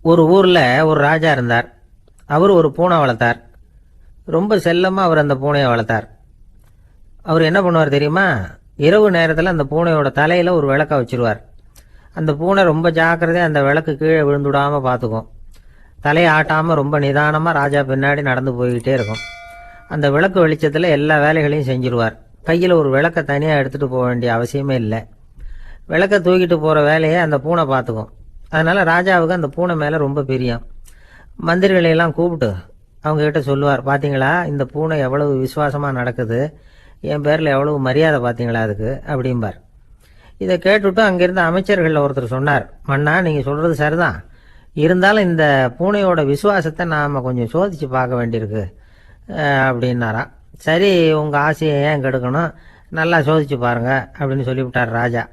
ஒரு ஊரில் ஒரு ராஜா இருந்தார். அவர் ஒரு பூனை வளர்த்தார். ரொம்ப செல்லமாக அவர் அந்த பூனையை வளர்த்தார். அவர் என்ன பண்ணுவார் தெரியுமா? இரவு நேரத்தில் அந்த பூனையோட தலையில் ஒரு விளக்க வச்சுருவார். அந்த பூனை ரொம்ப ஜாக்கிரதையாக அந்த விளக்கு கீழே விழுந்துடாமல் பார்த்துக்கும். தலையை ஆட்டாமல் ரொம்ப நிதானமாக ராஜா பின்னாடி நடந்து போய்கிட்டே இருக்கும். அந்த விளக்கு வெளிச்சத்தில் எல்லா வேலைகளையும் செஞ்சுருவார். கையில் ஒரு விளக்கை தனியாக எடுத்துகிட்டு போக வேண்டிய அவசியமே இல்லை. விளக்கை தூக்கிட்டு போகிற வேலையை அந்த பூனை பார்த்துக்கும். அதனால் ராஜாவுக்கு அந்த பூனை மேலே ரொம்ப பிரியம். மந்திரிகளையெல்லாம் கூப்பிட்டு அவங்கக்கிட்ட சொல்லுவார், பார்த்தீங்களா இந்த பூனை எவ்வளவு விசுவாசமாக நடக்குது, என் பேரில் எவ்வளவு மரியாதை பார்த்தீங்களா அதுக்கு அப்படிம்பார். இதை கேட்டுவிட்டு அங்கேருந்து அமைச்சர்களில் ஒருத்தர் சொன்னார், மன்னா நீங்கள் சொல்கிறது சரிதான், இருந்தாலும் இந்த பூனையோட விசுவாசத்தை நாம் கொஞ்சம் சோதித்து பார்க்க வேண்டியிருக்கு அப்படின்னாராம். சரி, உங்கள் ஆசையை ஏன் கெடுக்கணும், நல்லா சோதிச்சு பாருங்க அப்படின்னு சொல்லிவிட்டார் ராஜா.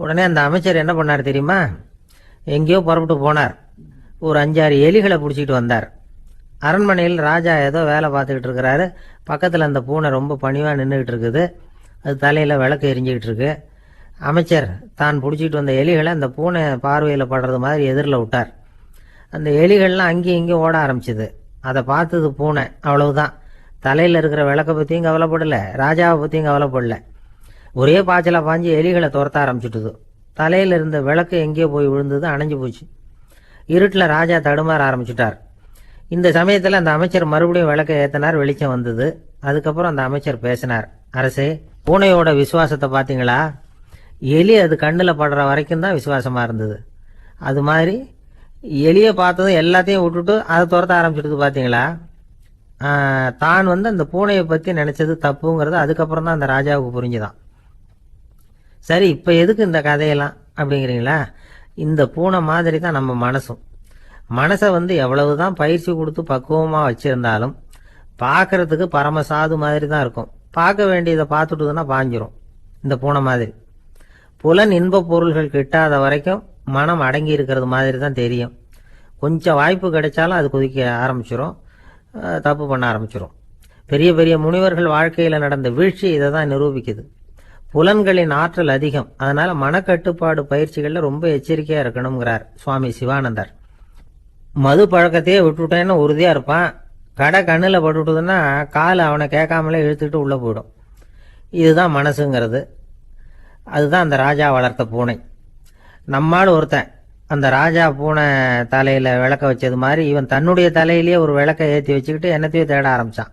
உடனே அந்த அமைச்சர் என்ன பண்ணார் தெரியுமா? எங்கேயோ புறப்பட்டு போனார். ஒரு 5-6 எலிகளை பிடிச்சிட்டு வந்தார். அரண்மனையில் ராஜா ஏதோ வேலை பார்த்துக்கிட்டு இருக்கிறாரு. பக்கத்தில் அந்த பூனை ரொம்ப பணிவாக நின்றுக்கிட்டு இருக்குது. அது தலையில் விளக்கு எரிஞ்சிக்கிட்டு இருக்கு. அமைச்சர் தான் பிடிச்சிட்டு வந்த எலிகளை அந்த பூனை பார்வையில் படுறது மாதிரி எதிரில் விட்டார். அந்த எலிகள்லாம் அங்கேயும் இங்கேயும் ஓட ஆரம்பிச்சிது. அதை பார்த்தது பூனை, அவ்வளவுதான். தலையில் இருக்கிற விளக்கை பற்றியும் கவலைப்படலை, ராஜாவை பற்றியும் கவலைப்படலை. ஒரே பாய்ச்சலாக பாஞ்சு எலிகளை துரத்த ஆரம்பிச்சுட்டுது. தலையில் இருந்த விளக்கு எங்கேயோ போய் விழுந்தது, அணைஞ்சு போச்சு. இருட்டில் ராஜா தடுமாற ஆரம்பிச்சுட்டார். இந்த சமயத்தில் அந்த அமைச்சர் மறுபடியும் விளக்கை ஏற்றினார். வெளிச்சம் வந்தது. அதுக்கப்புறம் அந்த அமைச்சர் பேசினார், அரசே, பூனையோட விசுவாசத்தை பார்த்தீங்களா? எலி அது கண்ணில் படுற வரைக்கும் தான் விசுவாசமாக இருந்தது. அது மாதிரி எலியை பார்த்ததும் எல்லாத்தையும் விட்டுட்டு அதை துரத்த ஆரம்பிச்சுட்டு பார்த்தீங்களா? தான் அந்த பூனையை பற்றி நினச்சது தப்புங்கிறது அதுக்கப்புறம் தான் அந்த ராஜாவுக்கு புரிஞ்சுதான். சரி, இப்போ எதுக்கு இந்த கதையெல்லாம் அப்படிங்கிறீங்களா? இந்த பூனை மாதிரி தான் நம்ம மனசும். மனசை எவ்வளவு தான் பயிற்சி கொடுத்து பக்குவமாக வச்சுருந்தாலும் பார்க்குறதுக்கு பரமசாது மாதிரி தான் இருக்கும். பார்க்க வேண்டியதை பார்த்துட்டுதுன்னா பாஞ்சிரும். இந்த பூனை மாதிரி புலன் இன்ப பொருள்கள் கிட்டாத வரைக்கும் மனம் அடங்கி இருக்கிறது மாதிரி தான் தெரியும். கொஞ்சம் வாய்ப்பு கிடைச்சாலும் அது குதிக்க ஆரம்பிச்சிடும், தப்பு பண்ண ஆரம்பிச்சிடும். பெரிய பெரிய முனிவர்கள் வாழ்க்கையில் நடந்த வீழ்ச்சி இதை தான் நிரூபிக்குது. புலன்களின் ஆற்றல் அதிகம். அதனால் மனக்கட்டுப்பாடு பயிற்சிகளில் ரொம்ப எச்சரிக்கையாக இருக்கணுங்கிறார் சுவாமி சிவானந்தர். மது பழக்கத்தையே விட்டுவிட்டேன்னு உறுதியாக இருப்பான். கடை கண்ணில் பட்டுவிட்டதுன்னா கால் அவனை கேட்காமலே இழுத்துக்கிட்டு உள்ளே போயிடும். இதுதான் மனசுங்கிறது. அதுதான் அந்த ராஜா வளர்த்த பூனை. நம்மால் ஒருத்தன் அந்த ராஜா பூனை தலையில் விளக்க வச்சது மாதிரி இவன் தன்னுடைய தலையிலேயே ஒரு விளக்கை ஏற்றி வச்சுக்கிட்டு என்னத்தையும் தேட ஆரம்பித்தான்.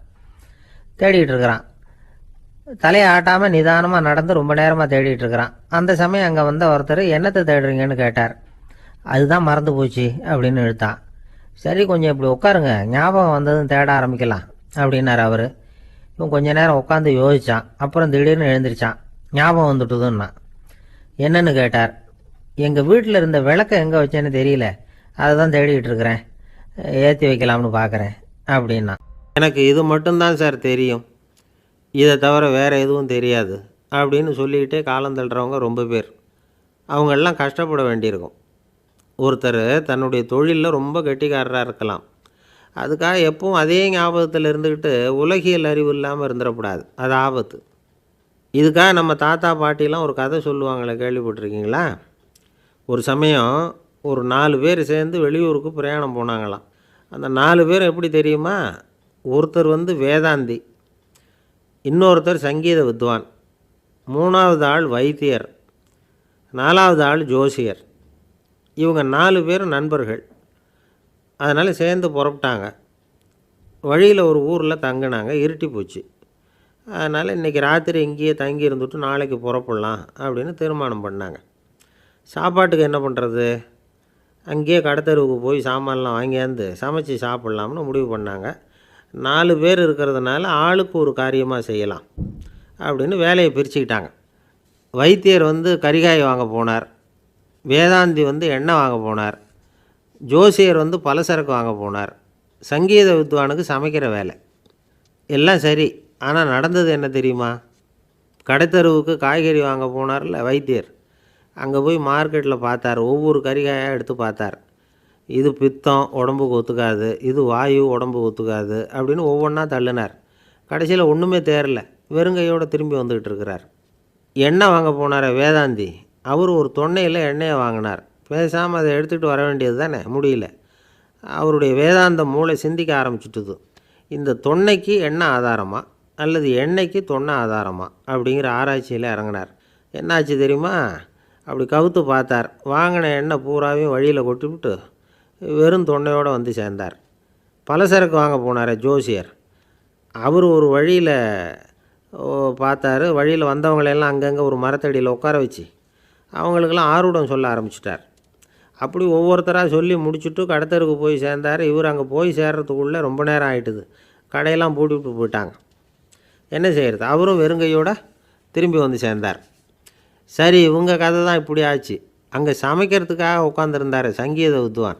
தேடிக்கிட்டு இருக்கிறான். தலையை ஆட்டாமல் நிதானமாக நடந்து ரொம்ப நேரமாக தேடிட்டு இருக்கிறான். அந்த சமயம் அங்கே ஒருத்தர் என்னத்தை தேடுறீங்கன்னு கேட்டார். அதுதான் மறந்து போச்சு அப்படின்னு இழுத்தான். சரி, கொஞ்சம் இப்படி உட்காருங்க, ஞாபகம் வந்ததுன்னு தேட ஆரம்பிக்கலாம் அப்படின்னார் அவர். இவன் கொஞ்ச நேரம் உட்காந்து யோசித்தான். அப்புறம் திடீர்னு எழுந்திரிச்சான். ஞாபகம் வந்துட்டுதுன்னா. என்னன்னு கேட்டார். எங்கள் வீட்டில் இருந்த விளக்கை எங்கே வச்சேன்னு தெரியல, அதை தான் தேடிக்கிட்டு இருக்கிறேன், ஏற்றி வைக்கலாம்னு பார்க்குறேன் அப்படின்னா. எனக்கு இது மட்டும்தான் சார் தெரியும், இதை தவிர வேறு எதுவும் தெரியாது அப்படின்னு சொல்லிக்கிட்டே காலம் தள்ளுறவங்க ரொம்ப பேர். அவங்களெல்லாம் கஷ்டப்பட வேண்டியிருக்கும். ஒருத்தர் தன்னுடைய தொழிலில் ரொம்ப கெட்டிக்காரராக இருக்கலாம். அதுக்காக எப்பவும் அதே ஞாபகத்தில் இருந்துக்கிட்டு உலகியல் அறிவு இல்லாமல் இருந்துடக்கூடாது, அது ஆபத்து. இதுக்காக நம்ம தாத்தா பாட்டிலாம் ஒரு கதை சொல்லுவாங்களே, கேள்விப்பட்டிருக்கீங்களா? ஒரு சமயம் ஒரு 4 பேர் சேர்ந்து வெளியூருக்கு பிரயாணம் போனாங்களாம். அந்த 4 பேர் எப்படி தெரியுமா? ஒருத்தர் வேதாந்தி, இன்னொருத்தர் சங்கீத வித்வான், 3வது ஆள் வைத்தியர், 4வது ஆள் ஜோசியர். இவங்க 4 பேரும் நண்பர்கள். அதனால் சேர்ந்து புறப்பட்டாங்க. வழியில் ஒரு ஊரில் தங்கினாங்க. இருட்டி போச்சு. அதனால் இன்றைக்கி ராத்திரி இங்கேயே தங்கி இருந்துட்டு நாளைக்கு புறப்படலாம் அப்படின்னு தீர்மானம் பண்ணாங்க. சாப்பாட்டுக்கு என்ன பண்ணுறது? அங்கேயே கடத்தெருவுக்கு போய் சாமான்லாம் வாங்கியாந்து சமைச்சி சாப்பிட்லாம்னு முடிவு பண்ணாங்க. 4 பேர் இருக்கிறதுனால ஆளுக்கு ஒரு காரியமாக செய்யலாம் அப்படின்னு வேலையை பிரிச்சுக்கிட்டாங்க. வைத்தியர் கரிகாய் வாங்க போனார், வேதாந்தி எண்ணெய் வாங்க போனார், ஜோசியர் பலசரக்கு வாங்க போனார், சங்கீத வித்வானுக்கு சமைக்கிற வேலை. எல்லாம் சரி, ஆனால் நடந்தது என்ன தெரியுமா? கடைத்தெருவுக்கு காய்கறி வாங்க போனார்ல வைத்தியர், அங்கே போய் மார்க்கெட்டில் பார்த்தார். ஒவ்வொரு கறிகாயாக எடுத்து பார்த்தார். இது பித்தம், உடம்புக்கு ஒத்துக்காது, இது வாயு, உடம்புக்கு ஒத்துக்காது அப்படின்னு ஒவ்வொன்றா தள்ளினார். கடைசியில் ஒன்றுமே தேரல, வெறுங்கையோடு திரும்பி வந்துக்கிட்டு இருக்கிறார். எண்ணெய் வாங்க போனார் வேதாந்தி, அவர் ஒரு தொன்னையில் எண்ணெயை வாங்கினார். பேசாமல் அதை எடுத்துகிட்டு வர வேண்டியது தானே, முடியல. அவருடைய வேதாந்த மூளை சிந்திக்க ஆரம்பிச்சுட்டுது. இந்த தொன்னைக்கு எண்ணெய் ஆதாரமா அல்லது எண்ணெய்க்கு தொன்னை ஆதாரமா அப்படிங்கிற ஆராய்ச்சியில் இறங்கினார். என்னாச்சு தெரியுமா? அப்படி கவுத்து பார்த்தார். வாங்கின எண்ணெய் பூராவையும் வழியில் கொட்டிவிட்டு வெறும் தொன்னையோடு வந்து சேர்ந்தார். பலசரக்கு வாங்க போனார் ஜோசியர். அவர் ஒரு வழியில் பார்த்தாரு. வழியில் வந்தவங்களெல்லாம் அங்கங்கே ஒரு மரத்தடியில் உட்கார வச்சு அவங்களுக்கெல்லாம் ஆர்வம் சொல்ல ஆரம்பிச்சிட்டார். அப்படி ஒவ்வொருத்தராக சொல்லி முடிச்சுட்டு கடத்தருக்கு போய் சேர்ந்தார். இவர் அங்கே போய் சேர்றதுக்குள்ளே ரொம்ப நேரம் ஆகிட்டுது. கடையெல்லாம் பூட்டி விட்டு போயிட்டாங்க. என்ன செய்கிறது? அவரும் வெறுங்கையோடு திரும்பி வந்து சேர்ந்தார். சரி, இவங்க கதை தான் இப்படி ஆச்சு. அங்கே சமைக்கிறதுக்காக உட்காந்துருந்தார் சங்கீத வித்வான்.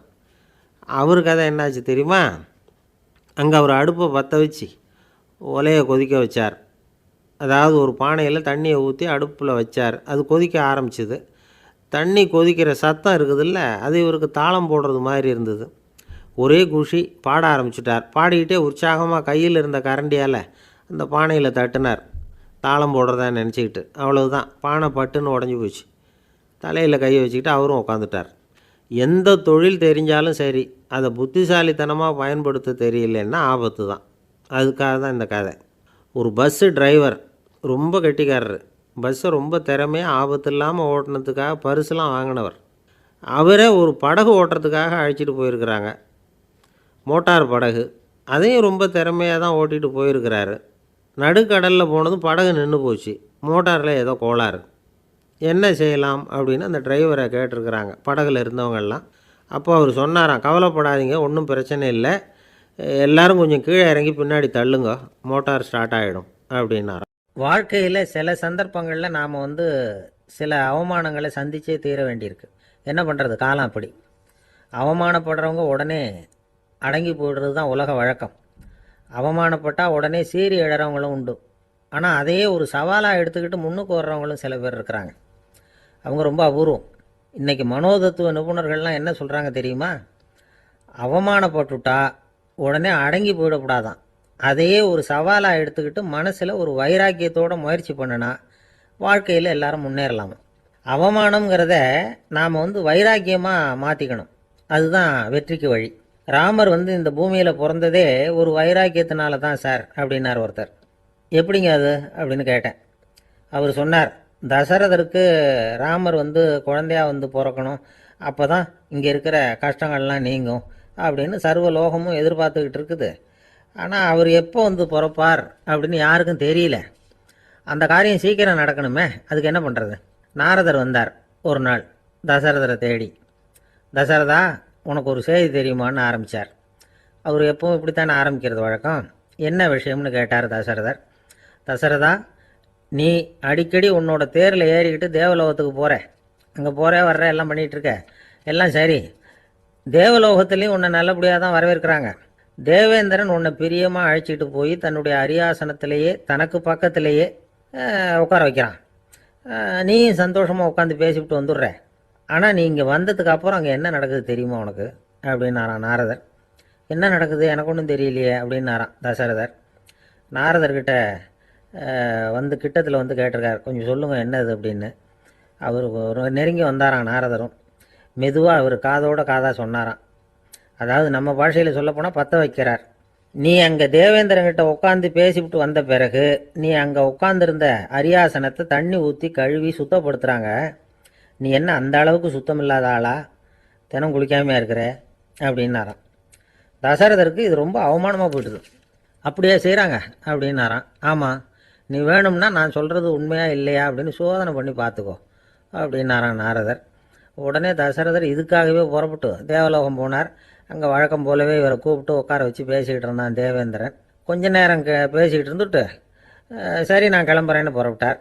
அவர் கதை என்னாச்சு தெரியுமா? அங்கே அவர் அடுப்பை பற்ற வச்சு ஒலையை கொதிக்க வச்சார். அதாவது ஒரு பானையில் தண்ணியை ஊற்றி அடுப்பில் வச்சார். அது கொதிக்க ஆரம்பிச்சிது. தண்ணி கொதிக்கிற சத்தம் இருக்குதுல்ல, அது இவருக்கு தாளம் போடுறது மாதிரி இருந்தது. ஒரே குஷி, பாட ஆரம்பிச்சிட்டார். பாடிக்கிட்டே உற்சாகமாக கையில் இருந்த கரண்டியால் அந்த பானையில் தட்டினார், தாளம் போடுறதா நினச்சிக்கிட்டு. அவ்வளவுதான், பானை பட்டுன்னு உடஞ்சி போச்சு. தலையில் கையை வச்சுக்கிட்டு அவரும் உட்காந்துட்டார். எந்த தொழில் தெரிஞ்சாலும் சரி, அதை புத்திசாலித்தனமாக பயன்படுத்த தெரியலன்னா ஆபத்து தான். அதுக்காக தான் இந்த கதை. ஒரு பஸ்ஸு டிரைவர் ரொம்ப கெட்டிக்காரரு. பஸ்ஸை ரொம்ப திறமையாக ஆபத்து இல்லாமல் ஓட்டினதுக்காக பரிசுலாம் வாங்கினவர். அவரே ஒரு படகு ஓட்டுறதுக்காக அழைச்சிட்டு போயிருக்கிறாங்க, மோட்டார் படகு. அதையும் ரொம்ப திறமையாக தான் ஓட்டிகிட்டு போயிருக்கிறாரு. நடுக்கடலில் போனதும் படகு நின்று போச்சு. மோட்டாரில் ஏதோ கோளாறு. என்ன செய்யலாம் அப்படின்னு அந்த டிரைவரை கேட்டிருக்கிறாங்க படகுல இருந்தவங்கெல்லாம். அப்போ அவர் சொன்னாராம், கவலைப்படாதீங்க, ஒன்றும் பிரச்சனை இல்லை, எல்லோரும் கொஞ்சம் கீழே இறங்கி பின்னாடி தள்ளுங்க, மோட்டார் ஸ்டார்ட் ஆகிடும் அப்படின்னாராம். வாழ்க்கையில் சில சந்தர்ப்பங்களில் நாம் சில அவமானங்களை சந்தித்தே தீர வேண்டியிருக்கு. என்ன பண்ணுறது, காலம் அப்படி. அவமானப்படுறவங்க உடனே அடங்கி போய்டுறது தான் உலக வழக்கம். அவமானப்பட்டால் உடனே சீறி எழறவங்களும் உண்டு. ஆனால் அதையே ஒரு சவாலாக எடுத்துக்கிட்டு முன்னுக்கு வர்றவங்களும் சில பேர் இருக்கிறாங்க. அவங்க ரொம்ப அபூர்வம். இன்றைக்கி மனோதத்துவ நிபுணர்கள்லாம் என்ன சொல்கிறாங்க தெரியுமா? அவமானப்பட்டுட்டா உடனே அடங்கி போயிடக்கூடாதான். அதையே ஒரு சவாலாக எடுத்துக்கிட்டு மனசில் ஒரு வைராக்கியத்தோடு முயற்சி பண்ணினா வாழ்க்கையில் எல்லாரும் முன்னேறலாமா. அவமானங்கிறத நாம் வைராக்கியமாக மாற்றிக்கணும். அதுதான் வெற்றிக்கு வழி. ராமர் இந்த பூமியில் பிறந்ததே ஒரு வைராக்கியத்தினால தான் சார் அப்படின்னார் ஒருத்தர். எப்படிங்க அது அப்படின்னு கேட்டேன். அவர் சொன்னார், தசரதருக்கு ராமர் குழந்தையாக பிறக்கணும், அப்போ தான் இங்கே இருக்கிற கஷ்டங்கள்லாம் நீங்கும் அப்படின்னு சர்வ லோகமும் எதிர்பார்த்துக்கிட்டு இருக்குது. ஆனால் அவர் எப்போ பிறப்பார் அப்படின்னு யாருக்கும் தெரியல. அந்த காரியம் சீக்கிரம் நடக்கணுமே, அதுக்கு என்ன பண்ணுறது? நாரதர் வந்தார் ஒரு நாள் தசரதரை தேடி. தசரதா, உனக்கு ஒரு செய்தி தெரியுமான்னு ஆரம்பித்தார். அவர் எப்பவும் இப்படித்தானே ஆரம்பிக்கிறது வழக்கம். என்ன விஷயம்னு கேட்டார் தசரதர். தசரதா, நீ அடிக்கடி உன்னோட தேரில் ஏறிக்கிட்டு தேவலோகத்துக்கு போகிற, அங்கே போகிற வர்ற எல்லாம் பண்ணிகிட்ருக்க, எல்லாம் சரி. தேவலோகத்துலேயும் உன்னை நல்லபடியாக தான் வரவேற்கிறாங்க. தேவேந்திரன் உன்னை பிரியமாக அழைச்சிட்டு போய் தன்னுடைய அரியாசனத்திலேயே தனக்கு பக்கத்திலேயே உட்கார வைக்கிறான். நீயும் சந்தோஷமாக உட்காந்து பேசிவிட்டு வந்துடுற. ஆனால் நீ இங்கே வந்ததுக்கு அப்புறம் அங்கே என்ன நடக்குது தெரியுமா உனக்கு அப்படின்னாரான் நாரதர். என்ன நடக்குது எனக்கு ஒன்றும் தெரியலையே அப்படின்னாரான் தசரதர். நாரதர்கிட்ட கிட்டத்தில் கேட்டிருக்கார், கொஞ்சம் சொல்லுங்கள் என்னது அப்படின்னு. அவர் நெருங்கி வந்தாராம் நாரதரும். மெதுவாக அவர் காதோட காதாக சொன்னாராம். அதாவது நம்ம பாஷையில் சொல்லப்போனால் பற்ற வைக்கிறார். நீ அங்கே தேவேந்திரங்கிட்ட உட்காந்து பேசிவிட்டு வந்த பிறகு நீ அங்கே உட்காந்துருந்த அரியாசனத்தை தண்ணி ஊற்றி கழுவி சுத்தப்படுத்துகிறாங்க. நீ என்ன அந்த அளவுக்கு சுத்தம் இல்லாத ஆளா, தினம் குளிக்காமையாக இருக்கிற அப்படின்னாராம். தசரதருக்கு இது ரொம்ப அவமானமாக போயிட்டுது. அப்படியே செய்கிறாங்க அப்படின்னாராம். ஆமாம், நீ வேணும்னா நான் சொல்கிறது உண்மையா இல்லையா அப்படின்னு சோதனை பண்ணி பார்த்துக்கோ அப்படின்னாரான் நாரதர். உடனே தசரதர் இதுக்காகவே புறப்பட்டு தேவலோகம் போனார். அங்கே வழக்கம் போலவே இவரை கூப்பிட்டு உட்கார வச்சு பேசிக்கிட்டு இருந்தான் தேவேந்திரன். கொஞ்ச நேரம் பேசிக்கிட்டு இருந்துட்டு சரி நான் கிளம்புறேன்னு புறப்பட்டார்.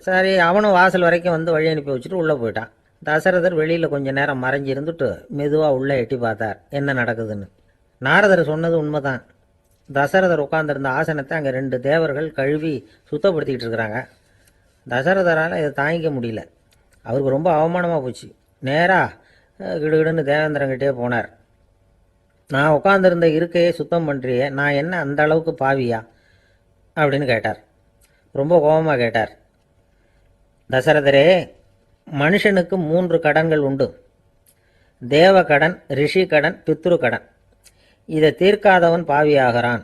சரி, அவனும் வாசல் வரைக்கும் வழி அனுப்பி வச்சுட்டு உள்ளே போயிட்டான். தசரதர் வெளியில் கொஞ்சம் நேரம் மறைஞ்சி இருந்துட்டு மெதுவாக உள்ளே எட்டி பார்த்தார் என்ன நடக்குதுன்னு. நாரதர் சொன்னது உண்மைதான். தசரதர் உட்கார்ந்துருந்த ஆசனத்தை அங்கே 2 தேவர்கள் கழுவி சுத்தப்படுத்திக்கிட்டு இருக்கிறாங்க. தசரதரால் இதை தாங்கிக்க முடியல. அவருக்கு ரொம்ப அவமானமாக போச்சு. நேராக கிடுகிடுன்னு தேவேந்திரங்கிட்டே போனார். நான் உட்காந்துருந்த இருக்கையே சுத்தம் பண்ணுறியே, நான் என்ன அந்த அளவுக்கு பாவியா அப்படின்னு கேட்டார். ரொம்ப கோபமாக கேட்டார். தசரதரே, மனுஷனுக்கு 3 கடன்கள் உண்டு. தேவ கடன், ரிஷி கடன், பித்ரு கடன். இதை தீர்க்காதவன் பாவியாகிறான்.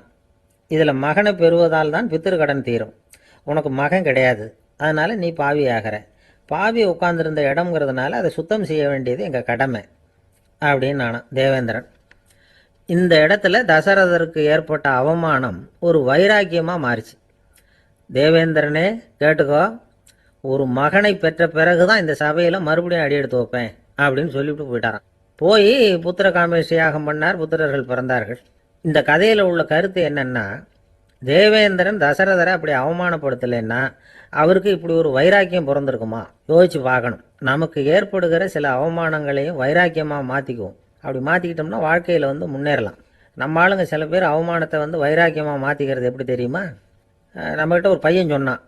இதில் மகனை பெறுவதால் தான் பித்திருக்கடன் தீரும். உனக்கு மகன் கிடையாது, அதனால் நீ பாவியாகிற. பாவி உட்கார்ந்துருந்த இடம்ங்கிறதுனால அதை சுத்தம் செய்ய வேண்டியது எங்கள் கடமை அப்படின்னு நானும் தேவேந்திரன். இந்த இடத்துல தசரதருக்கு ஏற்பட்ட அவமானம் ஒரு வைராக்கியமாக மாறிச்சு. தேவேந்திரனே கேட்டுக்கோ, ஒரு மகனை பெற்ற பிறகு தான் இந்த சபையில் மறுபடியும் அடி எடுத்து வைப்பேன் அப்படின்னு சொல்லிவிட்டு போயிட்டாரான். போய் புத்திர காமேஷ் யாகம் பண்ணார், புத்திரர்கள் பிறந்தார்கள். இந்த கதையில் உள்ள கருத்து என்னன்னா, தேவேந்திரன் தசரதரை அப்படி அவமானப்படுத்தலைன்னா அவருக்கு இப்படி ஒரு வைராக்கியம் பிறந்திருக்குமா? யோசிச்சு பார்க்கணும். நமக்கு ஏற்படுகிற சில அவமானங்களையும் வைராக்கியமாக மாற்றிக்குவோம். அப்படி மாற்றிக்கிட்டோம்னா வாழ்க்கையில் முன்னேறலாம். நம்ம ஆளுங்க சில பேர் அவமானத்தை வைராக்கியமாக மாற்றிக்கிறது எப்படி தெரியுமா? நம்மகிட்ட ஒரு பையன் சொன்னான்,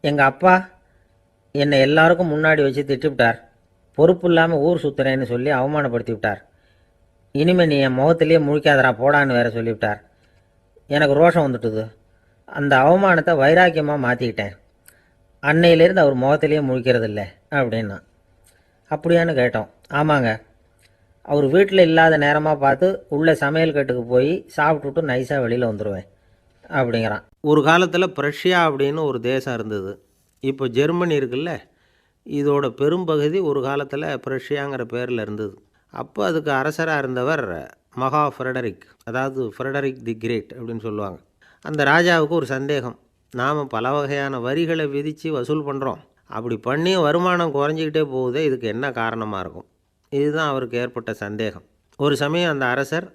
எங்கள் அப்பா என்னை எல்லாருக்கும் முன்னாடி வச்சு திட்டுவிட்டார், பொறுப்பு இல்லாமல் ஊர் சுற்றுறேன்னு சொல்லி அவமானப்படுத்தி விட்டார். இனிமேல் நீ என் முகத்திலேயே முழிக்காதரா போடான்னு வேற சொல்லிவிட்டார். எனக்கு ரோஷம் வந்துட்டுது. அந்த அவமானத்தை வைராக்கியமாக மாற்றிக்கிட்டேன். அன்னையிலேருந்து அவர் முகத்திலேயே முழிக்கிறது இல்லை அப்படின்னா. அப்படியான்னு கேட்டோம். ஆமாங்க, அவர் வீட்டில் இல்லாத நேரமாக பார்த்து உள்ள சமையல் கட்டுக்கு போய் சாப்பிட்டுட்டு நைஸாக வெளியில் வந்துடுவேன் அப்படிங்கிறான். ஒரு காலத்தில் பிரஷ்யா அப்படின்னு ஒரு தேசம் இருந்தது. இப்போ ஜெர்மனி இருக்குல்ல, இதோட பெரும்பகுதி ஒரு காலத்தில் பிரஷ்யாங்கிற பேரில் இருந்தது. அப்போ அதுக்கு அரசராக இருந்தவர் மகா ஃப்ரெடரிக், அதாவது ஃப்ரெடரிக் தி கிரேட் அப்படின்னு சொல்லுவாங்க. அந்த ராஜாவுக்கு ஒரு சந்தேகம், நாம் பல வகையான வரிகளை விதித்து வசூல் பண்ணுறோம், அப்படி பண்ணி வருமானம் குறைஞ்சிக்கிட்டே போகுதே, இதுக்கு என்ன காரணமாக இருக்கும்? இதுதான் அவருக்கு ஏற்பட்ட சந்தேகம். ஒரு சமயம் அந்த அரசர்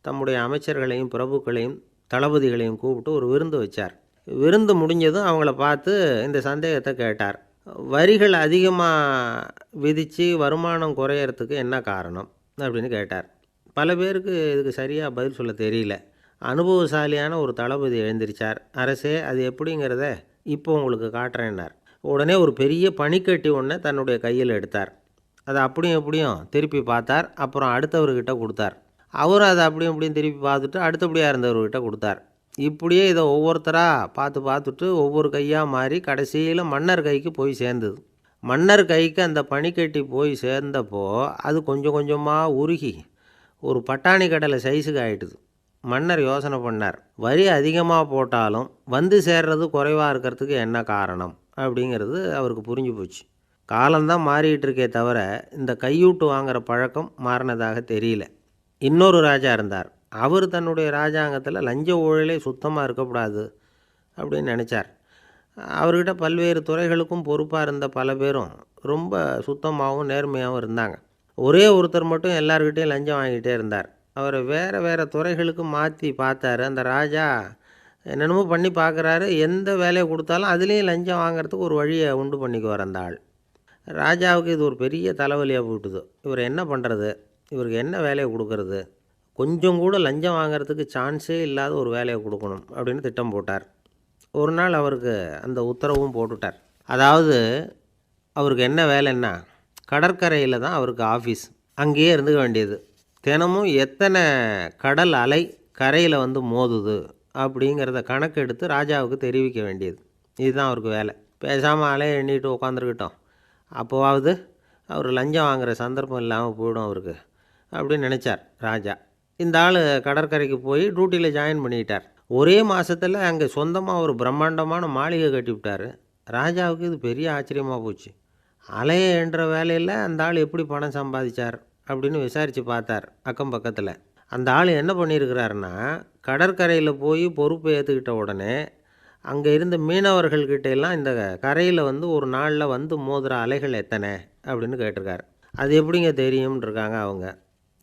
தம்முடைய அமைச்சர்களையும் பிரபுக்களையும் தளபதிகளையும் கூப்பிட்டு ஒரு விருந்து வச்சார். விருந்து முடிஞ்சதும் அவங்கள பார்த்து இந்த சந்தேகத்தை கேட்டார். வரிகள் அதிகமாக விதித்து வருமானம் குறையறதுக்கு என்ன காரணம் அப்படின்னு கேட்டார். பல பேருக்கு இதுக்கு சரியாக பதில் சொல்ல தெரியல. அனுபவசாலியான ஒரு தளபதி எழுந்திரிச்சார். அரசே, அது எப்படிங்கிறத இப்போ உங்களுக்கு காட்டுறேன்னார். உடனே ஒரு பெரிய பனிக்கட்டி ஒன்றை தன்னுடைய கையில் எடுத்தார். அதை அப்படியும் எப்படியும் திருப்பி பார்த்தார். அப்புறம் அடுத்தவர்கிட்ட கொடுத்தார். அவரும் அதை அப்படியும் இப்படியும் திருப்பி பார்த்துட்டு அடுத்தபடியாக இருந்தவர்கிட்ட கொடுத்தார். இப்படியே இதை ஒவ்வொருத்தராக பார்த்துட்டு ஒவ்வொரு கையாக மாறி கடைசியில் மன்னர் கைக்கு போய் சேர்ந்தது. மன்னர் கைக்கு அந்த பனிக்கட்டி போய் சேர்ந்தப்போ அது கொஞ்சம் கொஞ்சமாக உருகி ஒரு பட்டாணி கடலை சைஸுக்கு ஆகிட்டுது. மன்னர் யோசனை பண்ணார், வரி அதிகமாக போட்டாலும் வந்து சேர்றது குறைவாக இருக்கிறதுக்கு என்ன காரணம் அப்படிங்கிறது அவருக்கு புரிஞ்சு போச்சு. காலம்தான் மாறிக்கிட்டு இருக்கே தவிர இந்த கையூட்டு வாங்குகிற பழக்கம் மாறினதாக தெரியல. இன்னொரு ராஜா இருந்தார். அவர் தன்னுடைய ராஜாங்கத்தில் லஞ்ச ஊழலே சுத்தமாக இருக்கக்கூடாது அப்படின்னு நினச்சார். அவர்கிட்ட பல்வேறு துறைகளுக்கும் பொறுப்பாக இருந்த பல பேரும் ரொம்ப சுத்தமாகவும் நேர்மையாகவும் இருந்தாங்க. ஒரே ஒருத்தர் மட்டும் எல்லார்கிட்டையும் லஞ்சம் வாங்கிட்டே இருந்தார். அவரை வேறு துறைகளுக்கு மாற்றி பார்த்தாரு. அந்த ராஜா என்னென்னமோ பண்ணி பார்க்குறாரு. எந்த வேலையை கொடுத்தாலும் அதுலேயும் லஞ்சம் வாங்கிறதுக்கு ஒரு வழியை உண்டு பண்ணிக்குவார் அந்த ஆள். ராஜாவுக்கு இது ஒரு பெரிய தலைவலியாக போட்டுது. இவர் என்ன பண்ணுறது, இவருக்கு என்ன வேலையை கொடுக்கறது, கொஞ்சம் கூட லஞ்சம் வாங்கிறதுக்கு சான்ஸே இல்லாத ஒரு வேலையை கொடுக்கணும் அப்படின்னு திட்டம் போட்டார். ஒரு நாள் அவருக்கு அந்த உத்தரவும் போட்டுட்டார். அதாவது அவருக்கு என்ன வேலைன்னா, கடற்கரையில் தான் அவருக்கு ஆஃபீஸ். அங்கேயே இருந்துக்க வேண்டியது. தினமும் எத்தனை கடல் அலை கரையில் மோதுது அப்படிங்கிறத கணக்கெடுத்து ராஜாவுக்கு தெரிவிக்க வேண்டியது. இதுதான் அவருக்கு வேலை. பேசாமல் அலையை எண்ணிட்டு உட்காந்துருக்கட்டும், அப்போவாவது அவர் லஞ்சம் வாங்குகிற சந்தர்ப்பம் இல்லாமல் போயிடும் அவருக்கு அப்படின்னு நினச்சார் ராஜா. இந்த ஆள் கடற்கரைக்கு போய் டியூட்டியில் ஜாயின் பண்ணிக்கிட்டார். ஒரே மாதத்தில் அங்கே சொந்தமாக ஒரு பிரம்மாண்டமான மாளிகை கட்டிவிட்டார். ராஜாவுக்கு இது பெரிய ஆச்சரியமாக போச்சு. அலையை என்ற வேலையில் அந்த ஆள் எப்படி பணம் சம்பாதிச்சார் அப்படின்னு விசாரித்து பார்த்தார் அக்கம் பக்கத்தில். அந்த ஆள் என்ன பண்ணியிருக்கிறாருன்னா, கடற்கரையில் போய் பொறுப்பை ஏற்றுக்கிட்ட உடனே அங்கே இருந்த மீனவர்கள்கிட்ட எல்லாம் இந்த கரையில் ஒரு நாளில் மோதுகிற அலைகள் எத்தனை அப்படின்னு கேட்டிருக்காரு. அது எப்படிங்க தெரியும்னு இருக்காங்க அவங்க.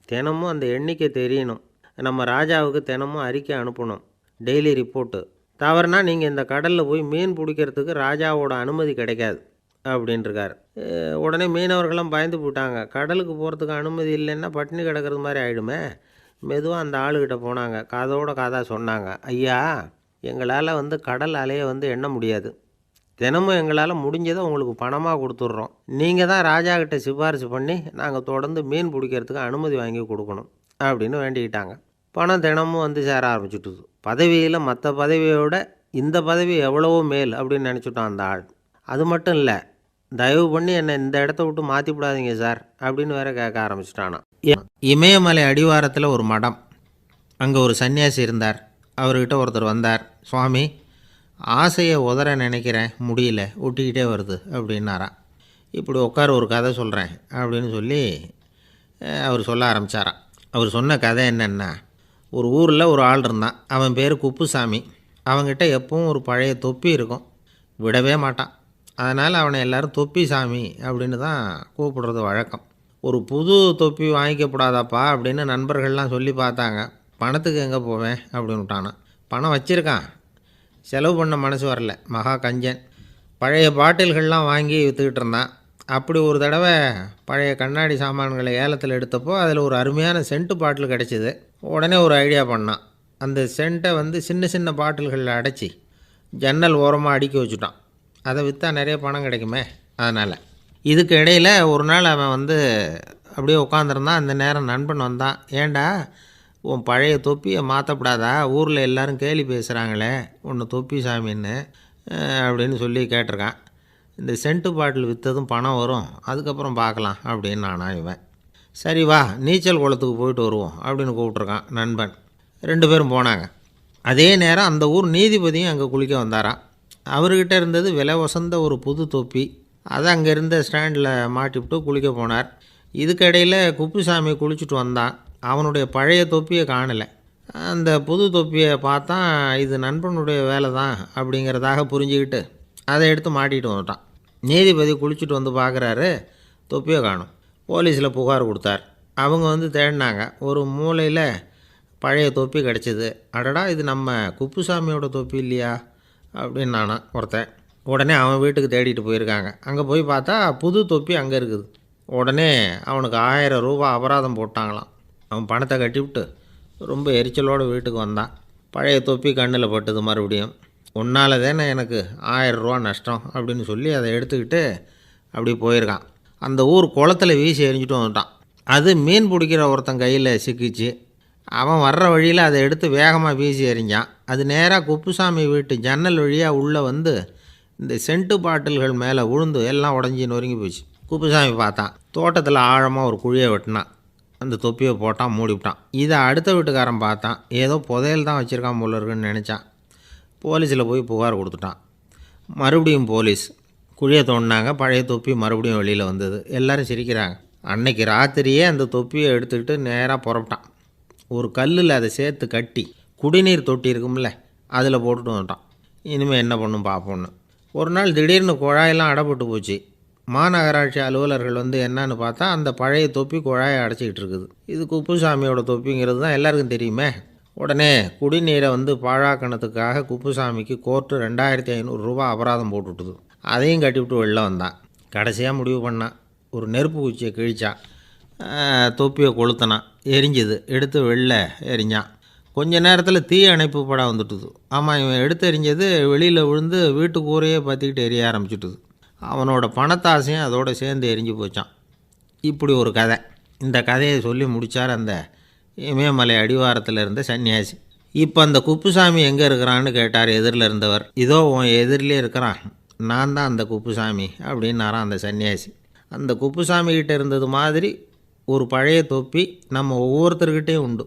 தினமும் அந்த எண்ணிக்கை தெரியணும். நம்ம ராஜாவுக்கு தினமும் அறிக்கை அனுப்பணும், டெய்லி ரிப்போர்ட்டு. தவறுனா நீங்கள் இந்த கடலில் போய் மீன் பிடிக்கிறதுக்கு ராஜாவோட அனுமதி கிடைக்காது அப்படின்ட்டுருக்கார். உடனே மீனவர்கள்லாம் பயந்து போட்டாங்க. கடலுக்கு போகிறதுக்கு அனுமதி இல்லைன்னா பட்டினி கிடக்கிறது மாதிரி ஆகிடுமே. மெதுவாக அந்த ஆளுக்கிட்ட போனாங்க, காதோட காதாக சொன்னாங்க, ஐயா, எங்களால் கடல் அலையை எண்ண முடியாது. தினமும் எங்களால் முடிஞ்சதை உங்களுக்கு பணமாக கொடுத்துட்றோம். நீங்கள் தான் ராஜா கிட்ட சிபாரிசு பண்ணி நாங்கள் தொடர்ந்து மீன் பிடிக்கிறதுக்கு அனுமதி வாங்கி கொடுக்கணும் அப்படின்னு வேண்டிக்கிட்டாங்க. பணம் தினமும் சேர ஆரம்பிச்சுட்டுது. பதவியில் மற்ற பதவியோட இந்த பதவி எவ்வளவோ மேல் அப்படின்னு நினச்சிட்டோம் அந்த ஆள். அது மட்டும் இல்லை, தயவு பண்ணி என்னை இந்த இடத்த விட்டு மாற்றிவிடாதீங்க சார் அப்படின்னு வேற கேட்க ஆரம்பிச்சிட்டானா. இமயமலை அடிவாரத்தில் ஒரு மடம். அங்கே ஒரு சன்னியாசி இருந்தார். அவர்கிட்ட ஒருத்தர் வந்தார். சுவாமி, ஆசையை உதற நினைக்கிறேன், முடியல, ஒட்டிக்கிட்டே வருது அப்படின்னாராம். இப்படி உட்கார, ஒரு கதை சொல்கிறேன் அப்படின்னு சொல்லி அவர் சொல்ல ஆரம்பித்தாராம். அவர் சொன்ன கதை என்னென்னா, ஒரு ஊரில் ஒரு ஆள் இருந்தான். அவன் பேர் குப்புசாமி. அவன்கிட்ட எப்பவும் ஒரு பழைய தொப்பி இருக்கும், விடவே மாட்டான். அதனால் அவனை எல்லோரும் தொப்பி சாமி அப்படின்னு தான் கூப்பிடுறது வழக்கம். ஒரு புது தொப்பி வாங்கிக்கப்படாதாப்பா அப்படின்னு நண்பர்கள்லாம் சொல்லி பார்த்தாங்க. பணத்துக்கு எங்கே போவேன் அப்படின்னு விட்டானான். பணம் வச்சுருக்கான், செலவு பண்ண மனசு வரல, மகா கஞ்சன். பழைய பாட்டில்கள்லாம் வாங்கி விற்றுக்கிட்டு இருந்தான். அப்படி ஒரு தடவை பழைய கண்ணாடி சாமான்களை ஏலத்தில் எடுத்தப்போ அதில் ஒரு அருமையான சென்ட்டு பாட்டில் கிடச்சிது. உடனே ஒரு ஐடியா பண்ணான். அந்த சென்ட்டை சின்ன சின்ன பாட்டில்களில் அடைச்சி ஜன்னல் ஓரமாக அடுக்கி வச்சுட்டான். அதை விற்றா நிறைய பணம் கிடைக்குமே. அதனால் இதுக்கு இடையில் ஒரு நாள் அவன் அப்படியே உட்காந்துருந்தான். அந்த நேரம் நண்பன் வந்தான். ஏண்டா, உன் பழைய தொப்பியை மாற்றப்படாதா, ஊரில் எல்லோரும் கேலி பேசுகிறாங்களே உன்னை தொப்பி சாமின்னு அப்படின்னு சொல்லி கேட்டிருக்கான். இந்த சென்ட்டு பாட்டில் விற்றதும் பணம் வரும், அதுக்கப்புறம் பார்க்கலாம் அப்படின்னு நானா இவன். சரி வா, நீச்சல் குளத்துக்கு போயிட்டு வருவோம் அப்படின்னு கூப்பிட்ருக்கான் நண்பன். 2 பேரும் போனாங்க. அதே நேரம் அந்த ஊர் நீதிபதியும் அங்கே குளிக்க வந்தாராம். அவர்கிட்ட இருந்தது விலை வசந்த ஒரு புது தொப்பி. அதை அங்கே இருந்த ஸ்டாண்டில் மாட்டிவிட்டு குளிக்க போனார். இதுக்கிடையில் குப்புசாமி குளிச்சுட்டு வந்தான். அவனுடைய பழைய தொப்பியை காணலை. அந்த புது தொப்பியை பார்த்தா இது நண்பனுடைய வேலை தான் அப்படிங்கிறதாக புரிஞ்சுக்கிட்டு அதை எடுத்து மாட்டிகிட்டு வந்துட்டான். நீதிபதி குளிச்சுட்டு வந்து பார்க்குறாரு, தொப்பியை காணும். போலீஸில் புகார் கொடுத்தார். அவங்க தேடினாங்க. ஒரு மூலையில் பழைய தொப்பி கிடச்சிது. அடடா, இது நம்ம குப்புசாமியோட தொப்பி இல்லையா அப்படின்னு நானா ஒருத்தன். உடனே அவன் வீட்டுக்கு தேடிட்டு போயிருக்காங்க. அங்கே போய் பார்த்தா புது தொப்பி அங்கே இருக்குது. உடனே அவனுக்கு 1000 ரூபா அபராதம் போட்டாங்களாம். அவன் பணத்தை கட்டிவிட்டு ரொம்ப எரிச்சலோடு வீட்டுக்கு வந்தான். பழைய தொப்பி கண்ணில் பட்டது. மறுபடியும் உன்னால் தானே எனக்கு 1000 ரூபா நஷ்டம் அப்படின்னு சொல்லி அதை எடுத்துக்கிட்டு அப்படி போயிருக்கான். அந்த ஊர் குளத்தில் வீசி எரிஞ்சிட்டு வந்துட்டான். அது மீன் பிடிக்கிற ஒருத்தன் கையில் சிக்கிச்சு. அவன் வர்ற வழியில் அதை எடுத்து வேகமாக வீசி எறிஞ்சான். அது நேராக குப்புசாமி வீட்டு ஜன்னல் வழியாக உள்ளே இந்த சென்ட்டு பாட்டில்கள் மேலே விழுந்து எல்லாம் உடஞ்சி நொறுங்கி போச்சு. குப்புசாமி பார்த்தான். தோட்டத்தில் ஆழமாக ஒரு குழியை வெட்டினான். அந்த தொப்பியை போட்டான், மூடிவிட்டான். இதை அடுத்த வீட்டுக்காரன் பார்த்தான். ஏதோ புதையல் தான் வச்சுருக்கான் போல இருக்குன்னு நினச்சான். போலீஸில் போய் புகார் கொடுத்துட்டான். மறுபடியும் போலீஸ் குழியை தோண்டினாங்க. பழைய தொப்பி மறுபடியும் வெளியில் வந்தது. எல்லோரும் சிரிக்கிறாங்க. அன்னைக்கு ராத்திரியே அந்த தொப்பியை எடுத்துக்கிட்டு நேராக புறப்பட்டான். ஒரு கல்லில் அதை சேர்த்து கட்டி குடிநீர் தொட்டி இருக்கும்ல, அதில் போட்டுட்டு வந்துட்டான். இனிமேல் என்ன பண்ணும் பார்ப்போன்னு. ஒரு நாள் திடீர்னு குழாயெல்லாம் அடைப்பட்டு போச்சு. மாநகராட்சி அலுவலர்கள் என்னன்னு பார்த்தா அந்த பழைய தொப்பி குழாயை அடைச்சிக்கிட்டு இருக்குது. இது குப்புசாமியோட தொப்பிங்கிறது தான் எல்லாருக்கும் தெரியுமே. உடனே குடிநீரை பாழாக்கணத்துக்காக குப்புசாமிக்கு கோர்ட்டு 2500 ரூபா அபராதம் போட்டுவிட்டுது. அதையும் கட்டிவிட்டு வெளில வந்தான். கடைசியாக முடிவு பண்ணான். ஒரு நெருப்பு குச்சியை கிழிச்சான். தொப்பியை கொளுத்தினான். எரிஞ்சுது. எடுத்து வெளில எரிஞ்சான். கொஞ்ச நேரத்தில் தீ அணைப்பு படம் வந்துட்டுது. ஆமாம், இவன் எடுத்து எரிஞ்சது வெளியில் விழுந்து வீட்டு கூரையே பற்றிக்கிட்டு எரிய ஆரம்பிச்சுட்டுது. அவனோட பணத்தாசையும் அதோடு சேர்ந்து எரிஞ்சு போச்சான். இப்படி ஒரு கதை. இந்த கதையை சொல்லி முடித்தார் அந்த இமயமலை அடிவாரத்தில் இருந்த சன்னியாசி. இப்போ அந்த குப்புசாமி எங்கே இருக்கிறான்னு கேட்டார் எதிரில் இருந்தவர். இதோ உன் எதிரிலே இருக்கிறான், நான் தான் அந்த குப்புசாமி அப்படின்னாரான் அந்த சன்னியாசி. அந்த குப்புசாமிகிட்ட இருந்தது மாதிரி ஒரு பழைய தொப்பி நம்ம ஒவ்வொருத்தர்கிட்டையும் உண்டு.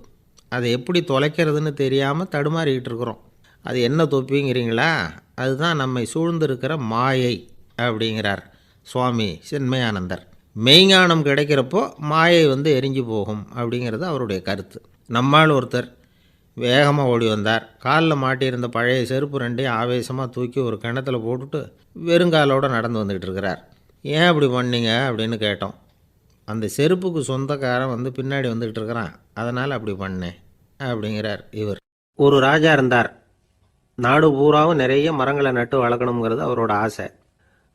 அதை எப்படி தொலைக்கிறதுன்னு தெரியாமல் தடுமாறிக்கிட்டு இருக்கிறோம். அது என்ன தொப்பிங்கிறீங்களா? அதுதான் நம்மை சூழ்ந்திருக்கிற மாயை அப்படிங்கிறார் சுவாமி சின்மயானந்தர். மெய்ஞானம் கிடைக்கிறப்போ மாயை எரிஞ்சு போகும் அப்படிங்கிறது அவருடைய கருத்து. நம்மால் ஒருத்தர் வேகமாக ஓடி வந்தார். காலில் மாட்டியிருந்த பழைய செருப்பு 2ஐயும் ஆவேசமாக தூக்கி ஒரு கிணத்துல போட்டுட்டு வெறுங்காலோடு நடந்து வந்துக்கிட்டு இருக்கிறார். ஏன் அப்படி பண்ணீங்க அப்படின்னு கேட்டோம். அந்த செருப்புக்கு சொந்தக்காரன் பின்னாடி வந்துக்கிட்டு இருக்கிறான், அதனால் அப்படி பண்ணேன் அப்படிங்கிறார் இவர். ஒரு ராஜா இருந்தார். நாடு பூராவும் நிறைய மரங்களை நட்டு வளர்க்கணுங்கிறது அவரோட ஆசை.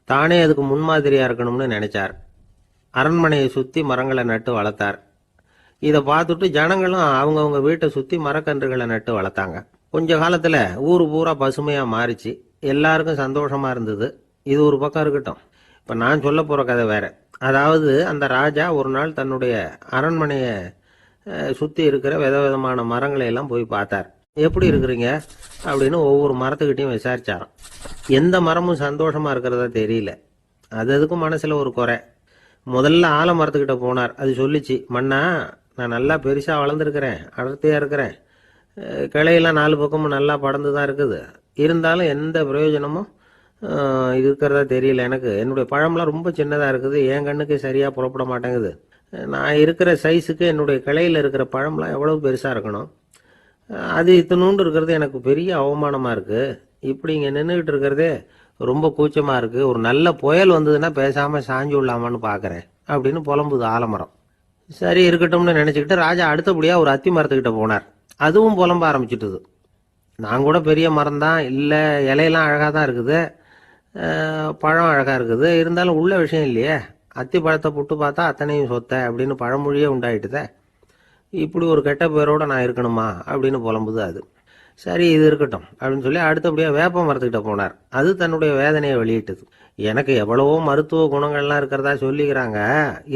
தானே அதுக்கு முன்மாதிரியாக இருக்கணும்னு நினச்சார். அரண்மனையை சுற்றி மரங்களை நட்டு வளர்த்தார். இதை பார்த்துட்டு ஜனங்களும் அவங்கவுங்க வீட்டை சுற்றி மரக்கன்றுகளை நட்டு வளர்த்தாங்க. கொஞ்ச காலத்தில் ஊர் பூரா பசுமையாக மாறிச்சு. எல்லாருக்கும் சந்தோஷமாக இருந்தது. இது ஒரு பக்கம் இருக்கட்டும். இப்போ நான் சொல்ல போகிற கதை வேறு. அதாவது அந்த ராஜா ஒரு நாள் தன்னுடைய அரண்மனையை சுற்றி இருக்கிற விதவிதமான மரங்களை எல்லாம் போய் பார்த்தார். எப்படி இருக்கிறீங்க அப்படின்னு ஒவ்வொரு மரத்துக்கிட்டையும் விசாரிச்சாராம். எந்த மரமும் சந்தோஷமாக இருக்கிறதா தெரியல. அதுக்கும் மனசில் ஒரு குறை. முதல்ல ஆலமரத்துக்கிட்ட போனார். அது சொல்லிச்சு, மண்ணா, நான் நல்லா பெருசாக வளர்ந்துருக்கிறேன், அடர்த்தியாக இருக்கிறேன், கிளையெல்லாம் 4 பக்கமும் நல்லா படர்ந்து தான் இருக்குது. இருந்தாலும் எந்த பிரயோஜனமும் இருக்கிறதா தெரியல எனக்கு. என்னுடைய பழம்லாம் ரொம்ப சின்னதாக இருக்குது, என் கண்ணுக்கு சரியாக புறப்பட மாட்டேங்குது. நான் இருக்கிற சைஸுக்கு என்னுடைய கிளையில் இருக்கிற பழம்லாம் எவ்வளோ பெருசாக இருக்கணும். அது இத்தினூண்டு இருக்கிறது எனக்கு பெரிய அவமானமாக இருக்குது. இப்படி இங்கே நின்றுக்கிட்டு இருக்கிறதே ரொம்ப கூச்சமாக இருக்குது. ஒரு நல்ல புயல் வந்ததுன்னா பேசாமல் சாஞ்சு விடலாமான்னு பார்க்குறேன் அப்படின்னு புலம்புது ஆலமரம். சரி இருக்கட்டும்னு நினச்சிக்கிட்டு ராஜா அடுத்தபடியாக ஒரு அத்தி மரத்துக்கிட்ட போனார். அதுவும் புலம்ப ஆரம்பிச்சிட்டுது. நான் கூட பெரிய மரம் தான், இல்லை இலையெல்லாம் அழகாக தான் இருக்குது, பழம் அழகாக இருக்குது, இருந்தாலும் உள்ள விஷயம் இல்லையே. அத்தி பழத்தை புட்டு பார்த்தா அத்தனையும் சொத்த அப்படின்னு பழமொழியே உண்டாயிட்டுதே. இப்படி ஒரு கெட்ட பேரோடு நான் இருக்கணுமா அப்படின்னு புலம்புது அது. சரி இது இருக்கட்டும் அப்படின்னு சொல்லி அடுத்தபடியாக வேப்ப மரத்துக்கிட்ட போனார். அது தன்னுடைய வேதனையை வெளியிட்டது. எனக்கு எவ்வளவோ மருத்துவ குணங்கள்லாம் இருக்கிறதா சொல்லிக்கிறாங்க,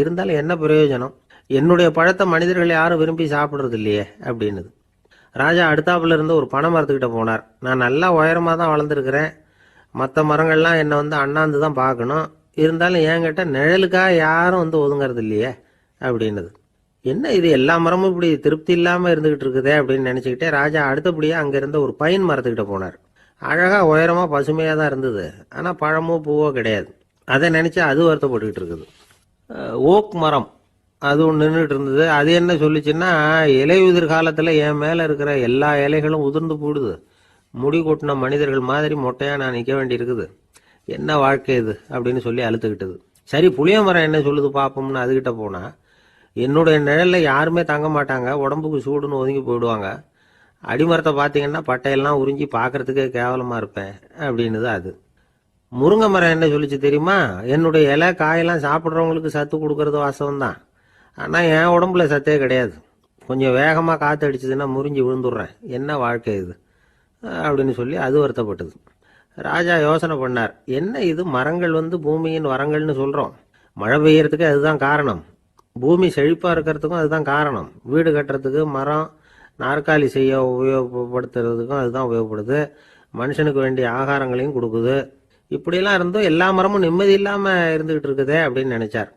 இருந்தாலும் என்ன பிரயோஜனம்? என்னுடைய பழத்தை மனிதர்கள் யாரும் விரும்பி சாப்பிட்றது இல்லையே அப்படின்னுது. ராஜா அடுத்தாப்புல இருந்து ஒரு பனை மரத்துக்கிட்ட போனார். நான் நல்லா உயரமாக தான் வளர்ந்துருக்கிறேன், மற்ற மரங்கள்லாம் என்னை வந்து அண்ணாந்து தான் பார்க்கணும், இருந்தாலும் என்கிட்ட நிழலுக்காக யாரும் வந்து ஒதுங்கிறது இல்லையே அப்படின்னுது. என்ன இது எல்லா மரமும் இப்படி திருப்தி இல்லாமல் இருந்துகிட்டு இருக்குதே அப்படின்னு நினச்சிக்கிட்டே ராஜா அடுத்தபடியாக அங்கே இருந்த ஒரு பைன் மரத்துக்கிட்ட போனார். அழகாக உயரமாக பசுமையாக தான் இருந்தது, ஆனால் பழமோ பூவோ கிடையாது. அதை நினச்சி அது வருத்தப்பட்டுக்கிட்டு இருக்குது. ஓக் மரம் அது ஒன்று நின்றுட்டு இருந்தது. அது என்ன சொல்லிச்சுன்னா, இலையுதிர் காலத்தில் என் மேலே இருக்கிற எல்லா இலைகளும் உதிர்ந்து போடுது, முடி கொட்டின மனிதர்கள் மாதிரி மொட்டையாக நான் நிற்க வேண்டி இருக்குது, என்ன வாழ்க்கை இது அப்படின்னு சொல்லி அழுத்துக்கிட்டது. சரி புளிய மரம் என்ன சொல்லுது பார்ப்போம்னு அதுகிட்ட போனால், என்னுடைய நிழலில் யாருமே தங்க மாட்டாங்க, உடம்புக்கு சூடுன்னு ஒதுங்கி போயிடுவாங்க, அடிமரத்தை பார்த்தீங்கன்னா பட்டையெல்லாம் உறிஞ்சி பார்க்கறதுக்கே கேவலமாக இருப்பேன் அப்படின்னுது அது. முருங்கை மரம் என்ன சொல்லிச்சு தெரியுமா, என்னுடைய இலை காயெல்லாம் சாப்பிட்றவங்களுக்கு சத்து கொடுக்கறது வாசம் தான், ஆனால் என் உடம்புல சத்தே கிடையாது, கொஞ்சம் வேகமாக காற்று அடிச்சதுன்னா முறிஞ்சி விழுந்துடுறேன், என்ன வாழ்க்கை இது அப்படின்னு சொல்லி அது வருத்தப்பட்டது. ராஜா யோசனை பண்ணார், என்ன இது மரங்கள் வந்து பூமியின் வரங்கள்னு சொல்கிறோம், மழை பெய்யறதுக்கு அதுதான் காரணம், பூமி செழிப்பாக இருக்கிறதுக்கும் அதுதான் காரணம், வீடு கட்டுறதுக்கு மரம், நாற்காலி செய்ய உபயோகப்படுத்துறதுக்கும் அதுதான் உபயோகப்படுது, மனுஷனுக்கு வேண்டிய ஆகாரங்களையும் கொடுக்குது, இப்படிலாம் இருந்தும் எல்லா மரமும் நிம்மதி இல்லாமல் இருந்துகிட்டு இருக்குதே அப்படின்னு நினைச்சார்.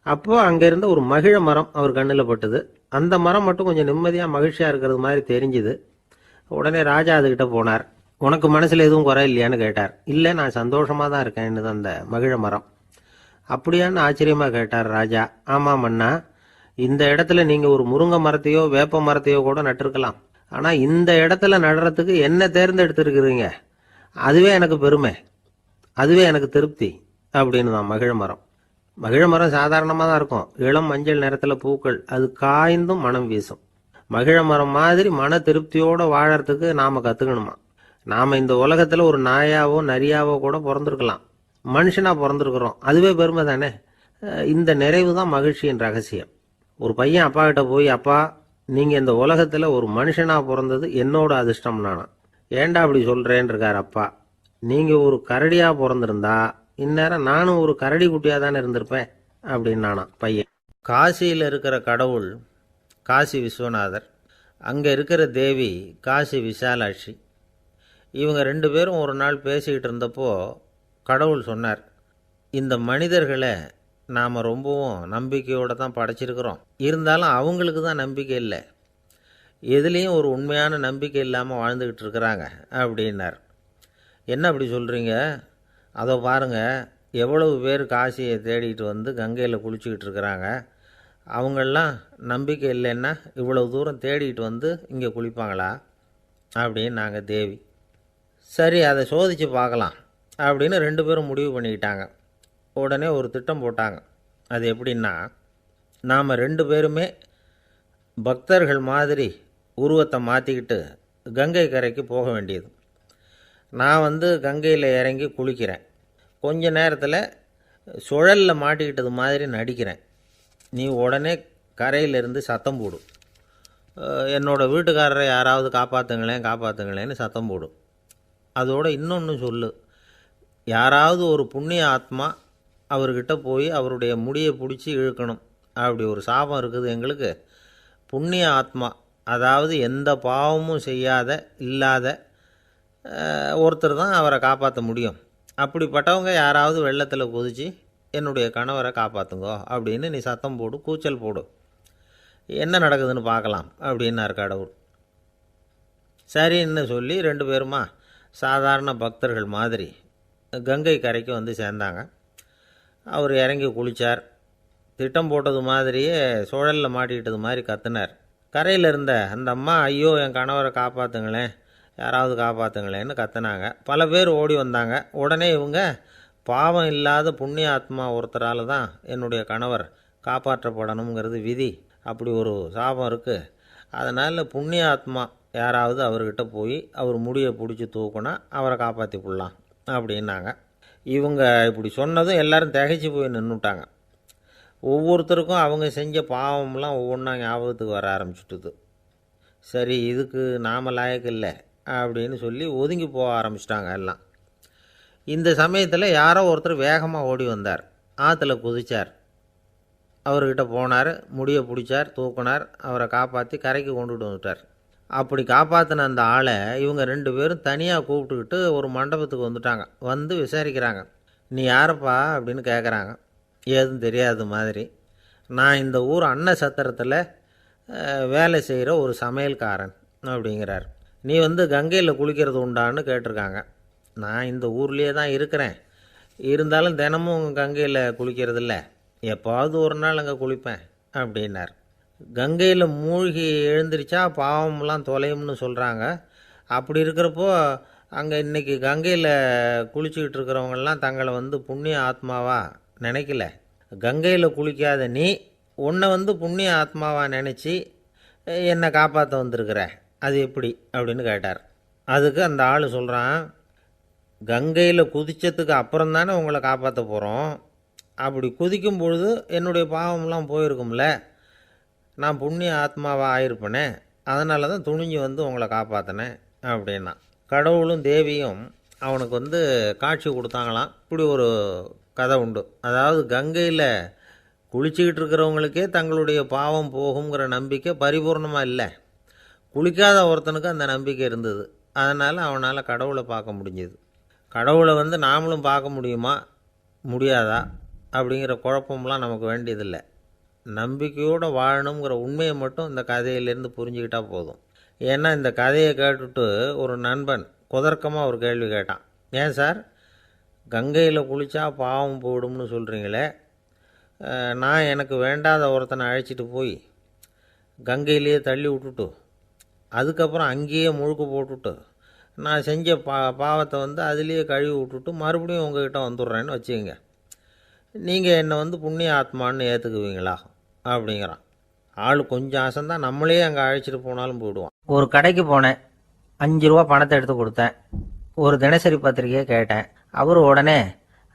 அப்போ அங்கே இருந்த ஒரு மகிழ மரம் அவர் கண்ணில் பட்டுது. அந்த மரம் மட்டும் கொஞ்சம் நிம்மதியாக மகிழ்ச்சியாக இருக்கிறது மாதிரி தெரிஞ்சுது. உடனே ராஜா அதுகிட்ட போனார். உனக்கு மனசில் எதுவும் குறை இல்லையான்னு கேட்டார். இல்லை நான் சந்தோஷமாக தான் இருக்கேன்னு அந்த மகிழ மரம். அப்படியான்னு ஆச்சரியமாக கேட்டார் ராஜா. ஆமாம் மன்னா, இந்த இடத்துல நீங்கள் ஒரு முருங்கை மரத்தையோ வேப்ப மரத்தையோ கூட நட்டிருக்கலாம், ஆனால் இந்த இடத்துல நடுறதுக்கு என்ன தேர்ந்தெடுத்திருக்கிறீங்க, அதுவே எனக்கு பெருமை, அதுவே எனக்கு திருப்தி அப்படின்னு தான் மகிழ மரம். மகிழ மரம் சாதாரணமாக தான் இருக்கும், இளம் மஞ்சள் நிறத்தில் பூக்கள், அது காய்ந்தும் மனம் வீசும். மகிழ மரம் மாதிரி மன திருப்தியோடு வாழறதுக்கு நாம் கற்றுக்கணுமா. நாம் இந்த உலகத்தில் ஒரு நாயாவோ நரியாவோ கூட பிறந்திருக்கலாம், மனுஷனாக பிறந்திருக்கிறோம், அதுவே பெருமை தானே. இந்த நிறைவு தான் மகிழ்ச்சியின் ரகசியம். ஒரு பையன் அப்பா கிட்ட போய், அப்பா நீங்கள் இந்த உலகத்தில் ஒரு மனுஷனாக பிறந்தது என்னோட அதிர்ஷ்டம் நானா. ஏண்டா அப்படி சொல்கிறேன்னு இருக்கார் அப்பா. நீங்கள் ஒரு கரடியாக பிறந்திருந்தா இந்நேரம் நானும் ஒரு கரடி குட்டியாக தானே இருந்திருப்பேன் அப்படின்னு நானா பையன். காசியில் இருக்கிற கடவுள் காசி விஸ்வநாதர், அங்கே இருக்கிற தேவி காசி விசாலாட்சி. இவங்க 2 பேரும் ஒரு நாள் பேசிக்கிட்டு இருந்தப்போ கடவுள் சொன்னார், இந்த மனிதர்களை நாம் ரொம்பவும் நம்பிக்கையோடு தான் படைச்சிருக்கிறோம், இருந்தாலும் அவங்களுக்கு தான் நம்பிக்கை இல்லை, எதுலேயும் ஒரு உண்மையான நம்பிக்கை இல்லாமல் வாழ்ந்துக்கிட்டு இருக்கிறாங்க அப்படின்னார். என்ன அப்படி சொல்கிறீங்க, அதை பாருங்கள், எவ்வளவு பேர் காசியை தேடிட்டு வந்து கங்கையில் குளிச்சுக்கிட்டு இருக்கிறாங்க, அவங்களெலாம் நம்பிக்கை இல்லைன்னா இவ்வளவு தூரம் தேடிட்டு வந்து இங்கே குளிப்பாங்களா அப்படின்னு நாங்கள் தேவி. சரி அதை சோதித்து பார்க்கலாம் அப்படின்னு 2 பேரும் முடிவு பண்ணிக்கிட்டாங்க. உடனே ஒரு திட்டம் போட்டாங்க. அது எப்படின்னா, நாம் 2 பேருமே பக்தர்கள் மாதிரி உருவத்தை மாற்றிக்கிட்டு கங்கை கரைக்கு போக வேண்டியது. நான் வந்து கங்கையில் இறங்கி குளிக்கிறேன், கொஞ்ச நேரத்தில் சுழலில் மாட்டிக்கிட்டது மாதிரி நடிக்கிறேன், நீ உடனே கரையிலிருந்து சத்தம் போடும், என்னோடய வீட்டுக்காரரை யாராவது காப்பாற்றுங்களேன் காப்பாற்றுங்களேன்னு சத்தம் போடும். அதோடு இன்னொன்று சொல்லு, யாராவது ஒரு புண்ணிய ஆத்மா அவர்கிட்ட போய் அவருடைய முடியை பிடிச்சி இழுக்கணும், அப்படி ஒரு சாபம் இருக்குது எங்களுக்கு. புண்ணிய ஆத்மா, அதாவது எந்த பாவமும் செய்யாத இல்லாத ஒருத்தர் தான் அவரை காப்பாற்ற முடியும், அப்படிப்பட்டவங்க யாராவது வெள்ளத்தில் குதித்து என்னுடைய கணவரை காப்பாற்றுங்கோ அப்படின்னு நீ சத்தம் போடு, கூச்சல் போடு, என்ன நடக்குதுன்னு பார்க்கலாம் அப்படின்னார் கடவுள். சரின்னு சொல்லி 2 பேருமா சாதாரண பக்தர்கள் மாதிரி கங்கை கரைக்கு வந்து சேர்ந்தாங்க. அவர் இறங்கி குளித்தார். திட்டம் போட்டது மாதிரியே சுழலில் மாட்டிக்கிட்டது மாதிரி கத்துனார். கரையில் இருந்த அந்த அம்மா, ஐயோ என் கணவரை காப்பாற்றுங்களேன், யாராவது காப்பாற்றுங்களேன்னு கத்துனாங்க. பல பேர் ஓடி வந்தாங்க. உடனே இவங்க, பாவம் இல்லாத புண்ணிய ஆத்மா ஒருத்தரால் தான் என்னுடைய கணவர் காப்பாற்றப்படணுங்கிறது விதி, அப்படி ஒரு சாபம் இருக்குது, அதனால் புண்ணிய ஆத்மா யாராவது அவர்கிட்ட போய் அவர் முடியை பிடிச்சி தூக்குனா அவரை காப்பாற்றி போடலாம் அப்படின்னாங்க. இவங்க இப்படி சொன்னதும் எல்லோரும் திகைச்சு போய் நின்றுட்டாங்க. ஒவ்வொருத்தருக்கும் அவங்க செஞ்ச பாவம்லாம் ஒவ்வொன்றா ஞாபகத்துக்கு வர ஆரம்பிச்சுட்டுது. சரி, இதுக்கு நாம லாயக்கு இல்லை அப்படின்னு சொல்லி ஒதுங்கி போக ஆரம்பிச்சிட்டாங்க எல்லாம். இந்த சமயத்தில் யாரோ ஒருத்தர் வேகமாக ஓடி வந்தார். ஆற்றுல குதித்தார். அவர்கிட்ட போனார், முடியை பிடிச்சார், தூக்கினார், அவரை காப்பாற்றி கரைக்கு கொண்டுட்டு வந்துட்டார். அப்படி காப்பாற்றின அந்த ஆளை இவங்க 2 பேரும் தனியாக கூப்பிட்டுக்கிட்டு ஒரு மண்டபத்துக்கு வந்துட்டாங்க. வந்து விசாரிக்கிறாங்க. நீ யாரப்பா அப்படின்னு கேட்குறாங்க. ஏதும் தெரியாத மாதிரி. நான் இந்த ஊர் அன்ன சத்திரத்தில் வேலை செய்கிற ஒரு சமையல்காரன் அப்படிங்கிறார். நீ வந்து கங்கையில் குளிக்கிறது உண்டான்னு கேட்டிருக்காங்க. நான் இந்த ஊர்லேயே தான் இருக்கிறேன், இருந்தாலும் தினமும் கங்கையில் குளிக்கிறது இல்லை, எப்போவாவது ஒரு நாள் அங்கே குளிப்பேன் அப்படின்னார். கங்கையில் மூழ்கி எழுந்திரிச்சா பாவம்லாம் தொலையும்னு சொல்கிறாங்க. அப்படி இருக்கிறப்போ அங்கே இன்றைக்கி கங்கையில் குளிச்சுக்கிட்டு இருக்கிறவங்கெல்லாம் தங்களை வந்து புண்ணிய ஆத்மாவா நினைக்கல. கங்கையில் குளிக்காத நீ உன்னை வந்து புண்ணிய ஆத்மாவாக நினச்சி என்னை காப்பாற்ற வந்திருக்கிற, அது எப்படி அப்படின்னு கேட்டார். அதுக்கு அந்த ஆள் சொல்கிறான், கங்கையில் குதித்ததுக்கு அப்புறம் தானே உங்களை காப்பாற்ற போகிறோம், அப்படி குதிக்கும் பொழுது என்னுடைய பாவம்லாம் போயிருக்கும்ல, நான் புண்ணிய ஆத்மாவாக ஆயிருப்பேனே, அதனால தான் துணிஞ்சு வந்து உங்களை காப்பாற்றினேன் அப்படின்னா. கடவுளும் தேவியும் அவனுக்கு வந்து காட்சி கொடுத்தாங்களாம். இப்படி ஒரு கதை உண்டு. அதாவது கங்கையில் குளிச்சுக்கிட்டு இருக்கிறவங்களுக்கே தங்களுடைய பாவம் போகுங்கிற நம்பிக்கை பரிபூர்ணமாக இல்லை, குளிக்காத ஒருத்தனுக்கு அந்த நம்பிக்கை இருந்தது. அதனால் அவனால் கடவுளை பார்க்க முடிஞ்சது. கடவுளை வந்து நாமளும் பார்க்க முடியுமா முடியாதா அப்படிங்கிற குழப்பம்லாம் நமக்கு வேண்டியதில்லை. நம்பிக்கையோடு வாழணுங்கிற உண்மையை மட்டும் இந்த கதையிலேருந்து புரிஞ்சுக்கிட்டால் போதும். ஏன்னா இந்த கதையை கேட்டுட்டு ஒரு நண்பன் குதர்க்கமாக ஒரு கேள்வி கேட்டான். ஏன் சார், கங்கையில் குளித்தா பாவம் போயிடும்னு சொல்கிறீங்களே, நான் எனக்கு வேண்டாத ஒருத்தனை அழைச்சிட்டு போய் கங்கையிலேயே தள்ளி விட்டுட்டு அதுக்கப்புறம் அங்கேயே முழுக்க போட்டுட்டு நான் செஞ்ச பாவத்தை வந்து அதுலேயே கழுவி விட்டுட்டு மறுபடியும் உங்ககிட்ட வந்துடுறேன்னு வச்சுக்கோங்க, நீங்கள் என்னை வந்து புண்ணிய ஆத்மான்னு ஏற்றுக்குவீங்களா அப்படிங்கிறான். ஆள் கொஞ்சம் அசந்தான் நம்மளே அங்கே அழைச்சிட்டு போனாலும் போயிடுவான். ஒரு கடைக்கு போனேன், 5 ரூபா பணத்தை எடுத்து கொடுத்தேன். ஒரு தினசரி பத்திரிகையை கேட்டேன். அவர் உடனே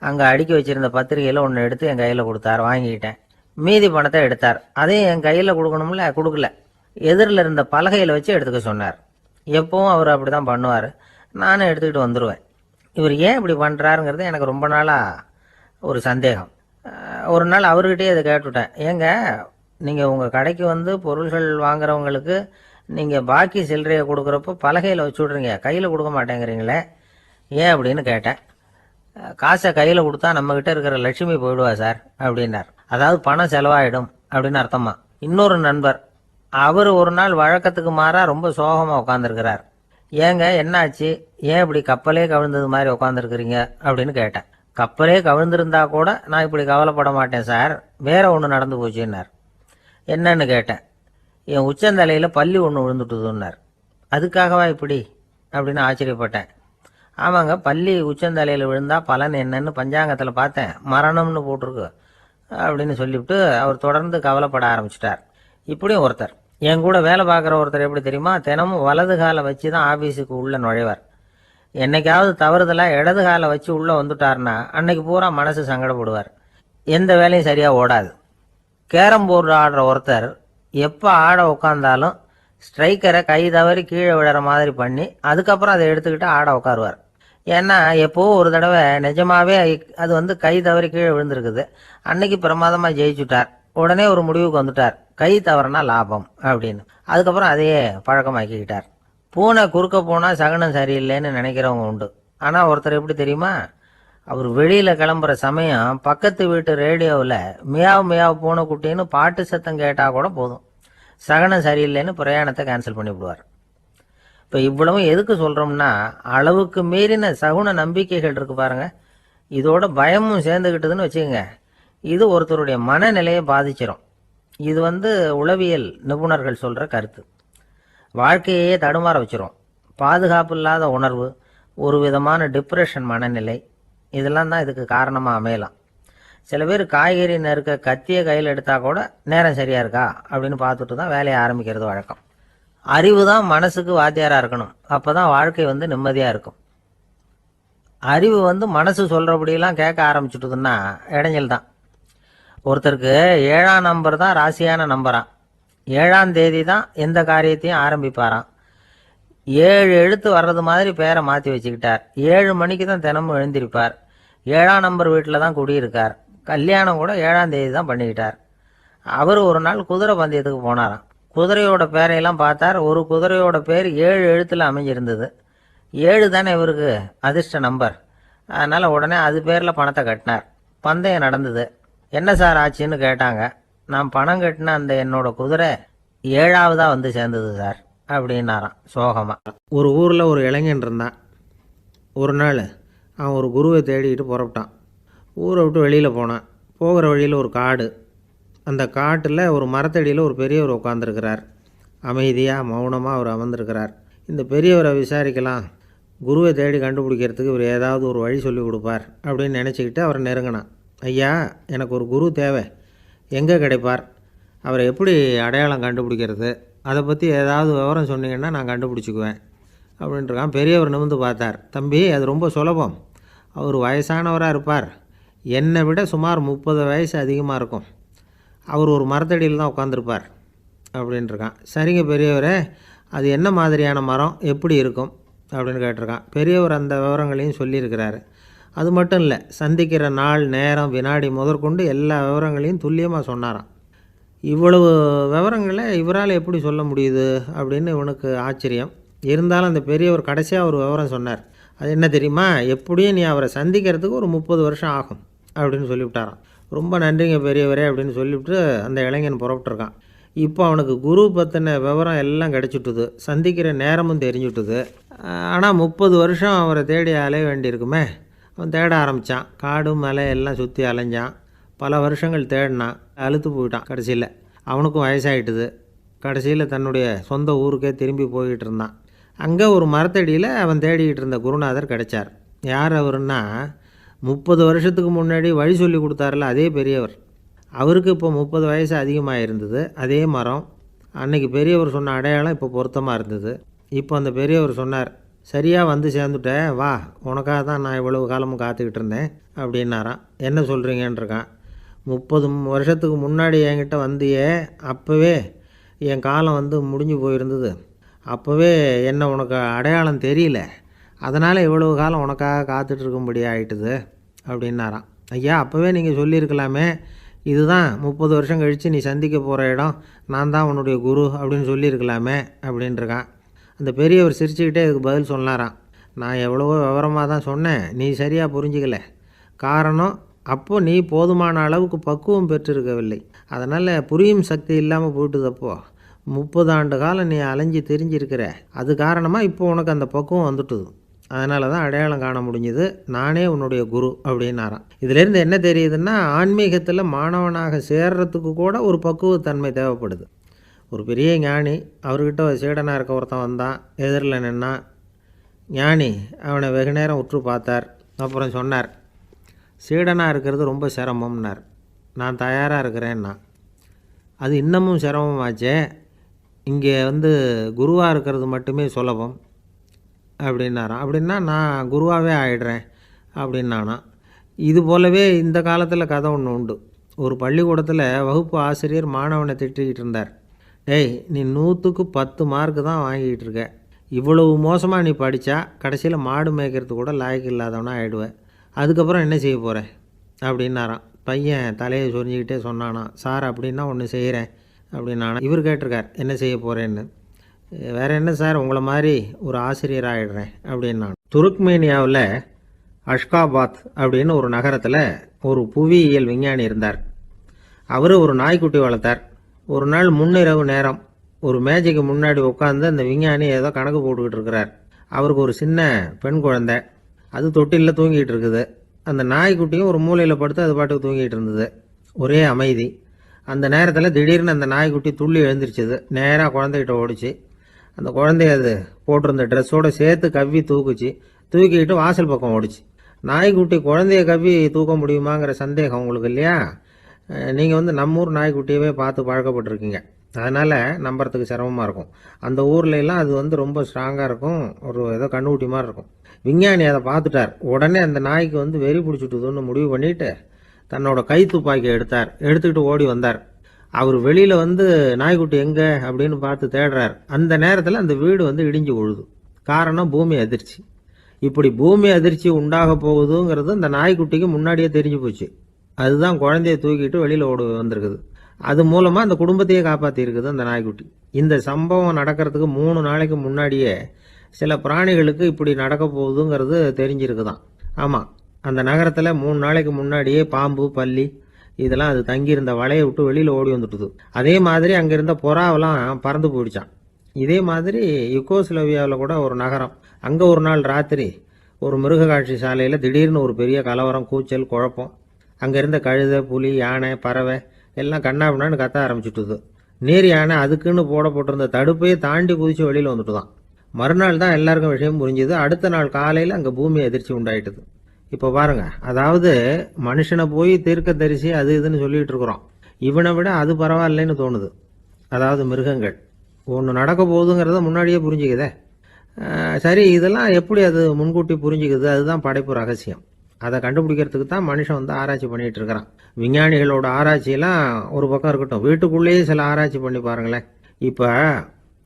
அங்கே அடுக்கி வச்சுருந்த பத்திரிகையில் ஒன்று எடுத்து என் கையில் கொடுத்தார், வாங்கிக்கிட்டேன். மீதி பணத்தை எடுத்தார், அதையும் என் கையில் கொடுக்கணும்ல, கொடுக்கல. எதிரில் இருந்த பலகையில் வச்சு எடுத்துக்க சொன்னார். எப்பவும் அவர் அப்படி தான் பண்ணுவார், நானும் எடுத்துக்கிட்டு வந்துடுவேன். இவர் ஏன் இப்படி பண்ணுறாருங்கிறது எனக்கு ரொம்ப நாளாக ஒரு சந்தேகம். ஒரு நாள் அவர்கிட்டயே இதை கேட்டுவிட்டேன். ஏங்க, நீங்கள் உங்கள் கடைக்கு வந்து பொருள்கள் வாங்குறவங்களுக்கு நீங்கள் பாக்கி சில்லறையை கொடுக்குறப்போ பலகையில் வச்சு விட்றீங்க, கையில் கொடுக்க மாட்டேங்கிறீங்களே, ஏன் அப்படின்னு கேட்டேன். காசை கையில் கொடுத்தா நம்மக்கிட்ட இருக்கிற லட்சுமி போயிடுவா சார் அப்படின்னார். அதாவது பணம் செலவாயிடும் அப்படின்னு அர்த்தமா. இன்னொரு நண்பர், அவர் ஒரு நாள் வழக்கத்துக்கு மாறாக ரொம்ப சோகமாக உட்காந்துருக்கிறார். ஏங்க என்னாச்சு, ஏன் இப்படி கப்பலே கவிழ்ந்தது மாதிரி உட்காந்துருக்குறீங்க அப்படின்னு கேட்டேன். கப்பலே கவிழ்ந்திருந்தா கூட நான் இப்படி கவலைப்பட மாட்டேன் சார், வேற ஒன்று நடந்து போச்சுன்னார். என்னன்னு கேட்டேன். என் உச்சந்தலையில் பள்ளி ஒன்று விழுந்துட்டுதுன்னார். அதுக்காகவா இப்படி அப்படின்னு ஆச்சரியப்பட்டேன். ஆமாங்க, பள்ளி உச்சந்தலையில் விழுந்தால் பலன் என்னன்னு பஞ்சாங்கத்தில் பார்த்தேன், மரணம்னு போட்டிருக்கு அப்படின்னு சொல்லிவிட்டு அவர் தொடர்ந்து கவலைப்பட ஆரம்பிச்சிட்டார். இப்படியும் ஒருத்தர், என் கூட வேலை பார்க்குற ஒருத்தர் எப்படி தெரியுமா, தினமும் வலது காலை வச்சு தான் ஆஃபீஸுக்கு உள்ளே நுழைவார். என்னைக்காவது தவறுதலாக இடது காலை வச்சு உள்ளே வந்துட்டார்னா அன்னைக்கு பூரா மனசு சங்கடப்படுவார், எந்த வேலையும் சரியாக ஓடாது. கேரம் போர்டு ஆடுற ஒருத்தர் எப்போ ஆட உட்காந்தாலும் ஸ்ட்ரைக்கரை கை தவறி கீழே விழுற மாதிரி பண்ணி அதுக்கப்புறம் அதை எடுத்துக்கிட்டு ஆட உட்காருவார். ஏன்னா எப்போ ஒரு தடவை நிஜமாவே அது வந்து கை தவறி கீழே விழுந்திருக்குது, அன்னைக்கு பிரமாதமாக ஜெயிச்சுட்டார். உடனே ஒரு முடிவுக்கு வந்துட்டார், கை தவறுனா லாபம் அப்படின்னு. அதுக்கப்புறம் அதையே பழக்கமாக்கிக்கிட்டார். பூனை குறுக்க போனால் சகனம் சரியில்லைன்னு நினைக்கிறவங்க உண்டு. ஆனால் ஒருத்தர் எப்படி தெரியுமா, அவர் வெளியில் கிளம்புற சமயம் பக்கத்து வீட்டு ரேடியோவில் மியாவ் மியாவ் பூனை குட்டின்னு பாட்டு சத்தம் கேட்டால் கூட போதும், சகனம் சரியில்லைன்னு பிரயாணத்தை கேன்சல் பண்ணிவிடுவார். இப்போ இவ்வளவும் எதுக்கு சொல்கிறோம்னா, அளவுக்கு மீறின சகுன நம்பிக்கைகள் இருக்கு பாருங்க, இதோட பயமும் சேர்ந்துக்கிட்டதுன்னு வச்சுக்கோங்க, இது ஒருத்தருடைய மனநிலையை பாதிச்சிடும். இது உளவியல் நிபுணர்கள் சொல்கிற கருத்து. வாழ்க்கையே தடுமாற வச்சிரும். பாதுகாப்பு இல்லாத உணர்வு, ஒரு விதமான டிப்ரெஷன் மனநிலை, இதெல்லாம் தான் இதுக்கு காரணமாக அமையலாம். சில பேர் காய்கறி நறுக்க கத்தியை கையில் எடுத்தால் கூட நேரம் சரியாக இருக்கா அப்படின்னு பார்த்துட்டு தான் வேலையை ஆரம்பிக்கிறது வழக்கம். அறிவு தான் மனசுக்கு வாத்தியாராக இருக்கணும். அப்போ தான் வாழ்க்கை நிம்மதியாக இருக்கும். அறிவு மனசு சொல்கிறபடியெல்லாம் கேட்க ஆரம்பிச்சுட்டுதுன்னா இடைஞ்சல் தான். ஒருத்தருக்கு 7ஆம் நம்பர் தான் ராசியான நம்பரான். 7ஆம் தேதி தான் எந்த காரியத்தையும் ஆரம்பிப்பாராம். 7 எழுத்து வர்றது மாதிரி பேரை மாற்றி வச்சுக்கிட்டார். 7 மணிக்கு தான் தினமும் எழுந்திருப்பார். 7ஆம் நம்பர் வீட்டில் தான் குடியிருக்கார். கல்யாணம் கூட 7ஆம் தேதி தான் பண்ணிக்கிட்டார். அவர் ஒரு நாள் குதிரை பந்தயத்துக்கு போனாராம். குதிரையோட பேரையெல்லாம் பார்த்தார். ஒரு குதிரையோட பேர் 7 எழுத்தில் அமைஞ்சிருந்தது. 7 தானே இவருக்கு அதிர்ஷ்ட நம்பர். அதனால் உடனே அது பேரில் பணத்தை கட்டினார். பந்தயம் நடந்தது. என்ன சார் ஆச்சுன்னு கேட்டாங்க. நான் பணம் கட்டின அந்த என்னோட குதிரை 7ஆவதாக சேர்ந்தது சார் அப்படின்னாராம் சோகமாக. ஒரு ஊரில் ஒரு இளைஞன் இருந்தான். ஒரு நாள் அவன் ஒரு குருவை தேடிக்கிட்டு புறப்பட்டான். ஊரை விட்டு வெளியில் போனான். போகிற வழியில் ஒரு காடு. அந்த காட்டில் ஒரு மரத்தடியில் ஒரு பெரியவர் உட்காந்துருக்கிறார். அமைதியாக மௌனமாக அவர் அமர்ந்திருக்கிறார். இந்த பெரியவரை விசாரிக்கலாம், குருவை தேடி கண்டுபிடிக்கிறதுக்கு இவர் ஏதாவது ஒரு வழி சொல்லி கொடுப்பார் அப்படின்னு நினச்சிக்கிட்டு அவரை நெருங்கினான். ஐயா, எனக்கு ஒரு குரு தேவை, எங்கே கிடைப்பார், அவரை எப்படி அடையாளம் கண்டுபிடிக்கிறது, அதை பற்றி ஏதாவது விவரம் சொன்னீங்கன்னா நான் கண்டுபிடிச்சிக்குவேன் அப்படின்ட்டுருக்கான். பெரியவர் நிமிர்ந்து பார்த்தார். தம்பி, அது ரொம்ப சுலபம். அவர் வயசானவராக இருப்பார். என்னை விட சுமார் 30 வயசு அதிகமாக இருக்கும். அவர் ஒரு மரத்தடியில் தான் உட்காந்துருப்பார் அப்படின்ட்டுருக்கான். சரிங்க பெரியவரே, அது என்ன மாதிரியான மரம், எப்படி இருக்கும் அப்படின்னு கேட்டிருக்கான். பெரியவர் அந்த விவரங்களையும் சொல்லியிருக்கிறாரு. அது மட்டும் இல்லை, சந்திக்கிற நாள், நேரம், வினாடி முதற்கொண்டு எல்லா விவரங்களையும் துல்லியமாக சொன்னாராம். இவ்வளவு விவரங்களை இவரால் எப்படி சொல்ல முடியுது அப்படின்னு இவனுக்கு ஆச்சரியம். இருந்தாலும் அந்த பெரியவர் கடைசியாக ஒரு விவரம் சொன்னார். அது என்ன தெரியுமா, எப்படியும் நீ அவரை சந்திக்கிறதுக்கு ஒரு 30 வருஷம் ஆகும் அப்படின்னு சொல்லிவிட்டாராம். ரொம்ப நன்றிங்க பெரியவரே அப்படின்னு சொல்லிவிட்டு அந்த இளைஞன் புறப்பட்டுருக்கான். இப்போ அவனுக்கு குரு பற்றின விவரம் எல்லாம் கிடச்சிட்டுது. சந்திக்கிற நேரமும் தெரிஞ்சுட்டுது. ஆனால் 30 வருஷம் அவரை தேடி அலைய வேண்டியிருக்குமே. அவன் தேட ஆரம்பித்தான். காடு மலை எல்லாம் சுற்றி அலைஞ்சான். பல வருஷங்கள் தேடினான். அழுத்து போயிட்டான். கடைசியில் அவனுக்கும் வயசாகிட்டுது. கடைசியில் தன்னுடைய சொந்த ஊருக்கே திரும்பி போய்கிட்டு இருந்தான். அங்கே ஒரு மரத்தடியில் அவன் தேடிக்கிட்டு இருந்த குருநாதர் கிடைச்சார். யார் அவருன்னா, 30 வருஷத்துக்கு முன்னாடி வழி சொல்லி கொடுத்தாருல அதே பெரியவர். அவருக்கு இப்போ 30 வயசு அதிகமாக இருந்தது. அதே மரம். அன்னைக்கு பெரியவர் சொன்ன அடையாளம் இப்போ பொருத்தமாக இருந்தது. இப்போ அந்த பெரியவர் சொன்னார், சரியாக வந்து சேர்ந்துட்டேன், வா, உனக்காக தான் நான் இவ்வளவு காலமும் காத்துக்கிட்டு இருந்தேன் அப்படின்னாராம். என்ன சொல்கிறீங்கன்றிருக்கான். 30 வருஷத்துக்கு முன்னாடி என்கிட்ட வந்தியே, அப்போவே என் காலம் முடிஞ்சு போயிருந்தது. அப்போவே என்ன உனக்கு அடையாளம் தெரியல, அதனால் இவ்வளவு காலம் உனக்காக காத்துட்ருக்கும்படி ஆகிட்டுது அப்படின்னாராம். ஐயா, அப்போவே நீங்கள் சொல்லியிருக்கலாமே, இதுதான் 30 வருஷம் கழித்து நீ சந்திக்க போகிற இடம், நான் தான் உன்னுடைய குரு அப்படின்னு சொல்லியிருக்கலாமே அப்படின்ட்டுருக்கான். அந்த பெரியவர் சிரிச்சுக்கிட்டே இதுக்கு பதில் சொன்னாராம். நான் எவ்வளவோ விவரமாக தான் சொன்னேன், நீ சரியாக புரிஞ்சிக்கல. காரணம், அப்போது நீ போதுமான அளவுக்கு பக்குவம் பெற்றிருக்கவில்லை. அதனால் புரியும் சக்தி இல்லாமல் போயிட்டுதப்போ 30 ஆண்டு காலம் நீ அலைஞ்சி தெரிஞ்சிருக்கிற. அது காரணமாக இப்போ உனக்கு அந்த பக்குவம் வந்துட்டுது. அதனால தான் அடையாளம் காண முடிஞ்சுது. நானே உன்னுடைய குரு அப்படின்னாராம். இதிலேருந்து என்ன தெரியுதுன்னா, ஆன்மீகத்தில் மாணவனாக சேர்றதுக்கு கூட ஒரு பக்குவத்தன்மை தேவைப்படுது. ஒரு பெரிய ஞானி, அவர்கிட்ட சீடனாக இருக்க ஒருத்தன் வந்தான். எதிரில் நின்னான். ஞானி அவனை வெகு நேரம் உற்று பார்த்தார். அப்புறம் சொன்னார், சீடனாக இருக்கிறது ரொம்ப சிரமம்னார். நான் தயாராக இருக்கிறேன்னா. அது இன்னமும் சிரமமாச்சே, இங்கே குருவாக இருக்கிறது மட்டுமே சுலபம் அப்படின்னாராம். அப்படின்னா நான் குருவாகவே ஆகிடுறேன் அப்படின்னானா. இது போலவே இந்த காலத்தில் கதை ஒன்று உண்டு. ஒரு பள்ளிக்கூடத்தில் வகுப்பு ஆசிரியர் மாணவனை திட்டிக்கிட்டு இருந்தார். டேய், நீ 100க்கு 10 மார்க்கு தான் வாங்கிக்கிட்டு இருக்க. இவ்வளவு மோசமாக நீ படித்தா கடைசியில் மாடு மேய்க்கிறது கூட லாய்க்கு இல்லாதவனா ஆகிடுவேன். அதுக்கப்புறம் என்ன செய்ய போகிறேன் அப்படின்னாராம். பையன் தலையை சொரிஞ்சிக்கிட்டே சொன்னானா, சார் அப்படின்னா ஒன்று செய்கிறேன் அப்படின்னானா. இவர் கேட்டிருக்கார், என்ன செய்ய போகிறேன்னு. வேறு என்ன சார், உங்களை மாதிரி ஒரு ஆசிரியர் ஆகிடுறேன் அப்படின்னா. துருக்மேனியாவில் அஷ்காபாத் அப்படின்னு ஒரு நகரத்தில் ஒரு புவியியல் விஞ்ஞானி இருந்தார். அவர் ஒரு நாய்க்குட்டி வளர்த்தார். ஒரு நாள் முன்னிரவு நேரம் ஒரு மேஜைக்கு முன்னாடி உட்காந்து அந்த விஞ்ஞானி ஏதோ கணக்கு போட்டுக்கிட்டு இருக்கிறார். அவருக்கு ஒரு சின்ன பெண் குழந்தை, அது தொட்டிலில் தூங்கிட்டு இருக்குது. அந்த நாய்க்குட்டியும் ஒரு மூலையில் படுத்து அது பாட்டுக்கு தூங்கிட்டு இருந்தது. ஒரே அமைதி. அந்த நேரத்தில் திடீர்னு அந்த நாய்க்குட்டி துள்ளி எழுந்திரிச்சது. நேராக குழந்தைகிட்ட ஓடிச்சு. அந்த குழந்தைய அது போட்டிருந்த ட்ரெஸ்ஸோடு சேர்த்து கவ்வி தூக்குச்சு. தூக்கிக்கிட்டு வாசல் பக்கம் ஓடிச்சு. நாய்க்குட்டி குழந்தைய கவ்வி தூக்க முடியுமாங்கிற சந்தேகம் உங்களுக்கு இல்லையா? நீங்கள் வந்து நம்ம ஊர் நாய்க்குட்டியவே பார்த்து பழக்கப்பட்டிருக்கீங்க. அதனால் நம்புறதுக்கு சிரமமாக இருக்கும். அந்த ஊர்ல எல்லாம் அது வந்து ரொம்ப ஸ்ட்ராங்காக இருக்கும். ஒரு ஏதோ கண்ணுக்குட்டி மாதிரி இருக்கும். விஞ்ஞானி அதை பார்த்துட்டார். உடனே அந்த நாய்க்கு வந்து வெறி பிடிச்சிட்டுதுன்னு முடிவு பண்ணிட்டு தன்னோட கை துப்பாக்கியை எடுத்துக்கிட்டு ஓடி வந்தார். அவர் வெளியில் வந்து நாய்க்குட்டி எங்கே அப்படின்னு பார்த்து தேடுறார். அந்த நேரத்தில் அந்த வீடு வந்து இடிஞ்சு விழுது. காரணம் பூமி அதிர்ச்சி. இப்படி பூமி அதிர்ச்சி உண்டாக போகுதுங்கிறது அந்த நாய்க்குட்டிக்கு முன்னாடியே தெரிஞ்சு போச்சு. அதுதான் குழந்தைய தூக்கிட்டு வெளியில் ஓடி வந்திருக்குது. அது மூலமாக அந்த குடும்பத்தையே காப்பாற்றி இருக்குது அந்த நாய்க்குட்டி. இந்த சம்பவம் நடக்கிறதுக்கு 3 நாளைக்கு முன்னாடியே சில பிராணிகளுக்கு இப்படி நடக்க போகுதுங்கிறது தெரிஞ்சிருக்குதான். ஆமாம், அந்த நகரத்தில் 3 நாளைக்கு முன்னாடியே பாம்பு, பல்லி இதெல்லாம் அது தங்கியிருந்த வலையை விட்டு வெளியில் ஓடி வந்துட்டுது. அதே மாதிரி அங்கே இருந்த புறாவெல்லாம் பறந்து போயிடுச்சான். இதே மாதிரி யுகோஸ்லோவியாவில் கூட ஒரு நகரம், அங்கே ஒரு நாள் ராத்திரி ஒரு மிருக காட்சி சாலையில் திடீர்னு ஒரு பெரிய கலவரம், கூச்சல், குழப்பம். அங்கே இருந்த கழுதை, புலி, யானை, பறவை எல்லாம் கண்ணாபின்னான்னு கத்த ஆரம்பிச்சுட்டுது. நீர் யானை அதுக்குன்னு போட்டிருந்த தடுப்பையே தாண்டி குதிச்சு வெளியில் வந்துட்டுதான். மறுநாள் தான் எல்லாருக்கும் விஷயம் புரிஞ்சுது. அடுத்த நாள் காலையில் அங்கே பூமி அதிர்ச்சி உண்டாயிட்டுது. இப்போ பாருங்க, அதாவது மனுஷனை போய் தீர்க்கதரிசி அது இதுன்னு சொல்லிட்டு இருக்கிறோம். இவனை விட அது பரவாயில்லைன்னு தோணுது. அதாவது மிருகங்கள் ஒன்று நடக்க போகுதுங்கிறத முன்னாடியே புரிஞ்சுக்குதே. சரி, இதெல்லாம் எப்படி அது முன்கூட்டி புரிஞ்சுக்குது? அதுதான் படைப்பு ரகசியம். அதை கண்டுபிடிக்கிறதுக்கு தான் மனுஷன் வந்து ஆராய்ச்சி பண்ணிட்டு இருக்கிறான். விஞ்ஞானிகளோட ஆராய்ச்சியெல்லாம் ஒரு பக்கம் இருக்கட்டும், வீட்டுக்குள்ளேயே சில ஆராய்ச்சி பண்ணி பாருங்களேன். இப்போ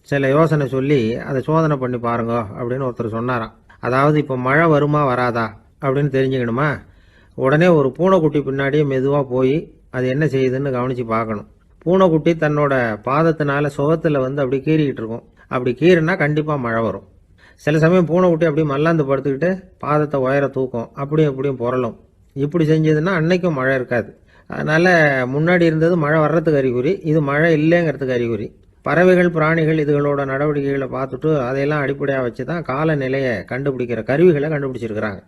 சில யோசனை சொல்லி அதை சோதனை பண்ணி பாருங்க அப்படின்னு ஒருத்தர் சொன்னாராம். அதாவது இப்போ மழை வருமா வராதா அப்படின்னு தெரிஞ்சுக்கணுமா, உடனே ஒரு பூனைக்குட்டி பின்னாடியே மெதுவாக போய் அது என்ன செய்யுதுன்னு கவனித்து பார்க்கணும். பூனைக்குட்டி தன்னோட பாதத்தினால சுகத்தில் வந்து அப்படி கீறிக்கிட்டு இருக்கும். அப்படி கீறினா கண்டிப்பாக மழை வரும். சில சமயம் பூனைக்குட்டி அப்படியே மல்லாந்து படுத்துக்கிட்டு பாதத்தை உயர தூக்கும், அப்படியும் புரளும். இப்படி செஞ்சதுன்னா அன்னைக்கும் மழை இருக்காது. அதனால் முன்னாடி இருந்தது மழை வர்றதுக்கு அறிகுறி, இது மழை இல்லைங்கிறதுக்கு அறிகுறி. பறவைகள், பிராணிகள் இதுகளோட நடவடிக்கைகளை பார்த்துட்டு அதையெல்லாம் அடிப்படையாக வச்சு தான் காலநிலையை கண்டுபிடிக்கிற கருவிகளை கண்டுபிடிச்சிருக்கிறாங்க.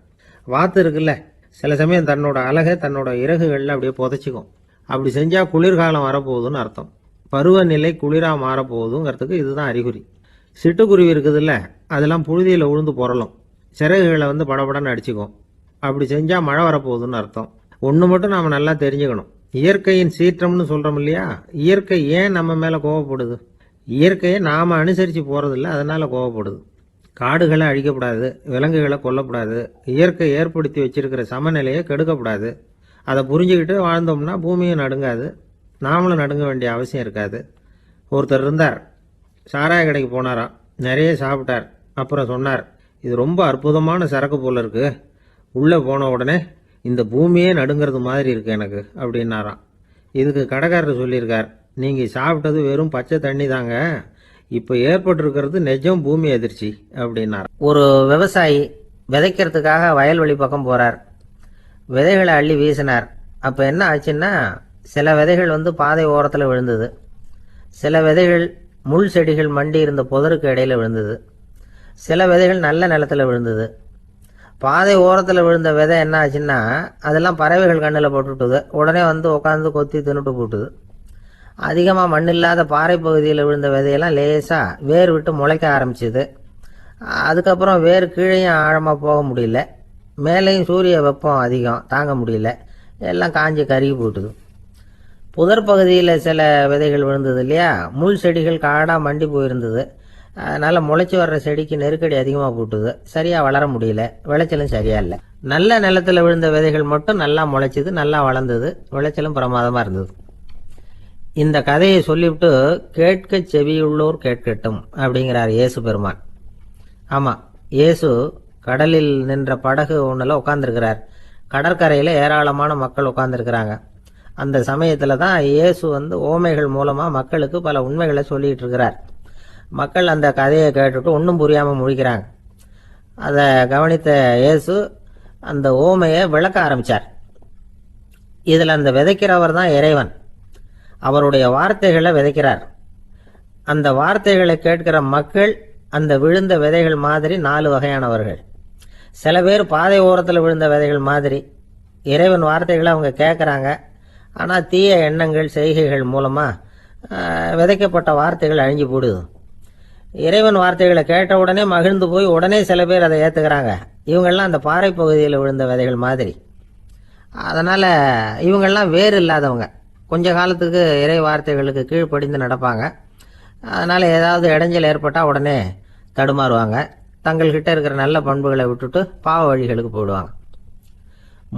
வாத்து இருக்குல்ல, சில சமயம் தன்னோட அழகை தன்னோட இறகுகளில் அப்படியே புதைச்சிக்கும். அப்படி செஞ்சால் குளிர்காலம் வரப்போகுதுன்னு அர்த்தம். பருவநிலை குளிராக மாறப்போகுதுங்கிறதுக்கு இதுதான் அறிகுறி. சிட்டுக்குருவி இருக்குதுல்ல, அதெல்லாம் புழுதியில் உழுந்து புரளும், சிறகுகளை வந்து படபடன்னு அடிச்சுக்கும். அப்படி செஞ்சால் மழை வரப்போகுதுன்னு அர்த்தம். ஒன்று மட்டும் நாம் நல்லா தெரிஞ்சுக்கணும், இயற்கையின் சீற்றம்னு சொல்கிறோம் இல்லையா, இயற்கை ஏன் நம்ம மேலே கோவப்படுது? இயற்கையை நாம் அனுசரித்து போகிறதில்ல, அதனால் கோவப்படுது. காடுகளை அழிக்கப்படாது, விலங்குகளை கொல்லக்கூடாது, இயற்கை ஏற்படுத்தி வச்சிருக்கிற சமநிலையை கெடுக்கக்கூடாது. அதை புரிஞ்சுக்கிட்டு வாழ்ந்தோம்னா பூமியும் நடுங்காது, நாமளும் நடுங்க வேண்டிய அவசியம் இருக்காது. ஒருத்தர் இருந்தார், சாராய கடைக்கு போனாராம், நிறைய சாப்பிட்டார். அப்புறம் சொன்னார், இது ரொம்ப அற்புதமான சரக்கு போல இருக்கு. உள்ளே போன உடனே இந்த பூமியே நடுங்கிறது மாதிரி இருக்கு எனக்கு அப்படின்னாராம். இதுக்கு கடைக்காரர் சொல்லியிருக்கார், நீங்கள் சாப்பிட்டது வெறும் பச்சை தண்ணி தாங்க, இப்போ ஏற்பட்டிருக்கிறது நிஜம் பூமி அதிர்ச்சி அப்படின்னார். ஒரு விவசாயி விதைக்கிறதுக்காக வயல்வெளி பக்கம் போகிறார். விதைகளை அள்ளி வீசினார். அப்போ என்ன ஆச்சுன்னா, சில விதைகள் வந்து பாதை ஓரத்தில் விழுந்தது, சில விதைகள் முள் செடிகள் மண்டி இருந்த புதருக்கு இடையில் விழுந்தது, சில விதைகள் நல்ல நிலத்தில் விழுந்தது. பாதை ஓரத்தில் விழுந்த விதை என்ன ஆச்சுன்னா, அதெல்லாம் பறவைகள் கண்ணில் போட்டுவிட்டுது. உடனே வந்து உட்காந்து கொத்தி தின்னுட்டு போட்டுது. அதிகமாக மண் இல்லாத பாறை பகுதியில் விழுந்த விதையெல்லாம் லேசாக வேர் விட்டு முளைக்க ஆரம்பிச்சிது. அதுக்கப்புறம் வேர் கீழேயும் ஆழமாக போக முடியல, மேலேயும் சூரிய வெப்பம் அதிகம் தாங்க முடியல, எல்லாம் காஞ்சி கருகி போட்டுது. புதர் பகுதியில் சில விதைகள் விழுந்தது இல்லையா, முள் செடிகள் காடாக மண்டி போயிருந்தது. அதனால் முளைச்சி வர்ற செடிக்கு நெருக்கடி அதிகமாக போட்டுது, சரியாக வளர முடியல, விளைச்சலும் சரியா இல்லை. நல்ல நிலத்தில் விழுந்த விதைகள் மட்டும் நல்லா முளைச்சிது, நல்லா வளர்ந்தது, விளைச்சலும் பிரமாதமாக இருந்தது. இந்த கதையை சொல்லிவிட்டு கேட்க செவியுள்ளோர் கேட்கட்டும் அப்படிங்கிறார் இயேசு பெருமான். ஆமாம், இயேசு கடலில் நின்ற படகு ஒன்றில் உட்காந்துருக்கிறார். கடற்கரையில் ஏராளமான மக்கள் உட்காந்துருக்கிறாங்க. அந்த சமயத்தில் தான் இயேசு வந்து ஓமைகள் மூலமாக மக்களுக்கு பல உண்மைகளை சொல்லிகிட்டு இருக்கிறார். மக்கள் அந்த கதையை கேட்டுட்டு ஒன்றும் புரியாமல் முழிக்கிறாங்க. அதை கவனித்த இயேசு அந்த ஓமையை விளக்க ஆரம்பித்தார். இதில் அந்த விதைக்கிறவர் தான் இறைவன். அவருடைய வார்த்தைகளை விதைக்கிறார். அந்த வார்த்தைகளை கேட்கிற மக்கள் அந்த விழுந்த விதைகள் மாதிரி 4 வகையானவர்கள். சில பேர் பாதை ஓரத்தில் விழுந்த விதைகள் மாதிரி. இறைவன் வார்த்தைகளை அவங்க கேட்குறாங்க, ஆனால் தீய எண்ணங்கள் செய்கைகள் மூலமாக விதைக்கப்பட்ட வார்த்தைகள் அழிஞ்சு போடுது. இறைவன் வார்த்தைகளை கேட்ட உடனே மகிழ்ந்து போய் உடனே சில பேர் அதை ஏற்றுக்கிறாங்க. இவங்கெல்லாம் அந்த பாறை பகுதியில் விழுந்த விதைகள் மாதிரி. அதனால் இவங்கெல்லாம் வேறு இல்லாதவங்க. கொஞ்ச காலத்துக்கு இறை வார்த்தைகளுக்கு கீழ்ப்படிந்து நடப்பாங்க. அதனால் ஏதாவது இடைஞ்சல் ஏற்பட்டால் உடனே தடுமாறுவாங்க. தங்கள்கிட்ட இருக்கிற நல்ல பண்புகளை விட்டுட்டு பாவ வழிகளுக்கு போயிடுவாங்க.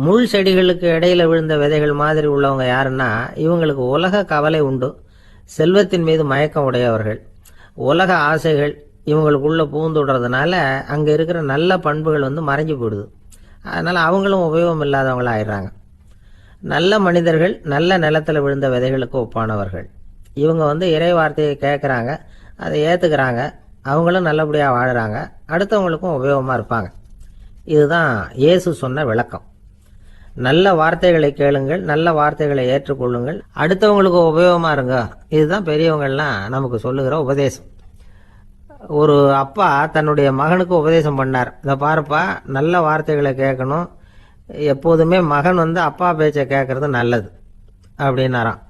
முள் செடிகளுக்கு இடையில விழுந்த விதைகள் மாதிரி உள்ளவங்க யாருன்னா, இவங்களுக்கு உலக கவலை உண்டு, செல்வத்தின் மீது மயக்கம் உடையவர்கள். உலக ஆசைகள் இவங்களுக்குள்ளே பூந்துடுறதுனால அங்கே இருக்கிற நல்ல பண்புகள் மறைஞ்சு போயிடுது. அதனால் அவங்களும் உபயோகம் இல்லாதவங்களா ஆயிடுறாங்க. நல்ல மனிதர்கள் நல்ல நிலத்தில் விழுந்த விதைகளுக்கு ஒப்பானவர்கள். இவங்க இறை வார்த்தையை கேட்குறாங்க, அதை ஏற்றுக்கிறாங்க, அவங்களும் நல்லபடியாக வாழுறாங்க, அடுத்தவங்களுக்கும் உபயோகமாக இருப்பாங்க. இதுதான் இயேசு சொன்ன விளக்கம். நல்ல வார்த்தைகளை கேளுங்கள், நல்ல வார்த்தைகளை ஏற்றுக்கொள்ளுங்கள், அடுத்தவங்களுக்கு உபயோகமாக இருங்க. இதுதான் பெரியவங்கள்லாம் நமக்கு சொல்லுகிற உபதேசம். ஒரு அப்பா தன்னுடைய மகனுக்கு உபதேசம் பண்ணார். இதை பாருப்பா, நல்ல வார்த்தைகளை கேட்கணும், எப்போதுமே மகன் அப்பா பேச்சை கேட்கறது நல்லது அப்படின்னாராம்.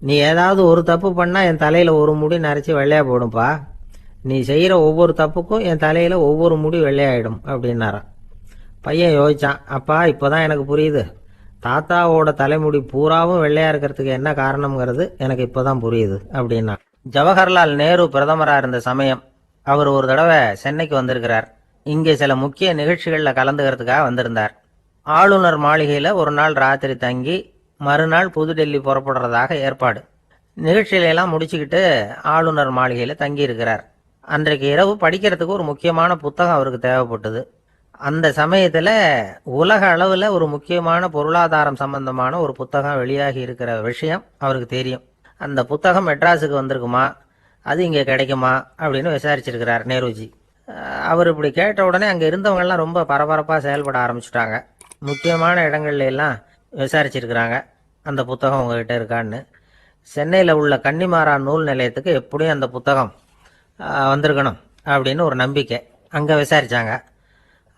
நீ ஏதாவது ஒரு தப்பு பண்ணால் என் தலையில் ஒரு முடி நரைச்சி வெள்ளையாக போடும்பா, நீ செய்கிற ஒவ்வொரு தப்புக்கும் என் தலையில் ஒவ்வொரு முடி வெள்ளையாயிடும் அப்படின்னாராம். பையன் யோசிச்சான், அப்பா இப்போதான் எனக்கு புரியுது, தாத்தாவோட தலைமுடி பூராவும் வெள்ளையாக இருக்கிறதுக்கு என்ன காரணம்ங்கிறது எனக்கு இப்போதான் புரியுது அப்படின்னா. ஜவஹர்லால் நேரு பிரதமராக இருந்த சமயம் அவர் ஒரு தடவை சென்னைக்கு வந்திருக்கிறார். இங்கே சில முக்கிய நிகழ்ச்சிகளில் கலந்துக்கிறதுக்காக வந்திருந்தார். ஆளுநர் மாளிகையில் ஒரு நாள் ராத்திரி தங்கி மறுநாள் புதுடெல்லி புறப்படுறதாக ஏற்பாடு. நிகழ்ச்சியிலெல்லாம் முடிச்சுக்கிட்டு ஆளுநர் மாளிகையில் தங்கி இருக்கிறார். அன்றைக்கு இரவு படிக்கிறதுக்கு ஒரு முக்கியமான புத்தகம் அவருக்கு தேவைப்பட்டது. அந்த சமயத்தில் உலக அளவில் ஒரு முக்கியமான பொருளாதாரம் சம்பந்தமான ஒரு புத்தகம் வெளியாகி இருக்கிற விஷயம் அவருக்கு தெரியும். அந்த புத்தகம் மெட்ராஸுக்கு வந்திருக்குமா, அது இங்கே கிடைக்குமா அப்படின்னு விசாரிச்சிருக்கிறார் நேருஜி. அவர் இப்படி கேட்ட உடனே அங்கே இருந்தவங்கெல்லாம் ரொம்ப பரபரப்பாக செயல்பட ஆரம்பிச்சுட்டாங்க. முக்கியமான இடங்கள்ல எல்லாம் விசாரிச்சிருக்கிறாங்க, அந்த புத்தகம் உங்ககிட்ட இருக்கான்னு. சென்னையில் உள்ள கன்னிமாரா நூல் நிலையத்துக்கு எப்படியும் அந்த புத்தகம் வந்திருக்கணும் அப்படின்னு ஒரு நம்பிக்கை. அங்கே விசாரித்தாங்க.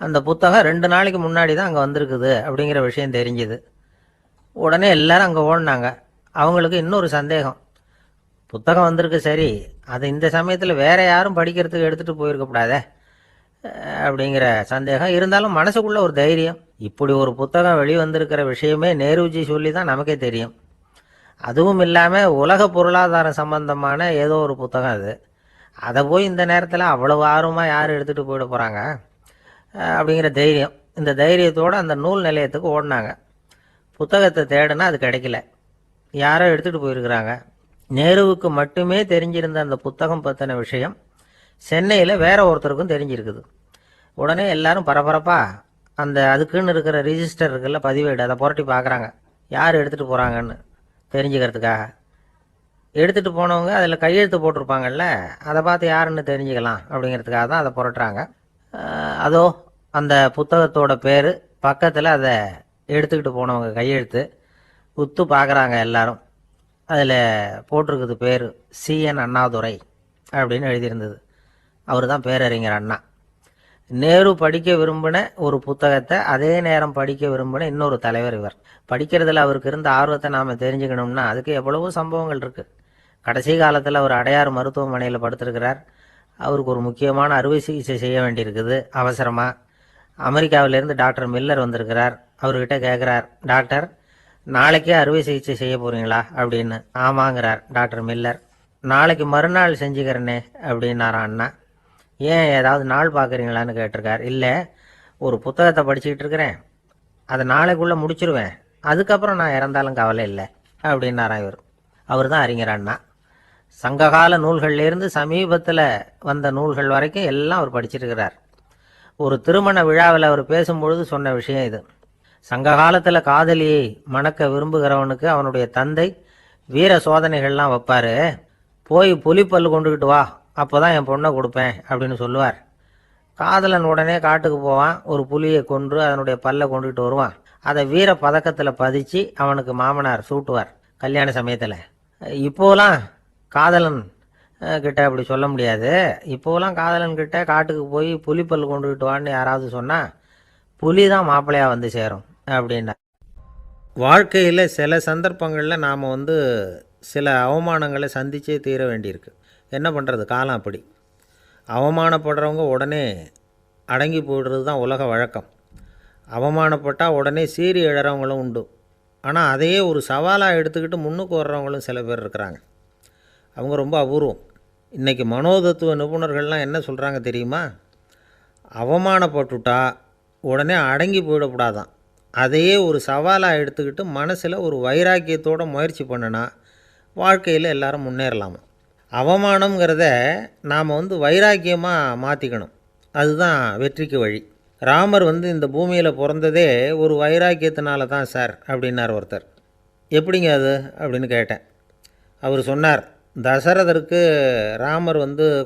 அந்த புத்தகம் 2 நாளைக்கு முன்னாடி தான் அங்கே வந்திருக்குது அப்படிங்கிற விஷயம் தெரிஞ்சுது. உடனே எல்லாரும் அங்கே ஓடினாங்க. அவங்களுக்கு இன்னொரு சந்தேகம், புத்தகம் வந்திருக்கு சரி, அது இந்த சமயத்தில் வேற யாரும் படிக்கிறதுக்கு எடுத்துகிட்டு போயிருக்கக்கூடாதே அப்படிங்கிற சந்தேகம் இருந்தாலும் மனசுக்குள்ள ஒரு தைரியம். இப்படி ஒரு புத்தகம் வெளிவந்திருக்கிற விஷயமே நேருஜி சொல்லி தான் நமக்கே தெரியும். அதுவும் இல்லாமல் உலக பொருளாதாரம் சம்பந்தமான ஏதோ ஒரு புத்தகம் அது. அதை போய் இந்த நேரத்தில் அவ்வளவு ஆர்வமாக யார் எடுத்துகிட்டு போயிட போகிறாங்க அப்படிங்கிற தைரியம். இந்த தைரியத்தோடு அந்த நூல் நிலையத்துக்கு ஓடினாங்க. புத்தகத்தை தேடினா அது கிடைக்கல, யாரோ எடுத்துகிட்டு போயிருக்கிறாங்க. நேருவுக்கு மட்டுமே தெரிஞ்சிருந்த அந்த புத்தகம் பற்றின விஷயம் சென்னையில் வேற ஒருத்தருக்கும் தெரிஞ்சிருக்குது. உடனே எல்லாரும் பரபரப்பாக அந்த அதுக்குன்னு இருக்கிற ரிஜிஸ்டர் இருக்குல்ல, பதிவேடு, அதை புரட்டி பார்க்குறாங்க யார் எடுத்துகிட்டு போகிறாங்கன்னு தெரிஞ்சுக்கிறதுக்காக. எடுத்துகிட்டு போனவங்க அதில் கையெழுத்து போட்டிருப்பாங்கல்ல, அதை பார்த்து யாருன்னு தெரிஞ்சுக்கலாம் அப்படிங்கிறதுக்காக தான் அதை புரட்டுறாங்க. அதோ அந்த புத்தகத்தோட பேர் பக்கத்தில் அதை எடுத்துக்கிட்டு போனவங்க கையெழுத்து உத்து பார்க்குறாங்க எல்லாரும். அதில் போட்டிருக்குது பேர் CN அண்ணாதுரை அப்படின்னு எழுதியிருந்தது. அவர் தான் பேரறிஞர் அண்ணா. நேரு படிக்க விரும்பின ஒரு புத்தகத்தை அதே நேரம் படிக்க விரும்பின இன்னொரு தலைவர் இவர். படிக்கிறதுல அவருக்கு இருந்த ஆர்வத்தை நாம் தெரிஞ்சுக்கணும்னா அதுக்கு எவ்வளவோ சம்பவங்கள் இருக்குது. கடைசி காலத்தில் அவர் அடையாறு மருத்துவமனையில் படுத்திருக்கிறார். அவருக்கு ஒரு முக்கியமான அறுவை சிகிச்சை செய்ய வேண்டியிருக்குது அவசரமாக. அமெரிக்காவிலேருந்து டாக்டர் மில்லர் வந்திருக்கிறார். அவர்கிட்ட கேட்குறார், டாக்டர் நாளைக்கே அறுவை சிகிச்சை செய்ய போகிறீங்களா அப்படின்னு. ஆமாங்கிறார் டாக்டர் மில்லர். நாளைக்கு மறுநாள் செஞ்சுக்கிறேனே அப்படின்னாரான் அண்ணா. ஏன் ஏதாவது நாள் பார்க்குறீங்களான்னு கேட்டிருக்கார். இல்லை, ஒரு புத்தகத்தை படிச்சுக்கிட்டு இருக்கிறேன், அதை நாளைக்குள்ளே முடிச்சிருவேன், அதுக்கப்புறம் நான் இறந்தாலும் கவலை இல்லை அப்படின்னாரான் இவர். அவர் தான் அறிஞர் அண்ணா. சங்ககால நூல்கள்லேருந்து சமீபத்தில் வந்த நூல்கள் வரைக்கும் எல்லாம் அவர் படிச்சிருக்கிறார். ஒரு திருமண விழாவில் அவர் பேசும்பொழுது சொன்ன விஷயம் இது. சங்க காலத்தில் காதலியை மணக்க விரும்புகிறவனுக்கு அவனுடைய தந்தை வீர சோதனைகள்லாம் வைப்பார். போய் புலிப்பல் கொண்டுக்கிட்டு வா, அப்போ தான் என் பொண்ணை கொடுப்பேன் அப்படின்னு சொல்லுவார். காதலன் உடனே காட்டுக்கு போவான், ஒரு புலியை கொன்று அதனுடைய பல்லை கொண்டுகிட்டு வருவான். அதை வீர பதக்கத்தில் பதிச்சு அவனுக்கு மாமனார் சூட்டுவார் கல்யாண சமயத்தில். இப்போலாம் காதலன் கிட்ட அப்படி சொல்ல முடியாது. இப்போலாம் காதலன் கிட்ட காட்டுக்கு போய் புலிப்பல் கொண்டுகிட்டு வான்னு யாராவது சொன்னால் புலி தான் மாப்பிள்ளையாக வந்து சேரும் அப்படின்னா. வாழ்க்கையில் சில சந்தர்ப்பங்களில் நாம் சில அவமானங்களை சந்திச்சே தீர வேண்டியிருக்கு. என்ன பண்ணுறது, காலம் அப்படி. அவமானப்படுறவங்க உடனே அடங்கி போய்டுறது தான் உலக வழக்கம். அவமானப்பட்டால் உடனே சீறி எழறவங்களும் உண்டு. ஆனால் அதையே ஒரு சவாலாக எடுத்துக்கிட்டு முன்னுக்கு வர்றவங்களும் சில பேர் இருக்கிறாங்க. அவங்க ரொம்ப அபூர்வம். இன்றைக்கி மனோதத்துவ நிபுணர்கள்லாம் என்ன சொல்கிறாங்க தெரியுமா? அவமானப்பட்டுட்டா உடனே அடங்கி போயிடக்கூடாதான். அதையே ஒரு சவாலாக எடுத்துக்கிட்டு மனசில் ஒரு வைராக்கியத்தோடு முயற்சி பண்ணினா வாழ்க்கையில் எல்லாரும் முன்னேறலாமா. அவமானங்கிறத நாம் வைராக்கியமாக மாற்றிக்கணும். அதுதான் வெற்றிக்கு வழி. ராமர் இந்த பூமியில் பிறந்ததே ஒரு வைராக்கியத்தினால தான் சார் அப்படின்னார் ஒருத்தர். எப்படிங்க அது அப்படின்னு கேட்டேன். அவர் சொன்னார், தசரதருக்கு ராமர்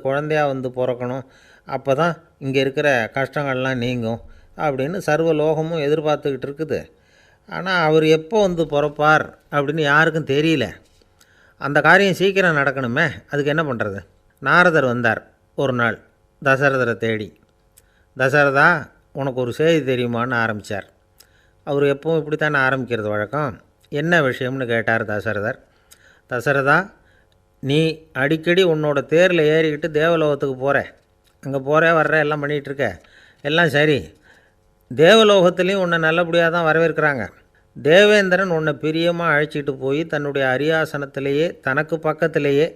குழந்தையாக பிறக்கணும், அப்போ தான் இங்கே இருக்கிற கஷ்டங்கள்லாம் நீங்கும் அப்படின்னு சர்வ லோகமும் எதிர்பார்த்துக்கிட்டு இருக்குது. ஆனால் அவர் எப்போ பிறப்பார் அப்படின்னு யாருக்கும் தெரியல. அந்த காரியம் சீக்கிரம் நடக்கணுமே, அதுக்கு என்ன பண்ணுறது? நாரதர் வந்தார் ஒரு நாள் தசரதரை தேடி. தசரதா, உனக்கு ஒரு செய்தி தெரியுமான்னு ஆரம்பித்தார். அவர் எப்பவும் இப்படித்தானே ஆரம்பிக்கிறது வழக்கம். என்ன விஷயம்னு கேட்டார் தசரதர். தசரதா, நீ அடிக்கடி உன்னோட தேரில் ஏறிக்கிட்டு தேவலோகத்துக்கு போகிற, அங்கே போகிற வர்ற எல்லாம் பண்ணிகிட்ருக்க, எல்லாம் சரி. தேவலோகத்துலேயும் உன்னை நல்லபடியாக தான் வரவேற்கிறாங்க. தேவேந்திரன் உன்னை பிரியமாக அழைச்சிட்டு போய் தன்னுடைய அரியாசனத்திலேயே தனக்கு பக்கத்திலேயே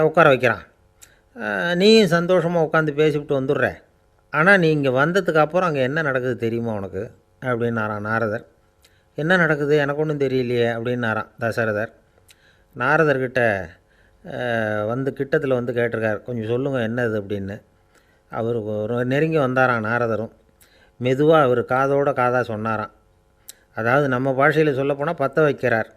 உட்கார வைக்கிறான். நீயும் சந்தோஷமாக உட்காந்து பேசிவிட்டு வந்துடுற. ஆனால் நீ இங்கே வந்ததுக்கு அப்புறம் அங்கே என்ன நடக்குது தெரியுமா உனக்கு அப்படின்னாரான் நாரதர். என்ன நடக்குது எனக்கு ஒன்றும் தெரியலையே அப்படின்னாரான் தசரதர். நாரதர்கிட்ட கிட்டத்தில் கேட்டிருக்கார், கொஞ்சம் சொல்லுங்கள் என்னது அப்படின்னு. அவர் நெருங்கி வந்தாரான் நாரதரும். மெதுவாக அவர் காதோட காதாக சொன்னாராம். அதாவது நம்ம பாஷையில் சொல்லப்போனால் பற்ற வைக்கிறார்.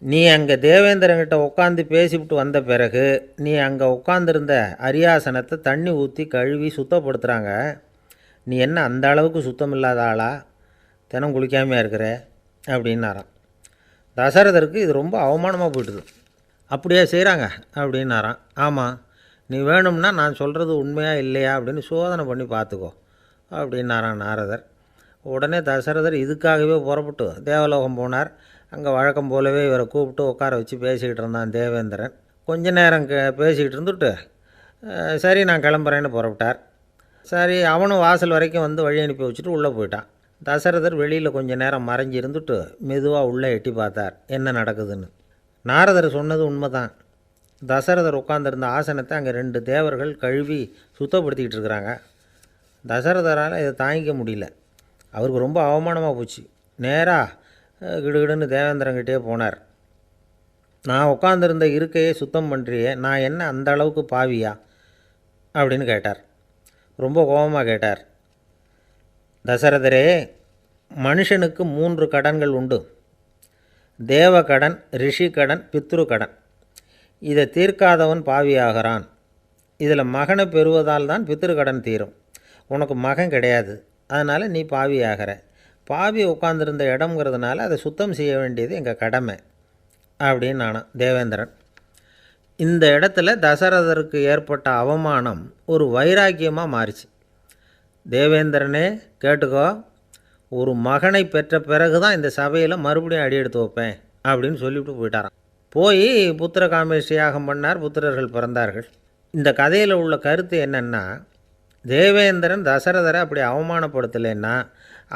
நீ அங்கே தேவேந்திரங்கிட்ட உட்காந்து பேசிவிட்டு வந்த பிறகு நீ அங்கே உட்காந்துருந்த அரியாசனத்தை தண்ணி ஊற்றி கழுவி சுத்தப்படுத்துகிறாங்க. நீ என்ன அந்த அளவுக்கு சுத்தம் இல்லாத ஆளா, தினம் குளிக்காமையாக இருக்கிற அப்படின்னாராம். தசரதருக்கு இது ரொம்ப அவமானமாக போயிட்டுது. அப்படியே செய்கிறாங்க அப்படின்னாராம். ஆமாம், நீ வேணும்னா நான் சொல்கிறது உண்மையா இல்லையா அப்படின்னு சோதனை பண்ணி பார்த்துக்கோ அப்படின்னாரான் நாரதர். உடனே தசரதர் இதுக்காகவே புறப்பட்டு தேவலோகம் போனார். அங்கே வழக்கம் போலவே இவரை கூப்பிட்டு உட்கார வச்சு பேசிக்கிட்டு இருந்தான் தேவேந்திரன். கொஞ்ச நேரம் பேசிக்கிட்டு இருந்துட்டு சரி நான் கிளம்புறேன்னு புறப்பட்டார். சரி, அவனும் வாசல் வரைக்கும் வழி அனுப்பி வச்சுட்டு உள்ளே போயிட்டான். தசரதர் வெளியில் கொஞ்ச நேரம் மறைஞ்சி இருந்துட்டு மெதுவாக உள்ளே எட்டி பார்த்தார் என்ன நடக்குதுன்னு. நாரதர் சொன்னது உண்மைதான். தசரதர் உட்காந்துருந்த ஆசனத்தை அங்கே 2 தேவர்கள் கழுவி சுத்தப்படுத்திக்கிட்டு இருக்கிறாங்க. தசரதரால் இதை தாங்கிக்க முடியல. அவருக்கு ரொம்ப அவமானமாக போச்சு. நேராக கிடுகிடுன்னு தேவேந்திரங்கிட்டே போனார். நான் உட்காந்துருந்த இருக்கையே சுத்தம் பண்ணுறியே, நான் என்ன அந்த அளவுக்கு பாவியா அப்படின்னு கேட்டார். ரொம்ப கோபமாக கேட்டார். தசரதரே, மனுஷனுக்கு 3 கடன்கள் உண்டு. தேவக்கடன், ரிஷி கடன், பித்ரு கடன். இதை தீர்க்காதவன் பாவியாகிறான். இதில் மகனை பெறுவதால் தான் பித்ரு கடன் தீரும். உனக்கு மகன் கிடையாது, அதனால் நீ பாவி ஆகிற. பாவி உட்காந்துருந்த இடம்ங்கிறதுனால அதை சுத்தம் செய்ய வேண்டியது எங்கள் கடமை அப்படின்னு நானான் தேவேந்திரன். இந்த இடத்துல தசரதருக்கு ஏற்பட்ட அவமானம் ஒரு வைராக்கியமாக மாறிச்சு. தேவேந்திரனே கேட்டுக்கோ, ஒரு மகனை பெற்ற பிறகு தான் இந்த சபையில் மறுபடியும் அடி எடுத்து வைப்பேன் அப்படின்னு சொல்லிவிட்டு போயிட்டாரான். போய் புத்திர காமேஷ்டி யாகம் பண்ணார். புத்திரர்கள் பிறந்தார்கள். இந்த கதையில் உள்ள கருத்து என்னென்னா, தேவேந்திரன் தசரதரை அப்படி அவமானப்படுத்தலைன்னா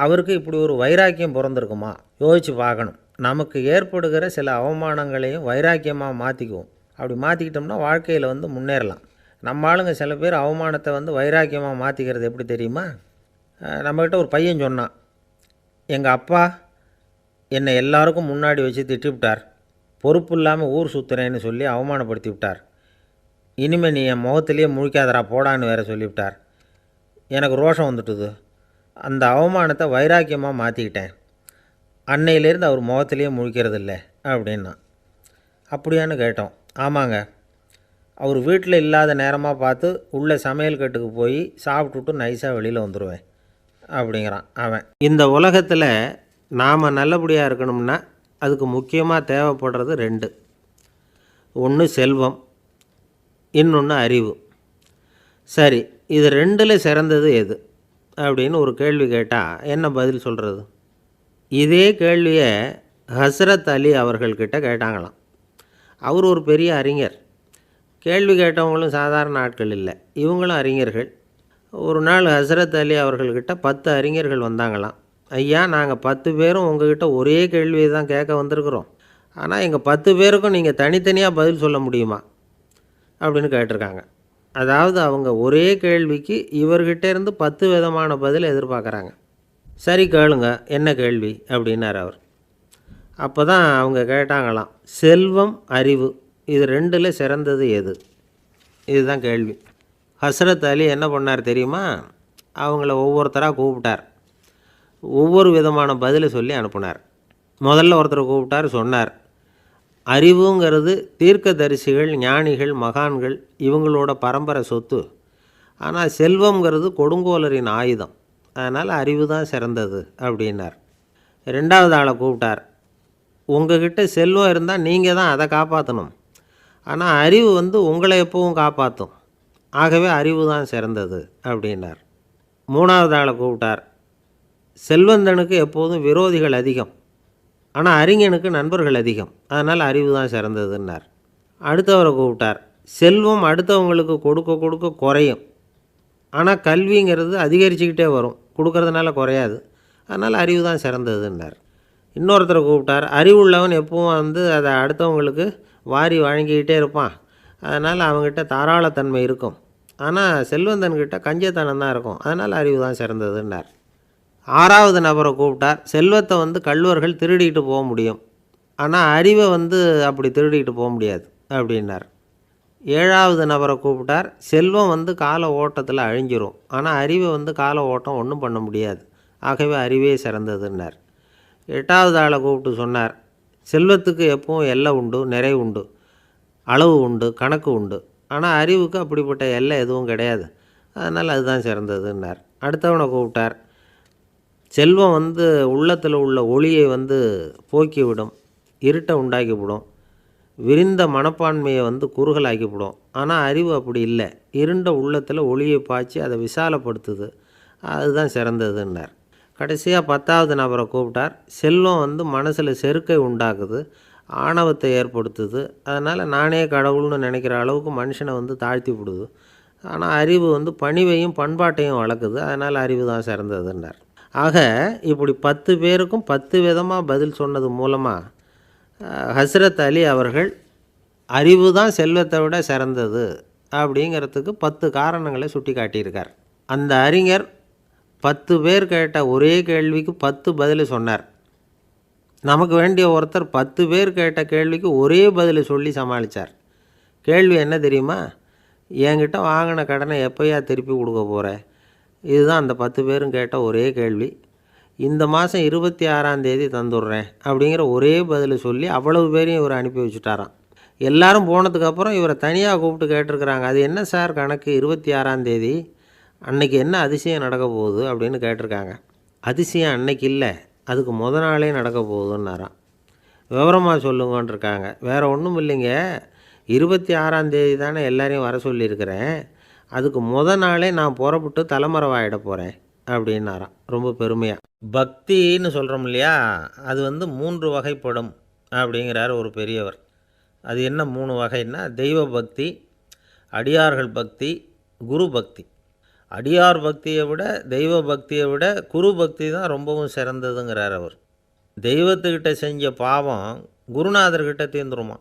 அவருக்கு இப்படி ஒரு வைராக்கியம் பிறந்திருக்குமா? யோசித்து பார்க்கணும். நமக்கு ஏற்படுகிற சில அவமானங்களையும் வைராக்கியமாக மாற்றிக்குவோம். அப்படி மாற்றிக்கிட்டோம்னா வாழ்க்கையில் முன்னேறலாம். நம்ம ஆளுங்க சில பேர் அவமானத்தை வைராக்கியமாக மாற்றிக்கிறது எப்படி தெரியுமா? நம்மக்கிட்ட ஒரு பையன் சொன்னான், எங்கள் அப்பா என்னை எல்லாருக்கும் முன்னாடி வச்சு திட்டிவிட்டார், பொறுப்பு இல்லாமல் ஊர் சுற்றுறேன்னு சொல்லி அவமானப்படுத்தி விட்டார். இனிமேல் நீ என் முகத்திலேயே முழிக்காதரா போடான்னு வேறு சொல்லிவிட்டார். எனக்கு ரோஷம் வந்துட்டுது. அந்த அவமானத்தை வைராக்கியமாக மாற்றிக்கிட்டேன். அன்னையிலேருந்து அவர் முகத்திலேயே முழிக்கிறதில்ல அப்படின்னா. அப்படியான்னு கேட்டோம். ஆமாங்க, அவர் வீட்டில் இல்லாத நேரமாக பார்த்து உள்ளே சமையல் கட்டுக்கு போய் சாப்பிட்டுட்டு நைஸாக வெளியில் வந்துடுவேன் அப்படிங்கிறான் அவன். இந்த உலகத்தில் நாம் நல்லபடியாக இருக்கணும்னா அதுக்கு முக்கியமாக தேவைப்படுறது 2. ஒன்று செல்வம், இன்னொன்று அறிவு. சரி, இது ரெண்டில் சிறந்தது எது அப்படின்னு ஒரு கேள்வி கேட்டால் என்ன பதில் சொல்கிறது? இதே கேள்வியை ஹஸ்ரத் அலி அவர்கள்கிட்ட கேட்டாங்களாம். அவர் ஒரு பெரிய அறிஞர். கேள்வி கேட்டவங்களும் சாதாரண ஆட்கள் இல்லை, இவங்களும் அறிஞர்கள். ஒரு நாள் ஹஸ்ரத் அலி அவர்கள்கிட்ட 10 அறிஞர்கள் வந்தாங்களாம். ஐயா, நாங்கள் 10 பேரும் உங்ககிட்ட ஒரே கேள்வியை தான் கேட்க வந்திருக்கிறோம். ஆனால் எங்கள் 10 பேருக்கும் நீங்கள் தனித்தனியாக பதில் சொல்ல முடியுமா அப்படின்னு கேட்டிருக்காங்க. அதாவது அவங்க ஒரே கேள்விக்கு இவர்கிட்ட இருந்து 10 விதமான பதில் எதிர்பார்க்குறாங்க. சரி கேளுங்க, என்ன கேள்வி அப்படின்னார் அவர். அப்போ தான் அவங்க கேட்டாங்களாம், செல்வம் அறிவு இது ரெண்டில் சிறந்தது எது? இதுதான் கேள்வி. ஹஸ்ரத் அலி என்ன பண்ணார் தெரியுமா? அவங்கள ஒவ்வொருத்தராக கூப்பிட்டார். ஒவ்வொரு விதமான பதிலை சொல்லி அனுப்புனார். முதல்ல ஒருத்தரை கூப்பிட்டார், சொன்னார், அறிவுங்கிறது தீர்க்கதரிசிகள், ஞானிகள், மகான்கள் இவங்களோட பரம்பரை சொத்து. ஆனால் செல்வங்கிறது கொடுங்கோலரின் ஆயுதம். அதனால் அறிவு தான் சிறந்தது அப்படின்னார். ரெண்டாவது ஆளை கூப்பிட்டார். உங்ககிட்ட செல்வம் இருந்தால் நீங்கள் தான் அதை காப்பாற்றணும். ஆனால் அறிவு உங்களை எப்பவும் காப்பாற்றும். ஆகவே அறிவு தான் சிறந்தது அப்படின்னார். மூணாவது ஆளை கூப்பிட்டார். செல்வந்தனுக்கு எப்போதும் விரோதிகள் அதிகம், ஆனால் அறிஞனுக்கு நண்பர்கள் அதிகம். அதனால் அறிவு தான் சிறந்ததுன்னார். அடுத்தவரை கூப்பிட்டார். செல்வம் அடுத்தவங்களுக்கு கொடுக்க கொடுக்க குறையும், ஆனால் கல்விங்கிறது அதிகரிச்சுக்கிட்டே வரும், கொடுக்கறதுனால குறையாது. அதனால் அறிவு தான் சிறந்ததுன்னார். இன்னொருத்தரை கூப்பிட்டார். அறிவுள்ளவன் எப்பவும் அதை அடுத்தவங்களுக்கு வாரி வழங்கிக்கிட்டே இருப்பான். அதனால் அவங்ககிட்ட தாராளத்தன்மை இருக்கும். ஆனால் செல்வந்தன்கிட்ட கஞ்சத்தனம் தான் இருக்கும். அதனால் அறிவு தான் சிறந்ததுன்னார். ஆறாவது நபரை கூப்பிட்டார். செல்வத்தை கள்வர்கள் திருடிட்டு போக முடியும், ஆனால் அறிவை அப்படி திருடிட்டு போக முடியாது அப்படின்னார். ஏழாவது நபரை கூப்பிட்டார். செல்வம் கால ஓட்டத்தில் அழிஞ்சிரும், ஆனால் அறிவை கால ஓட்டம் ஒன்றும் பண்ண முடியாது. ஆகவே அறிவே சிறந்ததுன்னார். எட்டாவது ஆளை கூப்பிட்டு சொன்னார், செல்வத்துக்கு எப்பவும் எல்லை உண்டு, நிறை உண்டு, அளவு உண்டு, கணக்கு உண்டு. ஆனால் அறிவுக்கு அப்படிப்பட்ட எல்லை எதுவும் கிடையாது. அதனால் அதுதான் சிறந்ததுன்னார். அடுத்தவனை கூப்பிட்டார். செல்வம் உள்ளத்தில் உள்ள ஒளியை போக்கிவிடும், இருட்டை உண்டாக்கிவிடும், விரிந்த மனப்பான்மையை குறுகலாக்கிவிடும். ஆனால் அறிவு அப்படி இல்லை, இருண்ட உள்ளத்தில் ஒளியை பாய்ச்சி அதை விசாலப்படுத்துது. அதுதான் சிறந்ததுன்னார். கடைசியாக 10வது நபரை கூப்பிட்டார். செல்வம் மனசில் செருக்கை உண்டாக்குது, ஆணவத்தை ஏற்படுத்துது. அதனால் நானே கடவுள்னு நினைக்கிற அளவுக்கு மனுஷனை தாழ்த்தி விடுது. ஆனால் அறிவு பணிவையும் பண்பாட்டையும் வளர்க்குது. அதனால் அறிவு தான் சிறந்ததுன்னார். ஆக இப்படி 10 பேருக்கும் 10 விதமாக பதில் சொன்னது மூலமாக ஹஸ்ரத் அலி அவர்கள் அறிவு தான் செல்வத்தை விட சிறந்தது அப்படிங்கிறதுக்கு 10 காரணங்களை சுட்டி காட்டியிருக்கார். அந்த அறிஞர் 10 பேர் கேட்ட ஒரே கேள்விக்கு 10 பதில் சொன்னார். நமக்கு வேண்டிய ஒருத்தர் 10 பேர் கேட்ட கேள்விக்கு ஒரே பதில் சொல்லி சமாளித்தார். கேள்வி என்ன தெரியுமா? என்கிட்ட வாங்கின கடனை எப்போயா திருப்பி கொடுக்க போகிற? இதுதான் அந்த 10 பேரும் கேட்ட ஒரே கேள்வி. இந்த மாதம் 26ஆம் தேதி தந்துடுறேன் அப்படிங்கிற ஒரே பதில் சொல்லி அவ்வளவு பேரையும் இவர் அனுப்பி வச்சுட்டாராம். எல்லாரும் போனதுக்கப்புறம் இவரை தனியாக கூப்பிட்டு கேட்டிருக்கிறாங்க. அது என்ன சார் கணக்கு, 26ஆம் தேதி அன்னைக்கு என்ன அதிசயம் நடக்க போகுது அப்படின்னு கேட்டிருக்காங்க. அதிசயம் அன்னைக்கு இல்லை, அதுக்கு நாளே நடக்க போகுதுன்னாராம். விவரமாக சொல்லுங்கன்னு இருக்காங்க. வேறு ஒன்றும் இல்லைங்க, 26ஆம் தேதி தானே எல்லாரையும் வர சொல்லியிருக்கிறேன், அதுக்கு நாளே நான் புறப்பட்டு தலைமறைவாயிட போகிறேன் அப்படின்னாராம் ரொம்ப பெருமையாக. பக்தின்னு சொல்கிறோம் இல்லையா, அது 3 வகைப்படும் அப்படிங்கிறார் ஒரு பெரியவர். அது என்ன 3 வகைன்னா, தெய்வ பக்தி, அடியார்கள் பக்தி, குரு பக்தி. அடியார் பக்தியை விட தெய்வ பக்தியை விட குரு பக்தி தான் ரொம்பவும் சிறந்ததுங்கிறார் அவர். தெய்வத்துக்கிட்ட செஞ்ச பாவம் குருநாதர்கிட்ட தீர்ந்துருமா,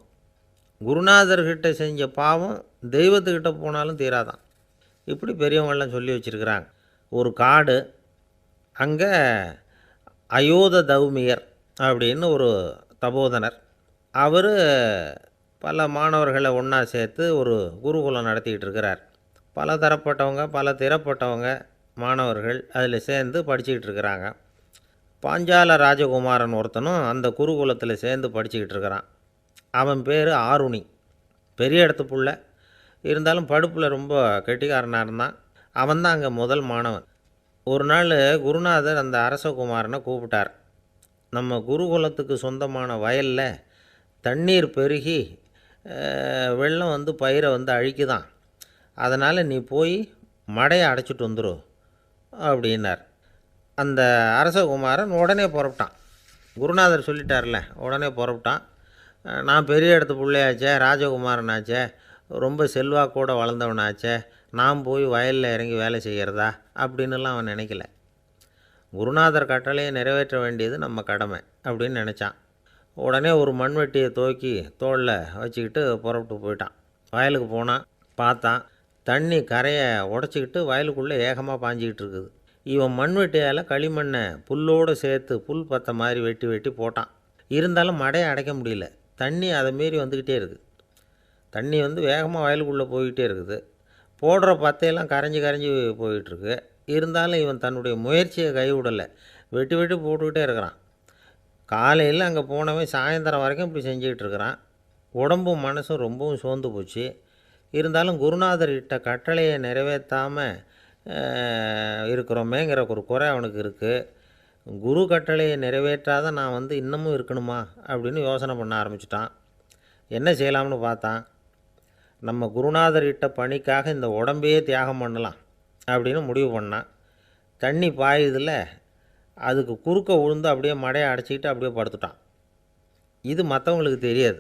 குருநாதர்கிட்ட செஞ்ச பாவம் தெய்வத்துக்கிட்ட போனாலும் தீராதான். இப்படி பெரியவங்கள்லாம் சொல்லி வச்சுருக்கிறாங்க. ஒரு காடு, அங்கே அயோத தௌமியர் அப்படின்னு ஒரு தபோதனர். அவர் பல மாணவர்களை ஒன்றா சேர்த்து ஒரு குருகுலம் நடத்திக்கிட்டு இருக்கிறார். பல தரப்பட்டவங்க, பல திறப்பட்டவங்க மாணவர்கள் அதில் சேர்ந்து படிச்சுக்கிட்டு இருக்கிறாங்க. பாஞ்சால ராஜகுமாரன் ஒருத்தனும் அந்த குருகுலத்தில் சேர்ந்து படிச்சுக்கிட்டு இருக்கிறான். அவன் பேர் ஆருணி. பெரிய இடத்து புள்ள, இருந்தாலும் படுப்பில் ரொம்ப கெட்டிக்காரனாக இருந்தான். அவன் தான் அங்கே முதல் மாணவன். ஒரு நாள் குருநாதர் அந்த அரசகுமாரனை கூப்பிட்டார். நம்ம குருகுலத்துக்கு சொந்தமான வயலில் தண்ணீர் பெருகி வெள்ளம் வந்து பயிரை வந்து அழிக்குதான், அதனால் நீ போய் மடையை அடைச்சிட்டு வந்துரு அப்படின்னார். அந்த அரசகுமாரன் உடனே புறப்பட்டான். குருநாதர் சொல்லிட்டார்ல, உடனே புறப்பட்டான். நான் பெரிய இடத்து பிள்ளையாச்சே, ராஜகுமாரனாச்சே, ரொம்ப செல்வாக்கூட வளர்ந்தவனாச்சே, நான் போய் வயலில் இறங்கி வேலை செய்கிறதா அப்படின்னுலாம் அவன் நினைக்கல. குருநாதர் கட்டளையை நிறைவேற்ற வேண்டியது நம்ம கடமை அப்படின்னு நினச்சான். உடனே ஒரு மண்வெட்டியை தூக்கி தோளில் வச்சுக்கிட்டு புறப்பட்டு போயிட்டான். வயலுக்கு போனான். பார்த்தான், தண்ணி கரையை உடச்சிக்கிட்டு வயலுக்குள்ளே ஏகமாக பாஞ்சிக்கிட்டு இருக்குது. இவன் மண்வெட்டியால் களிமண்ணை புல்லோடு சேர்த்து புல் பற்ற மாதிரி வெட்டி வெட்டி போட்டான். இருந்தாலும் மடையை அடைக்க முடியல. தண்ணி அதை மீறி வந்துக்கிட்டே இருக்குது. தண்ணி வந்து வேகமாக வயலுக்குள்ளே போய்கிட்டே இருக்குது. போடுற பத்தையெல்லாம் கரைஞ்சி கரைஞ்சி போயிட்டுருக்கு. இருந்தாலும் இவன் தன்னுடைய முயற்சியை கைவிடலை. வெட்டி வெட்டி போட்டுக்கிட்டே இருக்கிறான். காலையில் அங்கே போனவன் சாயந்தரம் வரைக்கும் இப்படி செஞ்சுக்கிட்டு இருக்கிறான். உடம்பும் மனசும் ரொம்பவும் சோர்ந்து போச்சு. இருந்தாலும் குருநாதர் இட்ட கட்டளையை நிறைவேற்றாமல் இருக்கிறோமேங்கிற ஒரு குறை அவனுக்கு இருக்குது. குரு கட்டளையை நிறைவேற்றாத நான் வந்து இன்னமும் இருக்கணுமா அப்படின்னு யோசனை பண்ண ஆரம்பிச்சிட்டான். என்ன செய்யலாம்னு பார்த்தான். நம்ம குருநாதர் இட்ட பணிக்காக இந்த உடம்பையே தியாகம் பண்ணலாம் அப்படின்னு முடிவு பண்ணான். தண்ணி பாயுதில் அதுக்கு குறுக்க விழுந்து அப்படியே மடையை அடைச்சிக்கிட்டு அப்படியே படுத்துட்டான். இது மற்றவங்களுக்கு தெரியாது.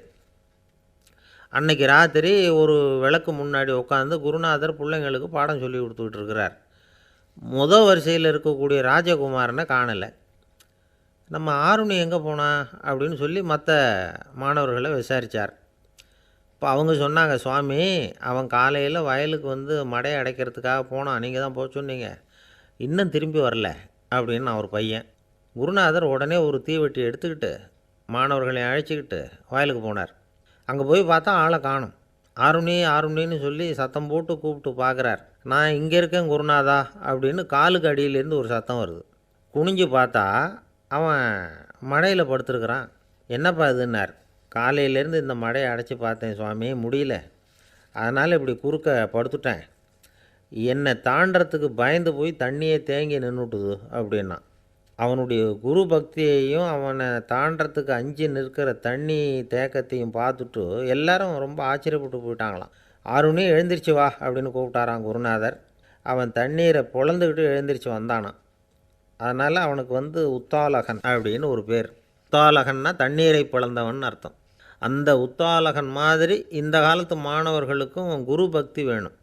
அன்னைக்கு ராத்திரி ஒரு விளக்கு முன்னாடி உட்காந்து குருநாதர் பிள்ளைங்களுக்கு பாடம் சொல்லி கொடுத்துக்கிட்டு இருக்கிறார். முதல் வரிசையில் இருக்கக்கூடிய ராஜகுமாரனை காணலை. நம்ம ஆருணி எங்கே போனா அப்படின்னு சொல்லி மற்ற மாணவர்களை விசாரித்தார். இப்போ அவங்க சொன்னாங்க, சுவாமி அவன் காலையில் வயலுக்கு வந்து மடையை அடைக்கிறதுக்காக போனான், நீங்கள் தான் போக சொன்னீங்க, இன்னும் திரும்பி வரல அப்படின்னு அவர் பையன். குருநாதர் உடனே ஒரு தீவெட்டி எடுத்துக்கிட்டு மாணவர்களை அழைச்சிக்கிட்டு வயலுக்கு போனார். அங்கே போய் பார்த்தா ஆளை காணும். ஆருணி ஆருணின்னு சொல்லி சத்தம் போட்டு கூப்பிட்டு பார்க்குறார். நான் இங்கே இருக்கேன் குருநாதா அப்படின்னு காலுக்கு அடியிலேருந்து ஒரு சத்தம் வருது. குனிஞ்சு பார்த்தா அவன் மடையில் படுத்துருக்குறான். என்னப்பா இதுன்னார். காலையிலேருந்து இந்த மடையை அடைச்சி பார்த்தேன் சுவாமி, முடியல, அதனால் இப்படி குறுக்க படுத்துட்டேன். என்னை தாண்டறதுக்கு பயந்து போய் தண்ணியே தேங்கி நின்றுட்டுது அப்படின்னா. அவனுடைய குரு பக்தியையும் அவனை தாண்டறதுக்கு அஞ்சு நிற்கிற தண்ணி தேக்கத்தையும் பார்த்துட்டு எல்லாரும் ரொம்ப ஆச்சரியப்பட்டு போயிட்டாங்களாம். ஆருணி எழுந்திரிச்சு வா அப்படின்னு கூப்பிட்டாரான் குருநாதர். அவன் தண்ணீரை பொழந்துக்கிட்டு எழுந்திரிச்சு வந்தானான். அதனால் அவனுக்கு வந்து உத்தாலகன் அப்படின்னு ஒரு பேர். உத்தாலகன்னா தண்ணீரை பிளந்தவன் அர்த்தம். அந்த உத்தாலகன் மாதிரி இந்த காலத்து மாணவர்களுக்கும் குரு பக்தி வேணும்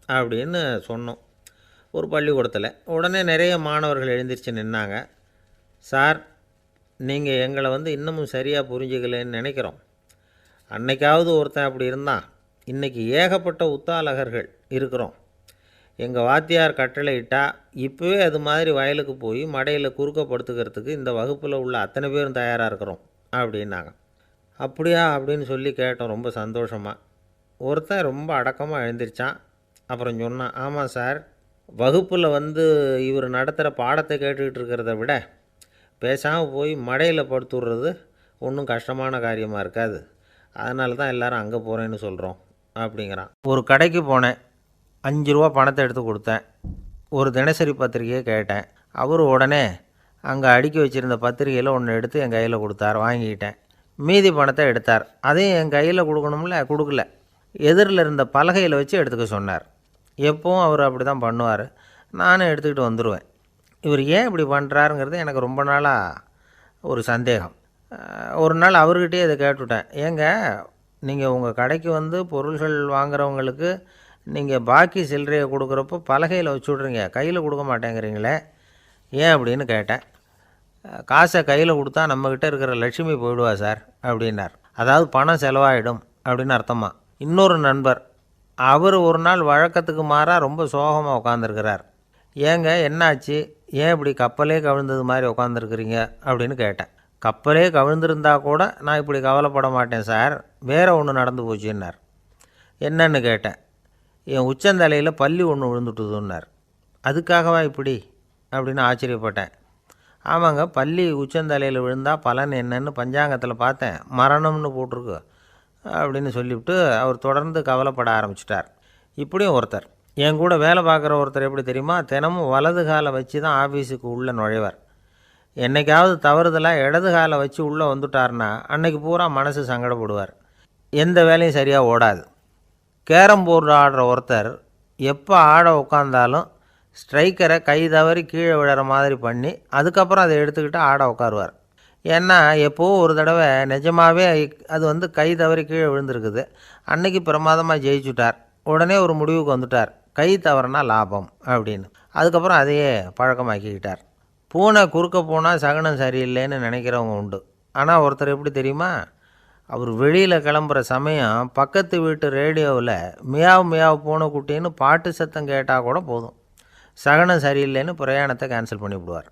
அப்படின்னு சொன்னோம் ஒரு பள்ளிக்கூடத்தில். உடனே நிறைய மாணவர்கள் எழுந்திரிச்சு நின்னாங்க. சார், நீங்கள் எங்களை வந்து இன்னமும் சரியாக புரிஞ்சுக்கலன்னு நினைக்கிறோம். அன்னைக்காவது ஒருத்தன் அப்படி இருந்தான், இன்றைக்கி ஏகப்பட்ட உத்தாலகர்கள் இருக்கிறோம். எங்கள் வாத்தியார் கட்டளை இட்டால் இப்போவே அது மாதிரி வயலுக்கு போய் மடையில் குறுக்கப்படுத்துக்கிறதுக்கு இந்த வகுப்பில் உள்ள அத்தனை பேரும் தயாராக இருக்கிறோம் அப்படின்னாங்க. அப்படியா அப்படின்னு சொல்லி கேட்டோம் ரொம்ப சந்தோஷமாக. ஒருத்தன் ரொம்ப அடக்கமாக எழுந்திரிச்சான். அப்புறம் சொன்னான், ஆமாம் சார், வகுப்பில் வந்து இவர் நடத்துகிற பாடத்தை கேட்டுக்கிட்டு இருக்கிறத விட பேசாமல் போய் மடையில் படுத்துடுறது ஒன்றும் கஷ்டமான காரியமாக இருக்காது, அதனால தான் எல்லோரும் அங்கே போகிறேன்னு சொல்கிறோம் அப்படிங்கிறான். ஒரு கடைக்கு போனேன், 5 ரூபா பணத்தை எடுத்து கொடுத்தேன். ஒரு தினசரி பத்திரிக்கையை கேட்டேன். அவர் உடனே அங்கே அடுக்கி வச்சுருந்த பத்திரிக்கையில் ஒன்று எடுத்து என் கையில் கொடுத்தார், வாங்கிக்கிட்டேன். மீதி பணத்தை எடுத்தார், அதையும் என் கையில் கொடுக்கணும்ல, கொடுக்கல. எதிரில் இருந்த பலகையில் வச்சு எடுத்துக்க சொன்னார். எப்போவும் அவர் அப்படி தான் பண்ணுவார். நானும் எடுத்துக்கிட்டு வந்துடுவேன். இவர் ஏன் இப்படி பண்ணுறாருங்கிறது எனக்கு ரொம்ப நாளாக ஒரு சந்தேகம். ஒரு நாள் அவர்கிட்டயே இதை கேட்டுவிட்டேன். ஏங்க, நீங்கள் உங்கள் கடைக்கு வந்து பொருள்கள் வாங்குறவங்களுக்கு நீங்கள் பாக்கி சில்லறையை கொடுக்குறப்போ பலகையில் வச்சு விட்றீங்க, கையில் கொடுக்க மாட்டேங்கிறீங்களே, ஏன் அப்படின்னு கேட்டேன். காசை கையில் கொடுத்தா நம்மக்கிட்ட இருக்கிற லட்சுமி போயிடுவா சார் அப்படின்னார். அதாவது பணம் செலவாயிடும் அப்படின்னு அர்த்தமா. இன்னொரு நண்பர், அவர் ஒரு நாள் வழக்கத்துக்கு மாறாக ரொம்ப சோகமாக உட்காந்துருக்கிறார். ஏங்க என்னாச்சு, ஏன் இப்படி கப்பலே கவிழ்ந்தது மாதிரி உட்காந்துருக்குறீங்க அப்படின்னு கேட்டேன். கப்பலே கவிழ்ந்திருந்தா கூட நான் இப்படி கவலைப்பட மாட்டேன் சார், வேறு ஒன்று நடந்து போச்சுன்னார். என்னன்னு கேட்டேன். என் உச்சந்தலையில் பல்லி ஒன்று விழுந்துட்டுதுன்னார். அதுக்காகவா இப்படி அப்படின்னு ஆச்சரியப்பட்டேன். ஆமாங்க, பல்லி உச்சந்தலையில் விழுந்தால் பலன் என்னன்னு பஞ்சாங்கத்தில் பார்த்தேன், மரணம்னு போட்டிருக்கு அப்படின்னு சொல்லிவிட்டு அவர் தொடர்ந்து கவலைப்பட ஆரம்பிச்சிட்டார். இப்படியும் ஒருத்தர், என் கூட வேலை பார்க்குற ஒருத்தர் எப்படி தெரியுமா, தினமும் வலது காலை வச்சு தான் ஆஃபீஸுக்கு உள்ளே நுழைவார். என்றைக்காவது தவறுதலாக இடது காலை வச்சு உள்ளே வந்துட்டார்னா அன்னைக்கு பூரா மனசு சங்கடப்படுவார். எந்த வேலையும் சரியாக ஓடாது. கேரம் போர்டு ஆடுற ஒருத்தர் எப்போ ஆட உட்காந்தாலும் ஸ்ட்ரைக்கரை கை தவறி கீழே விழுற மாதிரி பண்ணி அதுக்கப்புறம் அதை எடுத்துக்கிட்டு ஆட உட்காருவார். ஏன்னா எப்போவோ ஒரு தடவை நிஜமாகவே அது கை தவறி கீழே விழுந்திருக்குது. அன்னைக்கு பிரமாதமாக ஜெயிச்சுட்டார். உடனே ஒரு முடிவுக்கு வந்துட்டார், கை தவறுனா லாபம் அப்படின்னு. அதுக்கப்புறம் அதையே பழக்கமாக்கிக்கிட்டார். பூனை குறுக்க போனால் சகுனம் சரியில்லைன்னு நினைக்கிறவங்க உண்டு. ஆனால் ஒருத்தர் எப்படி தெரியுமா, அவர் வெளியில் கிளம்புற சமயம் பக்கத்து வீட்டு ரேடியோவில் மியாவ் மியாவ் பூனைக்குட்டின்னு பாட்டு சத்தம் கேட்டால் கூட போதும், சகுனம் சரியில்லைன்னு பிரயாணத்தை கேன்சல் பண்ணிவிடுவார்.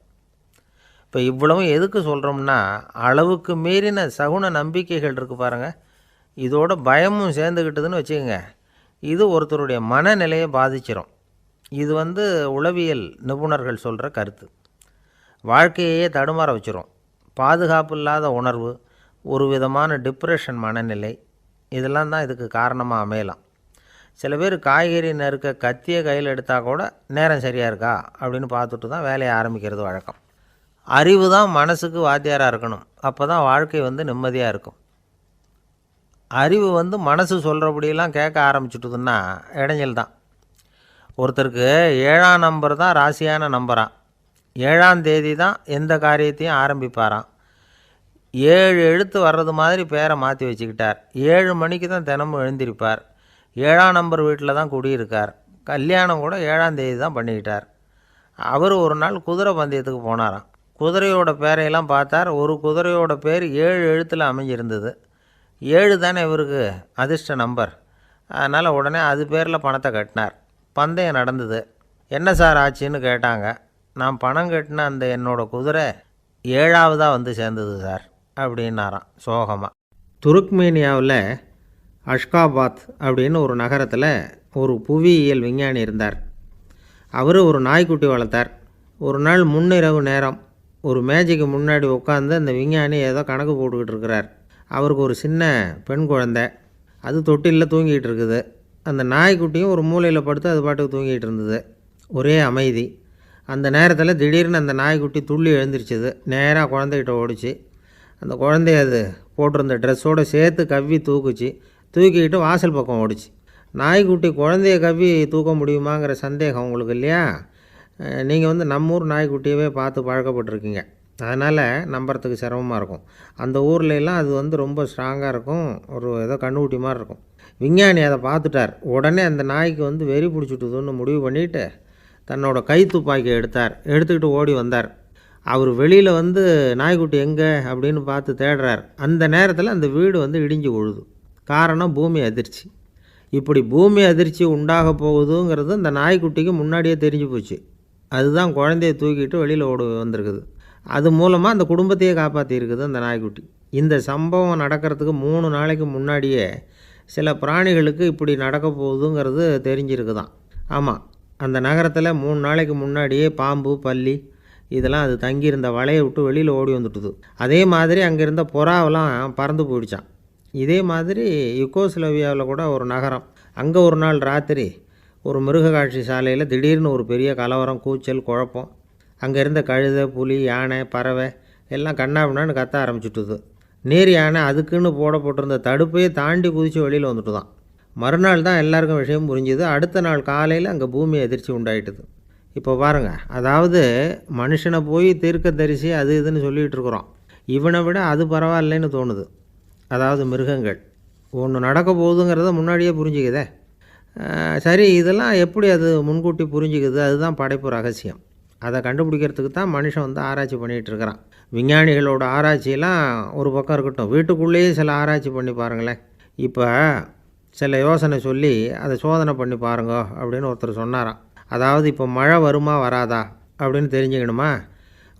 இப்போ இவ்வளவும் எதுக்கு சொல்கிறோம்னா, அளவுக்கு மீறின சகுன நம்பிக்கைகள் இருக்குது பாருங்கள், இதோட பயமும் சேர்ந்துக்கிட்டதுன்னு வச்சுக்கோங்க, இது ஒருத்தருடைய மனநிலையை பாதிச்சிடும். இது உளவியல் நிபுணர்கள் சொல்கிற கருத்து. வாழ்க்கையே தடுமாற வச்சிரும். பாதுகாப்பு இல்லாத உணர்வு, ஒரு விதமான டிப்ரெஷன் மனநிலை, இதெல்லாம் தான் இதுக்கு காரணமாக அமையலாம். சில பேர் காய்கறி நறுக்க கத்தியை கையில் எடுத்தால் கூட நேரம் சரியாக இருக்கா அப்படின்னு பார்த்துட்டு தான் வேலையை ஆரம்பிக்கிறது வழக்கம். அறிவு தான் மனசுக்கு வாத்தியாராக இருக்கணும். அப்போ தான் வாழ்க்கை நிம்மதியாக இருக்கும். அறிவு மனசு சொல்கிறபடியெல்லாம் கேட்க ஆரம்பிச்சுட்டுதுன்னா இடைஞ்சல் தான். ஒருத்தருக்கு 7ஆம் நம்பர் தான் ராசியான நம்பரான். 7ஆம் தேதி தான் எந்த காரியத்தையும் ஆரம்பிப்பாராம். 7 எழுத்து வர்றது மாதிரி பேரை மாற்றி வச்சுக்கிட்டார். 7 மணிக்கு தான் தினமும் எழுந்திருப்பார். 7ஆம் நம்பர் வீட்டில் தான் குடியிருக்கார். கல்யாணம் கூட 7ஆம் தேதி தான் பண்ணிக்கிட்டார். அவர் ஒரு நாள் குதிரை பந்தயத்துக்கு போனாராம். குதிரையோட பேரையெல்லாம் பார்த்தார். ஒரு குதிரையோட பேர் 7 எழுத்தில் அமைஞ்சிருந்தது. 7 தானே இவருக்கு அதிர்ஷ்ட நம்பர். அதனால் உடனே அது பேரில் பணத்தை கட்டினார். பந்தயம் நடந்தது. என்ன சார் ஆச்சுன்னு கேட்டாங்க. நான் பணம் கட்டின அந்த என்னோடய குதிரை 7ஆவதாக சேர்ந்தது சார் அப்படின்னாராம் சோகமாக. துருக்மேனியாவில் அஷ்காபாத் அப்படின்னு ஒரு நகரத்தில் ஒரு புவியியல் விஞ்ஞானி இருந்தார். அவர் ஒரு நாய்க்குட்டி வளர்த்தார். ஒரு நாள் முன்னிரவு நேரம் ஒரு மேஜைக்கு முன்னாடி உட்காந்து அந்த விஞ்ஞானி ஏதோ கணக்கு போட்டுக்கிட்டு இருக்கிறார். அவருக்கு ஒரு சின்ன பெண் குழந்தை, அது தொட்டிலில் தூங்கிட்டு இருக்குது. அந்த நாய்க்குட்டியும் ஒரு மூலையில் படுத்து அது பாட்டுக்கு தூங்கிட்டு இருந்தது. ஒரே அமைதி. அந்த நேரத்தில் திடீர்னு அந்த நாய்க்குட்டி துள்ளி எழுந்திரிச்சிது. நேராக குழந்தைகிட்ட ஓடிச்சு. அந்த குழந்தைய அது போட்டிருந்த ட்ரெஸ்ஸோடு சேர்த்து கவ்வி தூக்குச்சு. தூக்கிக்கிட்டு வாசல் பக்கம் ஓடிச்சு. நாய்க்குட்டி குழந்தைய கவ்வி தூக்க முடியுமாங்கிற சந்தேகம் உங்களுக்கு இல்லையா? நீங்கள் நம்ம ஊர் நாய்க்குட்டியவே பார்த்து பழக்கப்பட்டிருக்கீங்க. அதனால் நம்புறதுக்கு சிரமமாக இருக்கும். அந்த ஊர்லெலாம் அது ரொம்ப ஸ்ட்ராங்காக இருக்கும். ஒரு ஏதோ கண்ணுக்குட்டி மாதிரி இருக்கும். விஞ்ஞானி அதை பார்த்துட்டார். உடனே அந்த நாய்க்கு வெறி பிடிச்சிட்டுதுன்னு முடிவு பண்ணிவிட்டு தன்னோட கை துப்பாக்கி எடுத்துக்கிட்டு ஓடி வந்தார். அவர் வெளியில் நாய்க்குட்டி எங்கே அப்படின்னு பார்த்து தேடுறார். அந்த நேரத்தில் அந்த வீடு இடிஞ்சு விழுது. காரணம் பூமி அதிர்ச்சி. இப்படி பூமி அதிர்ச்சி உண்டாக போகுதுங்கிறது அந்த நாய்க்குட்டிக்கு முன்னாடியே தெரிஞ்சு போச்சு. அதுதான் குழந்தைய தூக்கிட்டு வெளியில் ஓடி வந்திருக்குது. அது மூலமாக அந்த குடும்பத்தையே காப்பாற்றியிருக்குது அந்த நாய்க்குட்டி. இந்த சம்பவம் நடக்கிறதுக்கு 3 நாளைக்கு முன்னாடியே சில பிராணிகளுக்கு இப்படி நடக்க போகுதுங்கிறது தெரிஞ்சிருக்குதான். ஆமாம், அந்த நகரத்தில் 3 நாளைக்கு முன்னாடியே பாம்பு, பல்லி இதெல்லாம் அது தங்கியிருந்த வலையை விட்டு வெளியில் ஓடி வந்துட்டுது. அதே மாதிரி அங்கே இருந்த புறாவெல்லாம் பறந்து போயிடுச்சான். இதே மாதிரி யுகோஸ்லோவியாவில் கூட ஒரு நகரம், அங்கே ஒரு நாள் ராத்திரி ஒரு மிருக காட்சி சாலையில் திடீர்னு ஒரு பெரிய கலவரம், கூச்சல், குழப்பம். அங்கே இருந்த கழுதை, புலி, யானை, பறவை எல்லாம் கண்ணாபின்னான்னு கத்த ஆரம்பிச்சுட்டுது. நீர் யானை அதுக்குன்னு போட்டிருந்த தடுப்பையே தாண்டி குதித்து வெளியில் வந்துட்டு தான். மறுநாள் தான் எல்லாருக்கும் விஷயம் புரிஞ்சுது. அடுத்த நாள் காலையில் அங்கே பூமி அதிர்ச்சி உண்டாயிட்டுது. இப்போ பாருங்கள், அதாவது மனுஷனை போய் தீர்க்கதரிசி அது இதுன்னு சொல்லிகிட்டு இருக்கிறோம். இவனை விட அது பரவாயில்லைன்னு தோணுது. அதாவது மிருகங்கள் ஒன்று நடக்க போகுதுங்கிறத முன்னாடியே புரிஞ்சுக்குதே. சரி, இதெல்லாம் எப்படி அது முன்கூட்டி புரிஞ்சுக்குது? அதுதான் படைப்பு ரகசியம். அதை கண்டுபிடிக்கிறதுக்கு தான் மனுஷன் ஆராய்ச்சி பண்ணிகிட்டு இருக்கிறான். விஞ்ஞானிகளோட ஆராய்ச்சியெல்லாம் ஒரு பக்கம் இருக்கட்டும், வீட்டுக்குள்ளேயே சில ஆராய்ச்சி பண்ணி பாருங்களேன். இப்போ சில யோசனை சொல்லி அதை சோதனை பண்ணி பாருங்க அப்படின்னு ஒருத்தர் சொன்னாராம். அதாவது இப்போ மழை வருமா வராதா அப்படின்னு தெரிஞ்சுக்கணுமா,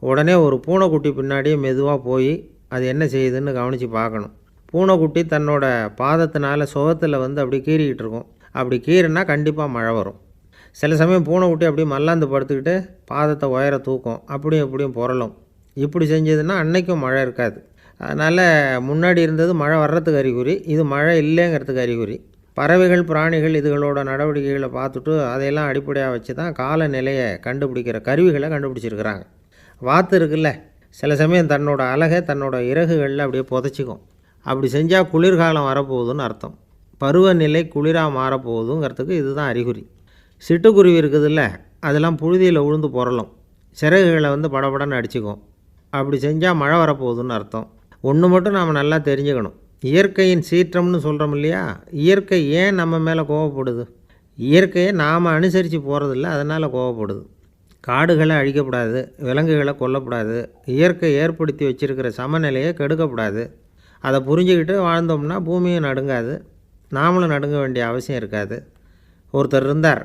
உடனே ஒரு பூனைக்குட்டி பின்னாடியே மெதுவாக போய் அது என்ன செய்யுதுன்னு கவனித்து பார்க்கணும். பூனைக்குட்டி தன்னோட பாதத்தினால சுகத்தில் அப்படி கீறிக்கிட்டு இருக்கும். அப்படி கீறினா கண்டிப்பாக மழை வரும். சில சமயம் பூனைக்குட்டி அப்படியே மல்லாந்து படுத்துக்கிட்டு பாதத்தை உயர தூக்கும், அப்படியும் எப்படியும் புரளும். இப்படி செஞ்சதுன்னா அன்னைக்கும் மழை இருக்காது. அதனால் முன்னாடி இருந்தது மழை வர்றதுக்கு அறிகுறி, இது மழை இல்லைங்கிறதுக்கு அறிகுறி. பறவைகள், பிராணிகள் இதுகளோட நடவடிக்கைகளை பார்த்துட்டு அதையெல்லாம் அடிப்படையாக வச்சு தான் காலநிலையை கண்டுபிடிக்கிற கருவிகளை கண்டுபிடிச்சிருக்கிறாங்க. வாத்து இருக்குல்ல, சில சமயம் தன்னோட அழகை தன்னோட இறகுகளில் அப்படியே புதைச்சிக்கும். அப்படி செஞ்சால் குளிர்காலம் வரப்போகுதுன்னு அர்த்தம். பருவநிலை குளிராக மாறப்போகுதுங்கிறதுக்கு இதுதான் அறிகுறி. சிட்டுக்குருவி இருக்குதுல்ல, அதெல்லாம் புழுதியில் உழுந்து புரளும், சிறகுகளை படபடன்னு அடிச்சுக்கும். அப்படி செஞ்சால் மழை வரப்போகுதுன்னு அர்த்தம். ஒன்று மட்டும் நாம் நல்லா தெரிஞ்சுக்கணும். இயற்கையின் சீற்றம்னு சொல்கிறோம் இல்லையா, இயற்கை ஏன் நம்ம மேலே கோவப்படுது? இயற்கையை நாம் அனுசரித்து போகிறதில்ல, அதனால் கோவப்படுது. காடுகளை அழிக்கப்படாது, விலங்குகளை கொல்லக்கூடாது, இயற்கை ஏற்படுத்தி வச்சுருக்கிற சமநிலையை கெடுக்கக்கூடாது. அதை புரிஞ்சுக்கிட்டு வாழ்ந்தோம்னா பூமியும் நடுங்காது, நாமளும் நடுங்க வேண்டிய அவசியம் இருக்காது. ஒருத்தர் இருந்தார்,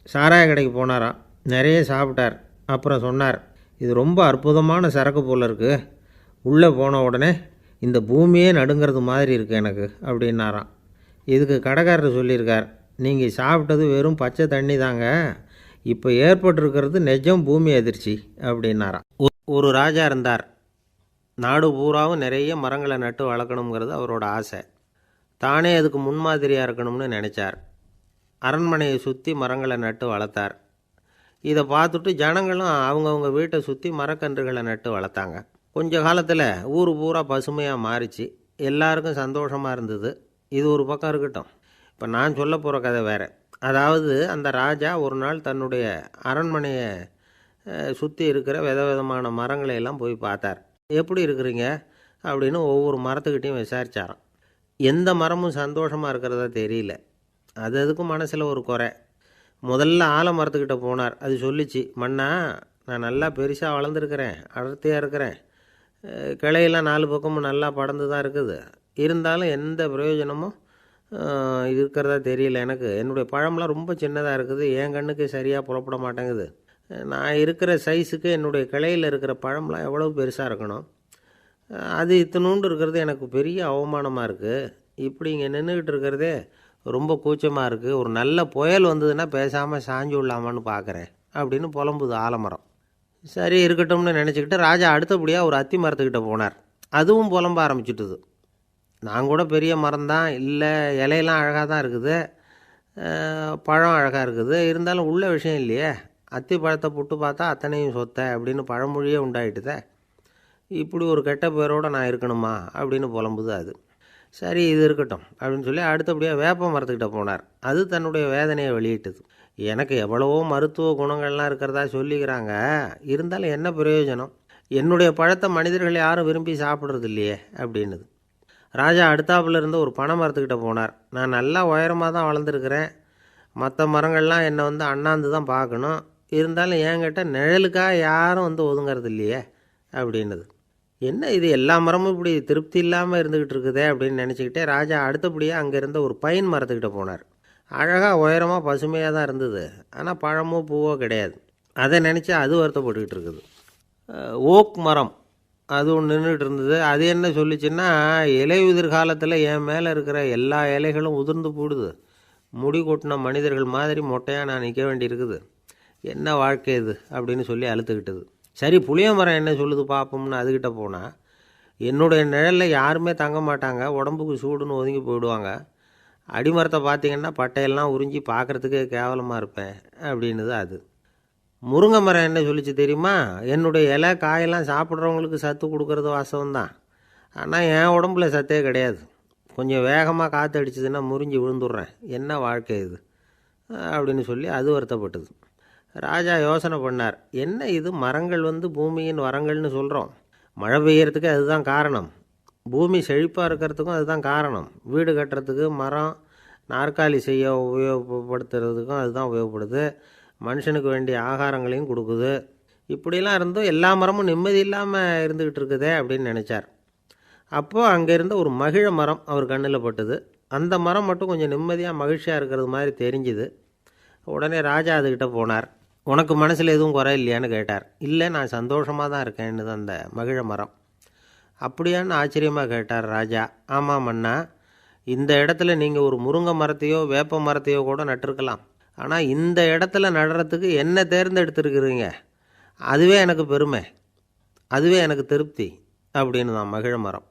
சாராய கடைக்கு போனாராம், நிறைய சாப்பிட்டார். அப்புறம் சொன்னார், இது ரொம்ப அற்புதமான சரக்கு போல் இருக்குது, உள்ளே போன உடனே இந்த பூமியே நடுங்கிறது மாதிரி இருக்குது எனக்கு அப்படின்னாராம். இதுக்கு கடைக்காரர் சொல்லியிருக்கார், நீங்கள் சாப்பிட்டது வெறும் பச்சை தண்ணி தாங்க, இப்போ ஏற்பட்டிருக்கிறது நிஜம் பூமி அதிர்ச்சி அப்படின்னாராம். ஒரு ராஜா இருந்தார். நாடு பூராவும் நிறைய மரங்களை நட்டு வளர்க்கணுங்கிறது அவரோட ஆசை. தானே அதுக்கு முன்மாதிரியாக இருக்கணும்னு நினச்சார். அரண்மனையை சுற்றி மரங்களை நட்டு வளர்த்தார். இதை பார்த்துட்டு ஜனங்களும் அவங்கவுங்க வீட்டை சுற்றி மரக்கன்றுகளை நட்டு வளர்த்தாங்க. கொஞ்ச காலத்தில் ஊர் பூரா பசுமையாக மாறிச்சு. எல்லாருக்கும் சந்தோஷமாக இருந்தது. இது ஒரு பக்கம் இருக்கட்டும். இப்போ நான் சொல்ல போகிற கதை வேறு. அதாவது அந்த ராஜா ஒரு நாள் தன்னுடைய அரண்மனையை சுற்றி இருக்கிற விதவிதமான மரங்களை எல்லாம் போய் பார்த்தார். எப்படி இருக்கிறீங்க அப்படின்னு ஒவ்வொரு மரத்துக்கிட்டையும் விசாரித்தாராம். எந்த மரமும் சந்தோஷமாக இருக்கிறதா தெரியல. அது அதுக்கும் மனசில் ஒரு குறை. முதல்ல ஆலமரத்துக்கிட்ட போனார். அது சொல்லிச்சு, மண்ணா நான் நல்லா பெருசாக வளர்ந்துருக்கிறேன், அடர்த்தியாக இருக்கிறேன், கிளையெல்லாம் 4 பக்கமும் நல்லா படர்ந்து தான் இருக்குது, இருந்தாலும் எந்த பிரயோஜனமும் இருக்கிறதா தெரியல எனக்கு. என்னுடைய பழம்லாம் ரொம்ப சின்னதாக இருக்குது, என் கண்ணுக்கு சரியாக புறப்பட மாட்டேங்குது. நான் இருக்கிற சைஸுக்கு என்னுடைய கிளையில் இருக்கிற பழம்லாம் எவ்வளோ பெருசாக இருக்கணும், அது இத்தினூண்டு இருக்கிறது எனக்கு பெரிய அவமானமாக இருக்குது. இப்படி இங்கே நின்றுக்கிட்டு இருக்கிறதே ரொம்ப கூச்சமாக இருக்குது. ஒரு நல்ல புயல் வந்ததுன்னா பேசாமல் சாஞ்சு விடலாமான்னு பார்க்குறேன் அப்படின்னு புலம்புது ஆலமரம். சரி இருக்கட்டும்னு நினச்சிக்கிட்டு ராஜா அடுத்தபடியாக ஒரு அத்தி மரத்துக்கிட்ட போனார். அதுவும் புலம்ப ஆரம்பிச்சுட்டுது. நான் கூட பெரிய மரம்தான், இல்லை இலையெல்லாம் அழகாக தான் இருக்குது, பழம் அழகாக இருக்குது, இருந்தாலும் உள்ள விஷயம் இல்லையே, அத்தி பழத்தை புட்டு பார்த்தா அத்தனையும் சொத்தை அப்படின்னு பழமொழியே உண்டாயிட்டுதே, இப்படி ஒரு கெட்ட பேரோடு நான் இருக்கணுமா அப்படின்னு புலம்புது அது. சரி இது இருக்கட்டும் அப்படின்னு சொல்லி அடுத்தபடியாக வேப்ப மரத்துக்கிட்ட போனார். அது தன்னுடைய வேதனையை வெளியிட்டது. எனக்கு எவ்வளவோ மருத்துவ குணங்கள்லாம் இருக்கிறதா சொல்லிக்கிறாங்க, இருந்தாலும் என்ன பிரயோஜனம், என்னுடைய பழத்தை மனிதர்கள் யாரும் விரும்பி சாப்பிட்றது இல்லையே அப்படின்னுது. ராஜா அடுத்தாப்புல இருந்த ஒரு பனை மரத்துக்கிட்ட போனார். நான் நல்லா உயரமாக தான் வளர்ந்துருக்கிறேன், மற்ற மரங்கள்லாம் என்னை அண்ணாந்து தான் பார்க்கணும், இருந்தாலும் என்கிட்ட நிழலுக்காக யாரும் ஒதுங்கிறது இல்லையே அப்படின்னுது. என்ன இது எல்லா மரமும் இப்படி திருப்தி இல்லாமல் இருந்துக்கிட்டு இருக்குதே அப்படின்னு நினச்சிக்கிட்டே ராஜா அடுத்தபடியாக அங்கே இருந்த ஒரு பைன் மரத்துக்கிட்ட போனார். அழகாக உயரமாக பசுமையாக தான் இருந்தது, ஆனால் பழமோ பூவோ கிடையாது. அதை நினச்சி அது வருத்தப்பட்டுக்கிட்டு இருக்குது. ஓக் மரம் அது ஒன்று நின்றுட்டு இருந்தது. அது என்ன சொல்லிச்சுன்னா, இலை உதிர் காலத்தில் என் மேலே இருக்கிற எல்லா இலைகளும் உதிர்ந்து போடுது, முடி கொட்டின மனிதர்கள் மாதிரி மொட்டையாக நான் நிற்க வேண்டியிருக்குது, என்ன வாழ்க்கை இது அப்படின்னு சொல்லி அழுத்துக்கிட்டது. சரி புளிய மரம் என்ன சொல்லுது பார்ப்போம்னு அதுக்கிட்ட போனால், என்னுடைய நிழலில் யாருமே தங்க மாட்டாங்க, உடம்புக்கு சூடுன்னு ஒதுங்கி போயிடுவாங்க, அடிமரத்தை பார்த்திங்கன்னா பட்டையெல்லாம் உறிஞ்சி பார்க்குறதுக்கே கேவலமாக இருப்பேன் அப்படின்னுது அது. முருங்கை மரம் என்ன சொல்லிச்சு தெரியுமா, என்னுடைய இலை காயெல்லாம் சாப்பிட்றவங்களுக்கு சத்து கொடுக்கறது வாசம்தான், ஆனால் என் உடம்புல சத்தே கிடையாது, கொஞ்சம் வேகமாக காற்று அடிச்சதுன்னா முறிஞ்சி விழுந்துடுறேன், என்ன வாழ்க்கை இது அப்படின்னு சொல்லி அது வருத்தப்பட்டது. ராஜா யோசனை பண்ணார், என்ன இது மரங்கள் பூமியின் வரங்கள்னு சொல்கிறோம், மழை பெய்யறதுக்கு அதுதான் காரணம், பூமி செழிப்பாக இருக்கிறதுக்கும் அதுதான் காரணம், வீடு கட்டுறதுக்கு மரம், நாற்காலி செய்ய உபயோகப்படுத்துறதுக்கும் அதுதான் உபயோகப்படுது, மனுஷனுக்கு வேண்டிய ஆகாரங்களையும் கொடுக்குது, இப்படிலாம் இருந்தும் எல்லா மரமும் நிம்மதி இல்லாமல் இருந்துக்கிட்டு இருக்குதே அப்படின்னு நினச்சார். அப்போது அங்கே இருந்த ஒரு மகிழ மரம் அவர் கண்ணில் பட்டுது. அந்த மரம் மட்டும் கொஞ்சம் நிம்மதியாக மகிழ்ச்சியாக இருக்கிறது மாதிரி தெரிஞ்சுது. உடனே ராஜா அதுக்கிட்ட போனார். உனக்கு மனசில் எதுவும் குறை இல்லையான்னு கேட்டார். இல்லை நான் சந்தோஷமாக தான் இருக்கேன்னு அந்த மகிழ மரம். அப்படியான்னு ஆச்சரியமாக கேட்டார் ராஜா. ஆமாம் மன்னா, இந்த இடத்துல நீங்கள் ஒரு முருங்கை மரத்தையோ வேப்ப மரத்தையோ கூட நட்டிருக்கலாம், ஆனால் இந்த இடத்துல நடுறதுக்கு என்ன தேர்ந்தெடுத்துருக்குறீங்க, அதுவே எனக்கு பெருமை, அதுவே எனக்கு திருப்தி அப்படின்னு தான் மகிழ மரம்.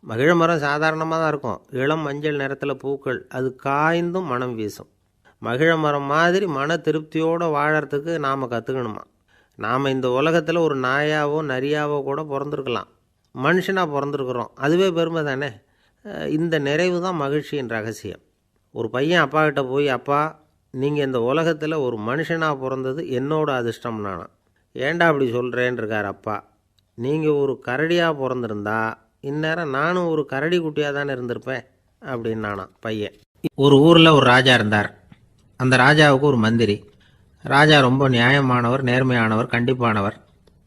மகிழ மரம் சாதாரணமாக தான் இருக்கும், இளம் மஞ்சள் நிறத்தில் பூக்கள், அது காய்ந்தும் மனம் வீசும். மகிழ மரம் மாதிரி மன திருப்தியோடு வாழறதுக்கு நாம் கற்றுக்கணுமா. நாம் இந்த உலகத்தில் ஒரு நாயாவோ நரியாவோ கூட பிறந்திருக்கலாம், மனுஷனாக பிறந்திருக்கிறோம், அதுவே பெருமை தானே. இந்த நிறைவு தான் மகிழ்ச்சியின் ரகசியம். ஒரு பையன் அப்பா கிட்ட போய், அப்பா நீங்கள் இந்த உலகத்தில் ஒரு மனுஷனாக பிறந்தது என்னோட அதிர்ஷ்டம் நானா. ஏண்டா அப்படி சொல்கிறேன்னு இருக்கார் அப்பா. நீங்கள் ஒரு கரடியாக பிறந்திருந்தா இந்நேரம் நானும் ஒரு கரடி குட்டியாக தானே இருந்திருப்பேன் அப்படின்னு நானா பையன். ஒரு ஊரில் ஒரு ராஜா இருந்தார். அந்த ராஜாவுக்கு ஒரு மந்திரி. ராஜா ரொம்ப நியாயமானவர், நேர்மையானவர், கண்டிப்பானவர்.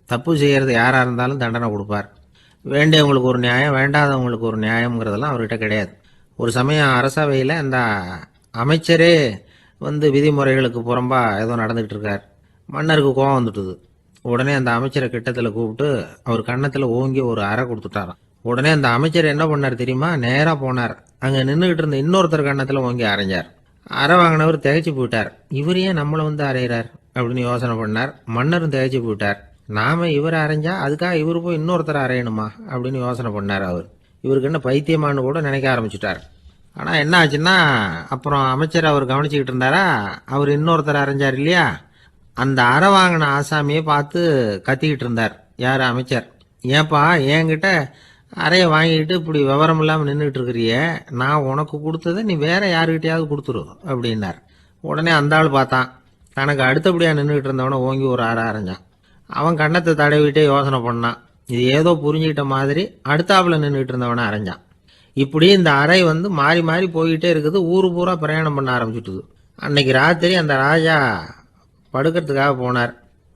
தப்பு செய்கிறது யாராக இருந்தாலும் தண்டனை கொடுப்பார். வேண்டியவங்களுக்கு ஒரு நியாயம், வேண்டாதவங்களுக்கு ஒரு நியாயங்கிறதெல்லாம் அவர்கிட்ட கிடையாது. ஒரு சமயம் அரசவையில் அந்த அமைச்சரே விதிமுறைகளுக்கு புறம்பா ஏதோ நடந்துகிட்டு இருக்கார். மன்னருக்கு கோபம் வந்துட்டுது. உடனே அந்த அமைச்சரை கிட்டத்தில் கூப்பிட்டு அவர் கன்னத்தில் ஓங்கி ஒரு அறை கொடுத்துட்டாராம். உடனே அந்த அமைச்சர் என்ன பண்ணார் தெரியுமா? நேராக போனார். அங்கே நின்றுக்கிட்டு இருந்த இன்னொருத்தர் கன்னத்தில் ஓங்கி அரைஞ்சார். அறை வாங்கினவர் திகைச்சு போயிட்டார். இவர் ஏன் நம்மளை அரைகிறார் அப்படின்னு யோசனை பண்ணார். மன்னரும் திகைச்சு போயிட்டார். நாம இவரை அரைஞ்சா அதுக்காக இவர் போய் இன்னொருத்தரை அரையணுமா அப்படின்னு யோசனை பண்ணார். இவருக்கு என்ன பைத்தியமானு கூட நினைக்க ஆரம்பிச்சுட்டார். ஆனால் என்ன ஆச்சுன்னா, அப்புறம் அமைச்சர் அவர் கவனிச்சுக்கிட்டு இருந்தாரா, அவர் இன்னொருத்தர் அரைஞ்சார் இல்லையா, அந்த அறை வாங்கின ஆசாமியை பார்த்து கத்திக்கிட்டு இருந்தார். யார்? அமைச்சர். ஏன்பா என்கிட்ட அறையை வாங்கிக்கிட்டு இப்படி விவரம் இல்லாமல் நின்றுட்டு இருக்கிறிய, நான் உனக்கு கொடுத்ததை நீ வேற யாருக்கிட்டையாவது கொடுத்துரு அப்படின்னார். உடனே அந்த ஆள் பார்த்தான். தனக்கு அடுத்தபடியாக நின்றுக்கிட்டு இருந்தவனை ஓங்கி ஒரு அறை அரைஞ்சான். அவன் கன்னத்தை தடவிட்டே யோசனை பண்ணான். இது ஏதோ புரிஞ்சுக்கிட்ட மாதிரி அடுத்தாப்புல நின்றுட்டு இருந்தவனை அரைஞ்சான். இப்படி இந்த அறை மாறி மாறி போய்கிட்டே இருக்குது. ஊரு பூரா பிரயாணம் பண்ண ஆரம்பிச்சுட்டுது. அன்னைக்கு ராத்திரி அந்த ராஜா படுக்கிறதுக்காக போனார்.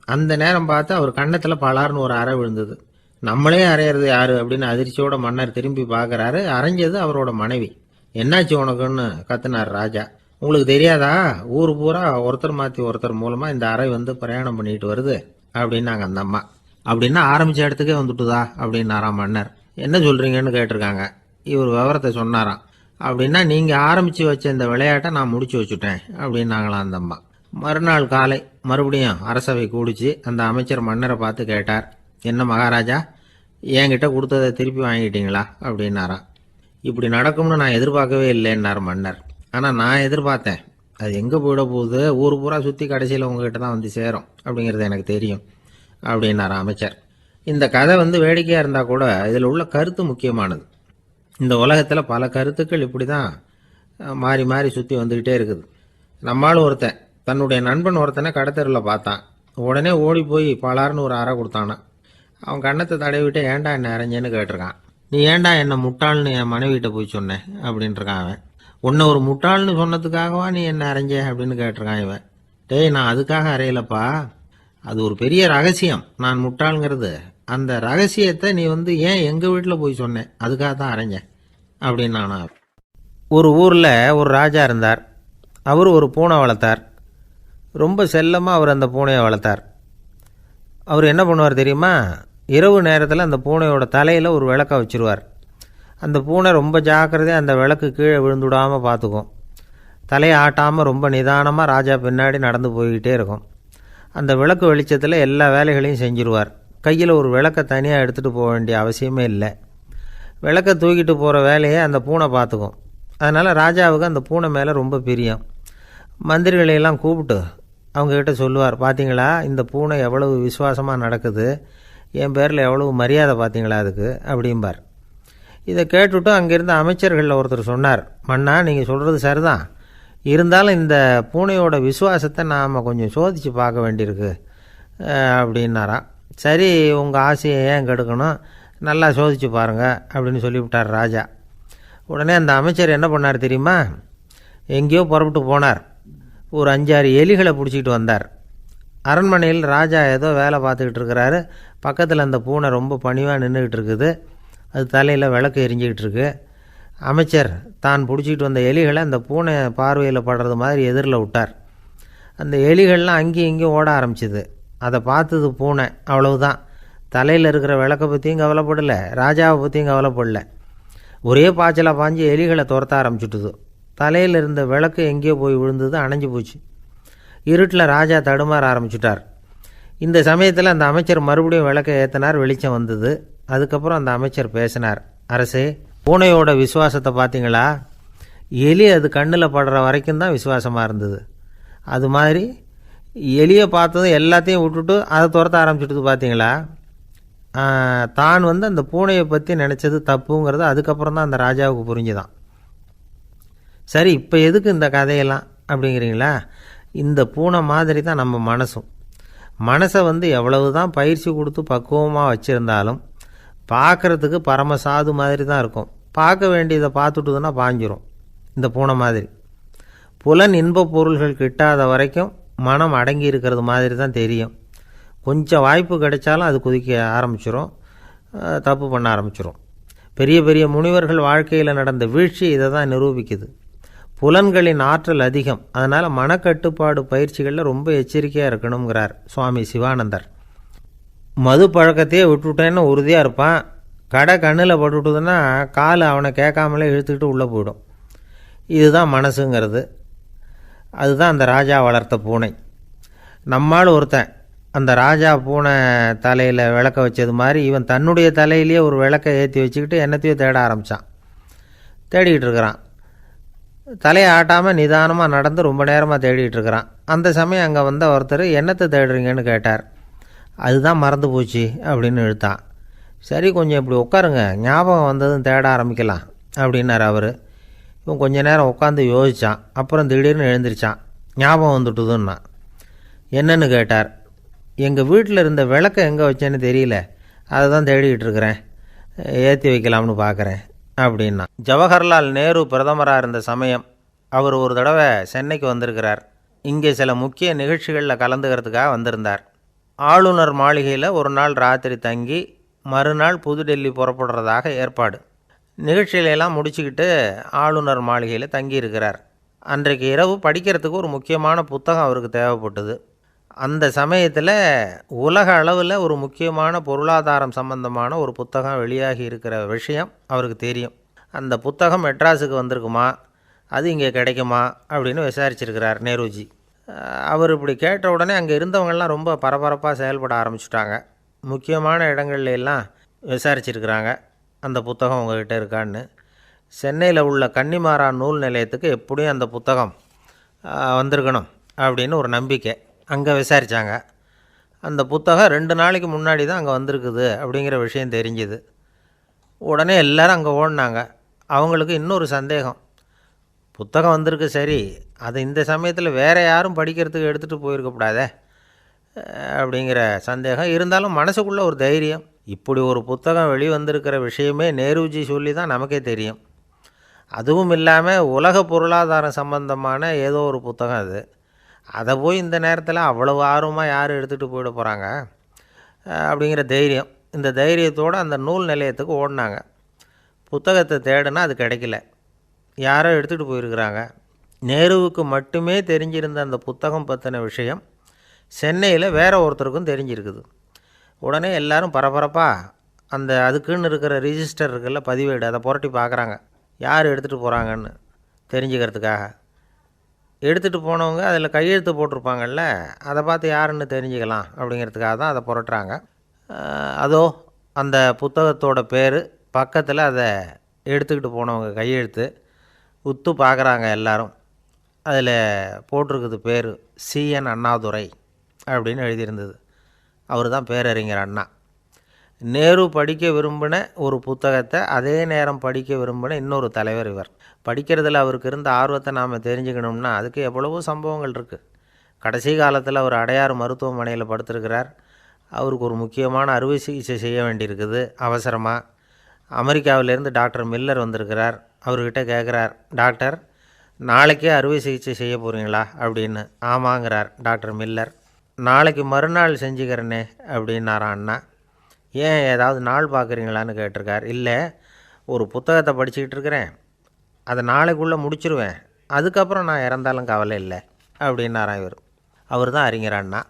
அந்த நேரம் பார்த்து அவர் கன்னத்தில் பலார்னு ஒரு அறை விழுந்தது. நம்மளே அரையிறது யாரு அப்படின்னு அதிர்ச்சியோட மன்னர் திரும்பி பார்க்கறாரு. அரைஞ்சது அவரோட மனைவி. என்னாச்சு உனக்குன்னு கத்துனார் ராஜா. உங்களுக்கு தெரியாதா, ஊர் பூரா ஒருத்தர் மாற்றி ஒருத்தர் மூலமா இந்த அறை பிரயாணம் பண்ணிட்டு வருது அப்படின்னாங்க அந்த அம்மா. அப்படின்னா ஆரம்பிச்ச இடத்துக்கே வந்துட்டுதா அப்படின்னாராம் மன்னர். என்ன சொல்றீங்கன்னு கேட்டிருக்காங்க. இவர் விவரத்தை சொன்னாராம். அப்படின்னா நீங்க ஆரம்பிச்சு வச்ச இந்த விளையாட்டை நான் முடிச்சு வச்சுட்டேன் அப்படின்னாங்களாம் அந்த அம்மா. மறுநாள் காலை மறுபடியும் அரசவை கூடிச்சு. அந்த அமைச்சர் மன்னரை பார்த்து கேட்டார், என்ன மகாராஜா, என்கிட்ட கொடுத்ததை திருப்பி வாங்கிட்டீங்களா அப்படின்னாராம். இப்படி நடக்கும்னு நான் எதிர்பார்க்கவே இல்லைன்னார் மன்னர். ஆனால் நான் எதிர்பார்த்தேன். அது எங்கே போயிட போகுது, ஊர் பூரா சுற்றி கடைசியில் உங்ககிட்ட தான் சேரும் அப்படிங்கிறது எனக்கு தெரியும் அப்படின்னார் அமைச்சர். இந்த கதை வேடிக்கையாக இருந்தால் கூட இதில் உள்ள கருத்து முக்கியமானது. இந்த உலகத்தில் பல கருத்துக்கள் இப்படி தான் மாறி மாறி சுற்றி வந்துக்கிட்டே இருக்குது. நம்மளும் ஒருத்தன் தன்னுடைய நண்பன் ஒருத்தனை கடத்தெருவில் பார்த்தான். உடனே ஓடி போய் பலார்னு ஒரு அறை கொடுத்தானான். அவன் கன்னத்தை தடவிட்டு ஏன்டா என்ன அரைஞ்சேன்னு கேட்டிருக்கான். நீ ஏன்டா என்ன முட்டாள்னு என் மனைவிட்ட போய் சொன்னேன் அப்படின்ட்டுருக்கான் அவன். உன்னை ஒரு முட்டாள்னு சொன்னதுக்காகவா நீ என்ன அரைஞ்ச அப்படின்னு கேட்டிருக்கான் இவன். டேய், நான் அதுக்காக அறையலப்பா, அது ஒரு பெரிய ரகசியம். நான் முட்டாளுங்கிறது அந்த ரகசியத்தை நீ ஏன் எங்கள் வீட்டில் போய் சொன்னேன், அதுக்காக தான் அரைஞ்சேன் அப்படின்னு நானா. ஒரு ஊரில் ஒரு ராஜா இருந்தார். அவர் ஒரு பூனை வளர்த்தார். ரொம்ப செல்லமாக அவர் அந்த பூனையை வளர்த்தார். அவர் என்ன பண்ணுவார் தெரியுமா? இரவு நேரத்தில் அந்த பூனையோட தலையில் ஒரு விளக்கை வச்சுருவார். அந்த பூனை ரொம்ப ஜாக்கிரதையாக அந்த விளக்கு கீழே விழுந்துடாமல் பார்த்துக்கும். தலையை ஆட்டாமல் ரொம்ப நிதானமாக ராஜா பின்னாடி நடந்து போய்கிட்டே இருக்கும். அந்த விளக்கு வெளிச்சத்தில் எல்லா வேலைகளையும் செஞ்சுருவார். கையில் ஒரு விளக்கை தனியாக எடுத்துகிட்டு போக வேண்டிய அவசியமே இல்லை. விளக்கை தூக்கிட்டு போகிற வேலையை அந்த பூனை பார்த்துக்கும். அதனால் ராஜாவுக்கு அந்த பூனை மேலே ரொம்ப பிரியம். மந்திரிகளையெல்லாம் கூப்பிட்டு அவங்கக்கிட்ட சொல்லுவார், பார்த்தீங்களா இந்த பூனை எவ்வளவு விசுவாசமாக நடக்குது, என் பேரில் எவ்வளவு மரியாதை பார்த்தீங்களா அதுக்கு அப்படிம்பார். இதை கேட்டுவிட்டு அங்கேருந்த அமைச்சர்களில் ஒருத்தர் சொன்னார், மன்னா நீங்கள் சொல்கிறது சரிதான், இருந்தாலும் இந்த பூனையோட விசுவாசத்தை நாம் கொஞ்சம் சோதித்து பார்க்க வேண்டியிருக்கு அப்படின்னாராம். சரி, உங்கள் ஆசையை ஏன் கெடுக்கணும், நல்லா சோதித்து பாருங்கள் அப்படின்னு சொல்லிவிட்டார் ராஜா. உடனே அந்த அமைச்சர் என்ன பண்ணார் தெரியுமா? எங்கேயோ புறப்பட்டு போனார். ஒரு 5-6 எலிகளை பிடிச்சிக்கிட்டு வந்தார். அரண்மனையில் ராஜா ஏதோ வேலை பார்த்துக்கிட்டு இருக்கிறாரு. பக்கத்தில் அந்த பூனை ரொம்ப பணிவாக நின்றுக்கிட்டு இருக்குது. அது தலையில் விளக்கு எரிஞ்சிக்கிட்டு இருக்கு. அமைச்சர் தான் பிடிச்சிக்கிட்டு வந்த எலிகளை அந்த பூனை பார்வையில் படுறது மாதிரி எதிரில் விட்டார். அந்த எலிகள்லாம் அங்கேயும் இங்கேயும் ஓட ஆரம்பிச்சிது. அதை பார்த்தது பூனை. அவ்வளவுதான். தலையில் இருக்கிற விளக்கை பற்றியும் கவலைப்படலை, ராஜாவை பற்றியும் கவலைப்படலை. ஒரே பாய்ச்சலாக பாஞ்சு எலிகளை துரத்த ஆரம்பிச்சுட்டுது. தலையில் இருந்த விளக்கு எங்கேயோ போய் விழுந்தது, அணைஞ்சு போச்சு. இருட்டில் ராஜா தடுமாற ஆரம்பிச்சுட்டார். இந்த சமயத்தில் அந்த அமைச்சர் மறுபடியும் விளக்கை ஏற்றினார். வெளிச்சம் வந்தது. அதுக்கப்புறம் அந்த அமைச்சர் பேசினார், அரசே, பூனையோட விசுவாசத்தை பார்த்தீங்களா? எலி அது கண்ணில் படுற வரைக்கும் தான் விசுவாசமாக இருந்தது. அது மாதிரி எலியை பார்த்ததும் எல்லாத்தையும் விட்டுட்டு அதை துரத்த ஆரம்பிச்சுட்டு பார்த்தீங்களா? தான் அந்த பூனையை பற்றி நினச்சது தப்புங்கிறது அதுக்கப்புறம் தான் அந்த ராஜாவுக்கு புரிஞ்சுதான். சரி, இப்போ எதுக்கு இந்த கதையெல்லாம் அப்படிங்கிறீங்களா? இந்த பூனை மாதிரி தான் நம்ம மனசும். மனசை எவ்வளவு தான் பயிற்சி கொடுத்து பக்குவமாக வச்சுருந்தாலும் பார்க்குறதுக்கு பரமசாது மாதிரி தான் இருக்கும். பார்க்க வேண்டியதை பார்த்துட்டுதுன்னா பாஞ்சிரும். இந்த பூனை மாதிரி புலன் இன்ப பொருள்கள் கிட்டாத வரைக்கும் மனம் அடங்கி இருக்கிறது மாதிரி தான் தெரியும். கொஞ்சம் வாய்ப்பு கிடைச்சாலும் அது குதிக்க ஆரம்பிச்சிரும், தப்பு பண்ண ஆரம்பிச்சிரும். பெரிய பெரிய முனிவர்கள் வாழ்க்கையில் நடந்த வீழ்ச்சி இதை தான் நிரூபிக்குது. புலன்களின் ஆற்றல் அதிகம், அதனால் மனக்கட்டுப்பாடு பயிற்சிகளில் ரொம்ப எச்சரிக்கையாக இருக்கணுங்கிறார் சுவாமி சிவானந்தர். மது பழக்கத்தையே விட்டுவிட்டேன்னு உறுதியாக இருப்பான். கடை கண்ணில் பட்டுவிட்டுதுன்னா கால் அவனை கேட்காமலே இழுத்துக்கிட்டு உள்ளே போயிடும். இதுதான் மனசுங்கிறது. அதுதான் அந்த ராஜா வளர்த்த பூனை. நம்மால் ஒருத்தன் அந்த ராஜா பூனை தலையில் விளக்க வச்சது மாதிரி இவன் தன்னுடைய தலையிலேயே ஒரு விளக்கை ஏற்றி வச்சுக்கிட்டு என்னத்தையோ தேட ஆரம்பித்தான். தேடிக்கிட்டு இருக்கிறான். தலையை ஆட்டாமல் நிதானமாக நடந்து ரொம்ப நேரமாக தேடிகிட்டு இருக்கிறான். அந்த சமயம் அங்கே ஒருத்தர் என்னத்தை தேடுறீங்கன்னு கேட்டார். அதுதான் மறந்து போச்சு அப்படின்னு இழுத்தான். சரி, கொஞ்சம் இப்படி உட்காருங்க, ஞாபகம் வந்ததும் தேட ஆரம்பிக்கலாம் அப்படின்னார் அவர். இவன் கொஞ்ச நேரம் உட்காந்து யோசித்தான். அப்புறம் திடீர்னு எழுந்திரிச்சான். ஞாபகம் வந்துட்டுதுன்னா. என்னன்னு கேட்டார். எங்கள் வீட்டில் இருந்த விளக்கை எங்கே வச்சேன்னு தெரியல, அதை தான் தேடிக்கிட்டு இருக்கிறேன், ஏற்றி வைக்கலாம்னு பார்க்குறேன் அப்படின்னா. ஜவஹர்லால் நேரு பிரதமராக இருந்த சமயம் அவர் ஒரு தடவை சென்னைக்கு வந்திருக்கிறார். இங்கே சில முக்கிய நிகழ்ச்சிகளில் கலந்துக்கிறதுக்காக வந்திருந்தார். ஆளுநர் மாளிகையில் ஒரு நாள் ராத்திரி தங்கி மறுநாள் புதுடெல்லி புறப்படுறதாக ஏற்பாடு. நிகழ்ச்சியிலெல்லாம் முடிச்சுக்கிட்டு ஆளுநர் மாளிகையில் தங்கியிருக்கிறார். அன்றைக்கு இரவு படிக்கிறதுக்கு ஒரு முக்கியமான புத்தகம் அவருக்கு தேவைப்பட்டது. அந்த சமயத்தில் உலக அளவில் ஒரு முக்கியமான பொருளாதாரம் சம்பந்தமான ஒரு புத்தகம் வெளியாகி இருக்கிற விஷயம் அவருக்கு தெரியும். அந்த புத்தகம் மெட்ராஸுக்கு வந்திருக்குமா, அது இங்கே கிடைக்குமா அப்படின்னு விசாரிச்சிருக்கிறார் நேருஜி. அவர் இப்படி கேட்ட உடனே அங்கே இருந்தவங்கள்லாம் ரொம்ப பரபரப்பாக செயல்பட ஆரம்பிச்சுட்டாங்க. முக்கியமான இடங்கள்ல எல்லாம் விசாரிச்சிருக்கிறாங்க அந்த புத்தகம் உங்கள்கிட்ட இருக்கான்னு. சென்னையில் உள்ள கன்னிமாரா நூல் நிலையத்துக்கு எப்படியும் அந்த புத்தகம் வந்திருக்கணும் அப்படின்னு ஒரு நம்பிக்கை. அங்கே விசாரித்தாங்க. அந்த புத்தகம் 2 நாளைக்கு முன்னாடி தான் அங்கே வந்திருக்குது அப்படிங்கிற விஷயம் தெரிஞ்சுது. உடனே எல்லோரும் அங்கே ஓடினாங்க. அவங்களுக்கு இன்னொரு சந்தேகம். புத்தகம் வந்திருக்கு சரி, அது இந்த சமயத்தில் வேறு யாரும் படிக்கிறதுக்கு எடுத்துகிட்டு போயிருக்கக்கூடாதே அப்படிங்கிற சந்தேகம் இருந்தாலும் மனசுக்குள்ளே ஒரு தைரியம். இப்படி ஒரு புத்தகம் வெளிவந்திருக்கிற விஷயமே நேருஜி சொல்லி தான் நமக்கே தெரியும். அதுவும் இல்லாமல் உலக பொருளாதாரம் சம்பந்தமான ஏதோ ஒரு புத்தகம் அது. அதை போய் இந்த நேரத்தில் அவ்வளவு ஆர்வமாக யார் எடுத்துகிட்டு போயிட போகிறாங்க அப்படிங்கிற தைரியம். இந்த தைரியத்தோடு அந்த நூல் நிலையத்துக்கு ஓடினாங்க. புத்தகத்தை தேடினா அது கிடைக்கல. யாரோ எடுத்துகிட்டு போயிருக்கிறாங்க. நேருவுக்கு மட்டுமே தெரிஞ்சிருந்த அந்த புத்தகம் பற்றின விஷயம் சென்னையில் வேறு ஒருத்தருக்கும் தெரிஞ்சிருக்குது. உடனே எல்லோரும் பரபரப்பாக அதுக்குன்னு இருக்கிற ரிஜிஸ்டர் இருக்குல்ல, பதிவேடு, அதை புரட்டி பார்க்குறாங்க யார் எடுத்துகிட்டு போகிறாங்கன்னு தெரிஞ்சுக்கிறதுக்காக. எடுத்துகிட்டு போனவங்க அதில் கையெழுத்து போட்டிருப்பாங்கல்ல, அதை பார்த்து யாருன்னு தெரிஞ்சுக்கலாம் அப்படிங்கிறதுக்காக தான் அதை புரட்டுறாங்க. அதோ அந்த புத்தகத்தோட பேர் பக்கத்தில் அதை எடுத்துக்கிட்டு போனவங்க கையெழுத்து உத்து பார்க்குறாங்க எல்லாரும். அதில் போட்டிருக்குது பேர் CN அண்ணாதுரை அப்படின்னு எழுதியிருந்தது. அவர் தான் பேரறிஞர் அண்ணா. நேரு படிக்க விரும்பின ஒரு புத்தகத்தை அதே நேரம் படிக்க விரும்பின இன்னொரு தலைவர் இவர். படிக்கிறதுல அவருக்கு இருந்த ஆர்வத்தை நாம் தெரிஞ்சுக்கணும்னா அதுக்கு எவ்வளவோ சம்பவங்கள் இருக்குது. கடைசி காலத்தில் அவர் அடையாறு மருத்துவமனையில் படுத்திருக்கிறார். அவருக்கு ஒரு முக்கியமான அறுவை சிகிச்சை செய்ய வேண்டியிருக்குது அவசரமாக. அமெரிக்காவிலேருந்து டாக்டர் மில்லர் வந்திருக்கிறார். அவர்கிட்ட கேட்குறார், டாக்டர் நாளைக்கே அறுவை சிகிச்சை செய்ய போகிறீங்களா அப்படின்னு. ஆமாங்கிறார் டாக்டர் மில்லர். நாளைக்கு மறுநாள் செஞ்சுக்கிறேனே அப்படின்னாரான் அண்ணா. ஏன் ஏதாவது நாள் பார்க்குறீங்களான்னு கேட்டிருக்கார். இல்லை, ஒரு புத்தகத்தை படிச்சுக்கிட்டு இருக்கிறேன், அதை நாளைக்குள்ளே முடிச்சிருவேன், அதுக்கப்புறம் நான் இறந்தாலும் கவலை இல்லை அப்படின்னாரான் இவர். அவர் தான் அறிஞர் அண்ணா.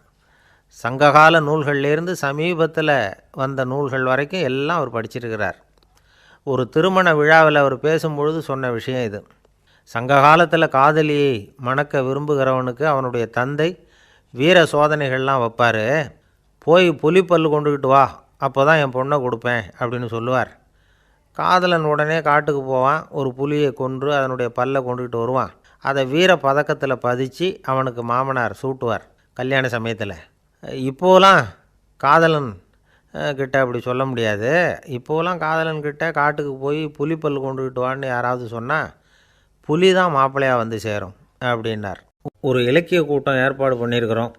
சங்ககால நூல்கள்லேருந்து சமீபத்தில் வந்த நூல்கள் வரைக்கும் எல்லாம் அவர் படிச்சிருக்கிறார். ஒரு திருமண விழாவில் அவர் பேசும்பொழுது சொன்ன விஷயம் இது. சங்க காலத்தில் காதலியை மணக்க விரும்புகிறவனுக்கு அவனுடைய தந்தை வீர சோதனைகள்லாம் வைப்பார். போய் புலிப்பல் கொண்டுக்கிட்டு வா, அப்போ தான் என் பொண்ணை கொடுப்பேன் அப்படின்னு சொல்லுவார். காதலன் உடனே காட்டுக்கு போவான், ஒரு புலியை கொன்று அதனுடைய பல்லை கொண்டுக்கிட்டு வருவான். அதை வீர பதக்கத்தில் பதித்து அவனுக்கு மாமனார் சூட்டுவார் கல்யாண சமயத்தில். இப்போலாம் காதலன் கிட்ட அப்படி சொல்ல முடியாது. இப்போலாம் காதலன்கிட்ட காட்டுக்கு போய் புலிப்பல் கொண்டுக்கிட்டு வான்னு யாராவது சொன்னால் புலி தான் மாப்பிள்ளையாக வந்து சேரும் அப்படின்னார். ஒரு இலக்கிய கூட்டம் ஏற்பாடு பண்ணியிருக்கிறோம்,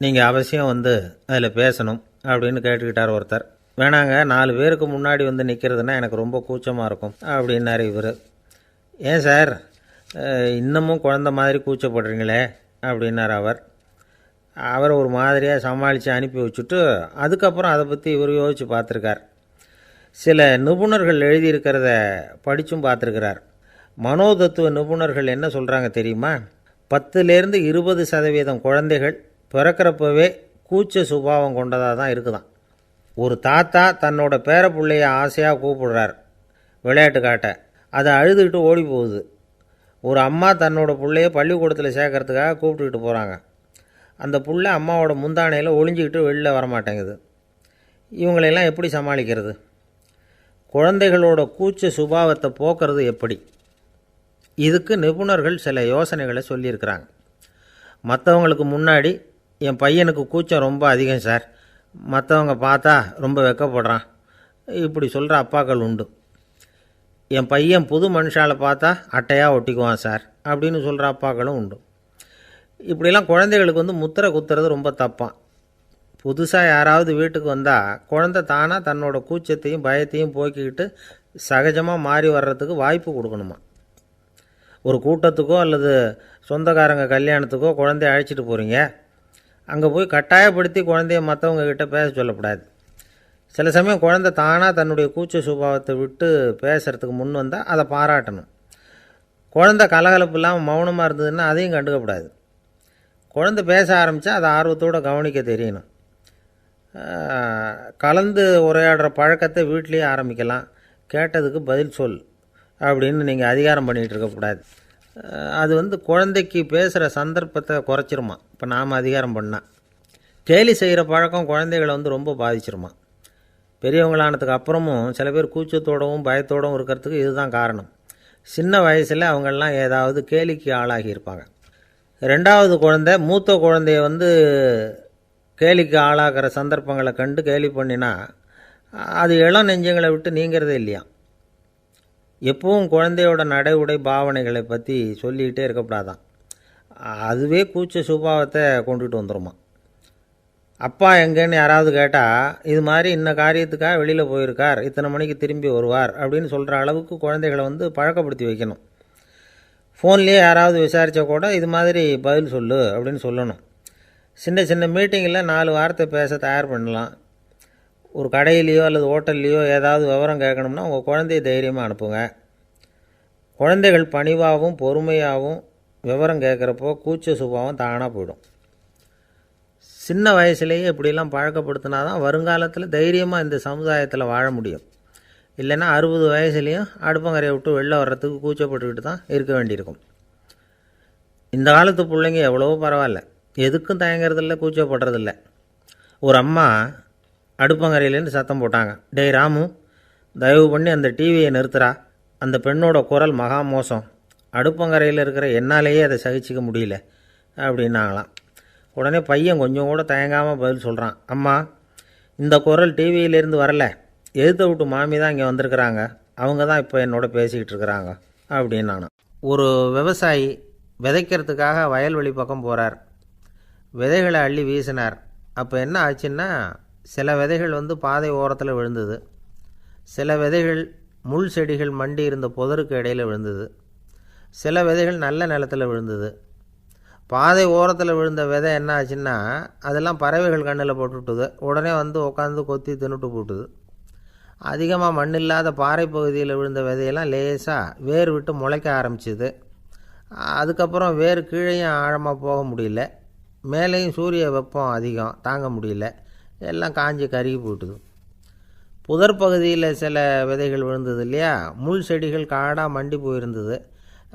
நீங்கள் அவசியம் வந்து அதில் பேசணும் அப்படின்னு கேட்டுக்கிட்டார் ஒருத்தர். வேணாங்க, 4 பேருக்கு முன்னாடி வந்து நிற்கிறதுனா எனக்கு ரொம்ப கூச்சமாக இருக்கும் அப்படின்னார் இவர். ஏன் சார் இன்னமும் குழந்த மாதிரி கூச்சப்படுறீங்களே அப்படின்னார் அவர் ஒரு மாதிரியாக சமாளித்து அனுப்பி வச்சுட்டு அதுக்கப்புறம் அதை பற்றி இவர் யோசித்து பார்த்துருக்கார். சில நிபுணர்கள் எழுதியிருக்கிறத படித்தும் பார்த்துருக்கிறார். மனோதத்துவ நிபுணர்கள் என்ன சொல்கிறாங்க தெரியுமா? 10லேருந்து 20% குழந்தைகள் பிறக்கிறப்பவே கூச்ச சுபாவம் கொண்டதாக தான் இருக்குதான். ஒரு தாத்தா தன்னோட பேர பிள்ளைய ஆசையாக கூப்பிடுறார் விளையாட்டு காட்ட, அதை அழுதுகிட்டு ஓடி போகுது. ஒரு அம்மா தன்னோட பிள்ளைய பள்ளிக்கூடத்தில் சேர்க்கறதுக்காக கூப்பிட்டுக்கிட்டு போகிறாங்க. அந்த புள்ள அம்மாவோட முந்தானையில் ஒளிஞ்சிக்கிட்டு வெளில வரமாட்டேங்குது. இவங்களெல்லாம் எப்படி சமாளிக்கிறது? குழந்தைகளோட கூச்ச சுபாவத்தை போக்குறது எப்படி? இதுக்கு நிபுணர்கள் சில யோசனைகளை சொல்லியிருக்கிறாங்க. மற்றவங்களுக்கு முன்னாடி என் பையனுக்கு கூச்சம் ரொம்ப அதிகம் சார், மற்றவங்க பார்த்தா ரொம்ப வெக்கப்படுறான், இப்படி சொல்கிற அப்பாக்கள் உண்டு. என் பையன் புது மனுஷாலை பார்த்தா அட்டையாக ஒட்டிக்குவான் சார் அப்படின்னு சொல்கிற அப்பாக்களும் உண்டு. இப்படிலாம் குழந்தைகளுக்கு வந்து முத்திரை குத்துறது ரொம்ப தப்பான். புதுசாக யாராவது வீட்டுக்கு வந்தால் குழந்தை தானாக தன்னோட கூச்சத்தையும் பயத்தையும் போக்கிக்கிட்டு சகஜமாக மாறி வர்றதுக்கு வாய்ப்பு கொடுக்கணுமா. ஒரு கூட்டத்துக்கோ அல்லது சொந்தக்காரங்க கல்யாணத்துக்கோ குழந்தைய அழைச்சிட்டு போகிறீங்க, அங்கே போய் கட்டாயப்படுத்தி குழந்தைய மற்றவங்க கிட்ட பேச சொல்லக்கூடாது. சில சமயம் குழந்தை தானாக தன்னுடைய கூச்ச சுபாவத்தை விட்டு பேசுகிறதுக்கு முன் வந்தால் அதை பாராட்டணும். குழந்தை கலகலப்பு இல்லாமல் மௌனமாக இருந்ததுன்னா அதையும் கண்டுக்கக்கூடாது. குழந்தை பேச ஆரம்பித்தா அதை ஆர்வத்தோடு கவனிக்க தெரியணும். கலந்து உரையாடுற பழக்கத்தை வீட்லேயே ஆரம்பிக்கலாம். கேட்டதுக்கு பதில் சொல் அப்படின்னு நீங்கள் அதிகாரம் பண்ணிகிட்டு இருக்கக்கூடாது. அது வந்து குழந்தைக்கு பேசுகிற சந்தர்ப்பத்தை குறைச்சிருமா. இப்போ நாம் அதிகாரம் பண்ணால் கேலி செய்கிற பழக்கம் குழந்தைகளை வந்து ரொம்ப பாதிச்சிருமா. பெரியவங்களானதுக்கு அப்புறமும் சில பேர் கூச்சத்தோடவும் பயத்தோடவும் இருக்கிறதுக்கு இதுதான் காரணம். சின்ன வயசில் அவங்கெல்லாம் ஏதாவது கேலிக்கு ஆளாகி இருப்பாங்க. 2வது குழந்தை மூத்த குழந்தைய வந்து கேலிக்கு ஆளாகிற சந்தர்ப்பங்களை கண்டு கேலி பண்ணினா அது இளம் நெஞ்சங்களை விட்டு நீங்கிறதே இல்லையா. எப்பவும் குழந்தையோட நடை உடை பாவனைகளை பற்றி சொல்லிக்கிட்டே இருக்கக்கூடாதான். அதுவே கூச்ச சுபாவத்தை கொண்டுட்டு வந்துடுமா. அப்பா எங்கேன்னு யாராவது கேட்டால் இது மாதிரி இன்ன காரியத்துக்காக வெளியில் போயிருக்கார், இத்தனை மணிக்கு திரும்பி வருவார் அப்படின்னு சொல்கிற அளவுக்கு குழந்தைகளை வந்து பழக்கப்படுத்தி வைக்கணும். ஃபோன்லேயே யாராவது விசாரித்தா கூட இது மாதிரி பதில் சொல்லு அப்படின்னு சொல்லணும். சின்ன சின்ன மீட்டிங்கில் 4 வார்த்தை பேச தயார் பண்ணலாம். ஒரு கடையிலையோ அல்லது ஹோட்டல்லையோ ஏதாவது விவரம் கேட்கணும்னா உங்கள் குழந்தைய தைரியமாக அனுப்புங்க. குழந்தைகள் பணிவாகவும் பொறுமையாகவும் விவரம் கேட்குறப்போ கூச்ச சுபாவம் தானாக போயிடும். சின்ன வயசுலேயே இப்படிலாம் பழக்கப்படுத்தினா தான் வருங்காலத்தில் தைரியமாக இந்த சமுதாயத்தில் வாழ முடியும். இல்லைன்னா 60 வயசுலேயும் அடுப்பங்கரையை விட்டு வெளில வர்றதுக்கு கூச்சப்பட்டுக்கிட்டு தான் இருக்க வேண்டியிருக்கும். இந்த காலத்து பிள்ளைங்க எவ்வளவோ பரவாயில்ல, எதுக்கும் தயங்குறதில்ல, கூச்சப்படுறதில்ல. ஒரு அம்மா அடுப்பங்கரையிலேருந்து சத்தம் போட்டாங்க, டேய் ராமு, தயவு பண்ணி அந்த டிவியை நிறுத்துறா, அந்த பெண்ணோட குரல் மகா மோசம், அடுப்பங்கரையில் இருக்கிற என்னாலேயே அதை சகிச்சிக்க முடியல அப்படின்னாங்களாம். உடனே பையன் கொஞ்சம் கூட தயங்காமல் பதில் சொல்கிறான், அம்மா இந்த குரல் டிவியிலேருந்து வரல, எதிர்த்த விட்டு மாமி தான் இங்கே வந்திருக்கிறாங்க, அவங்க தான் இப்போ என்னோட பேசிக்கிட்டு இருக்கிறாங்க அப்படின்னு நான். ஒரு விவசாயி விதைக்கிறதுக்காக வயல்வெளி பக்கம் போகிறார். விதைகளை அள்ளி வீசினார். அப்போ என்ன ஆச்சுன்னா சில விதைகள் வந்து பாதை ஓரத்தில் விழுந்தது, சில விதைகள் முள் செடிகள் மண்டி இருந்த புதருக்கு இடையில் விழுந்தது, சில விதைகள் நல்ல நிலத்தில் விழுந்தது. பாதை ஓரத்தில் விழுந்த விதை என்ன ஆச்சுன்னா அதெல்லாம் பறவைகள் கண்ணில் போட்டுவிட்டுது. உடனே வந்து உட்காந்து கொத்தி தின்னுட்டு போட்டுது. அதிகமாக மண் இல்லாத பாறை பகுதியில் விழுந்த விதையெல்லாம் லேசாக வேர் விட்டு முளைக்க ஆரம்பிச்சிது. அதுக்கப்புறம் வேர் கீழேயும் ஆழமாக போக முடியல, மேலேயும் சூரிய வெப்பம் அதிகம் தாங்க முடியல, எல்லாம் காஞ்சி கருகி போட்டுது. புதர் பகுதியில் சில விதைகள் விழுந்தது இல்லையா, முள் செடிகள் காடாக மண்டி போயிருந்தது.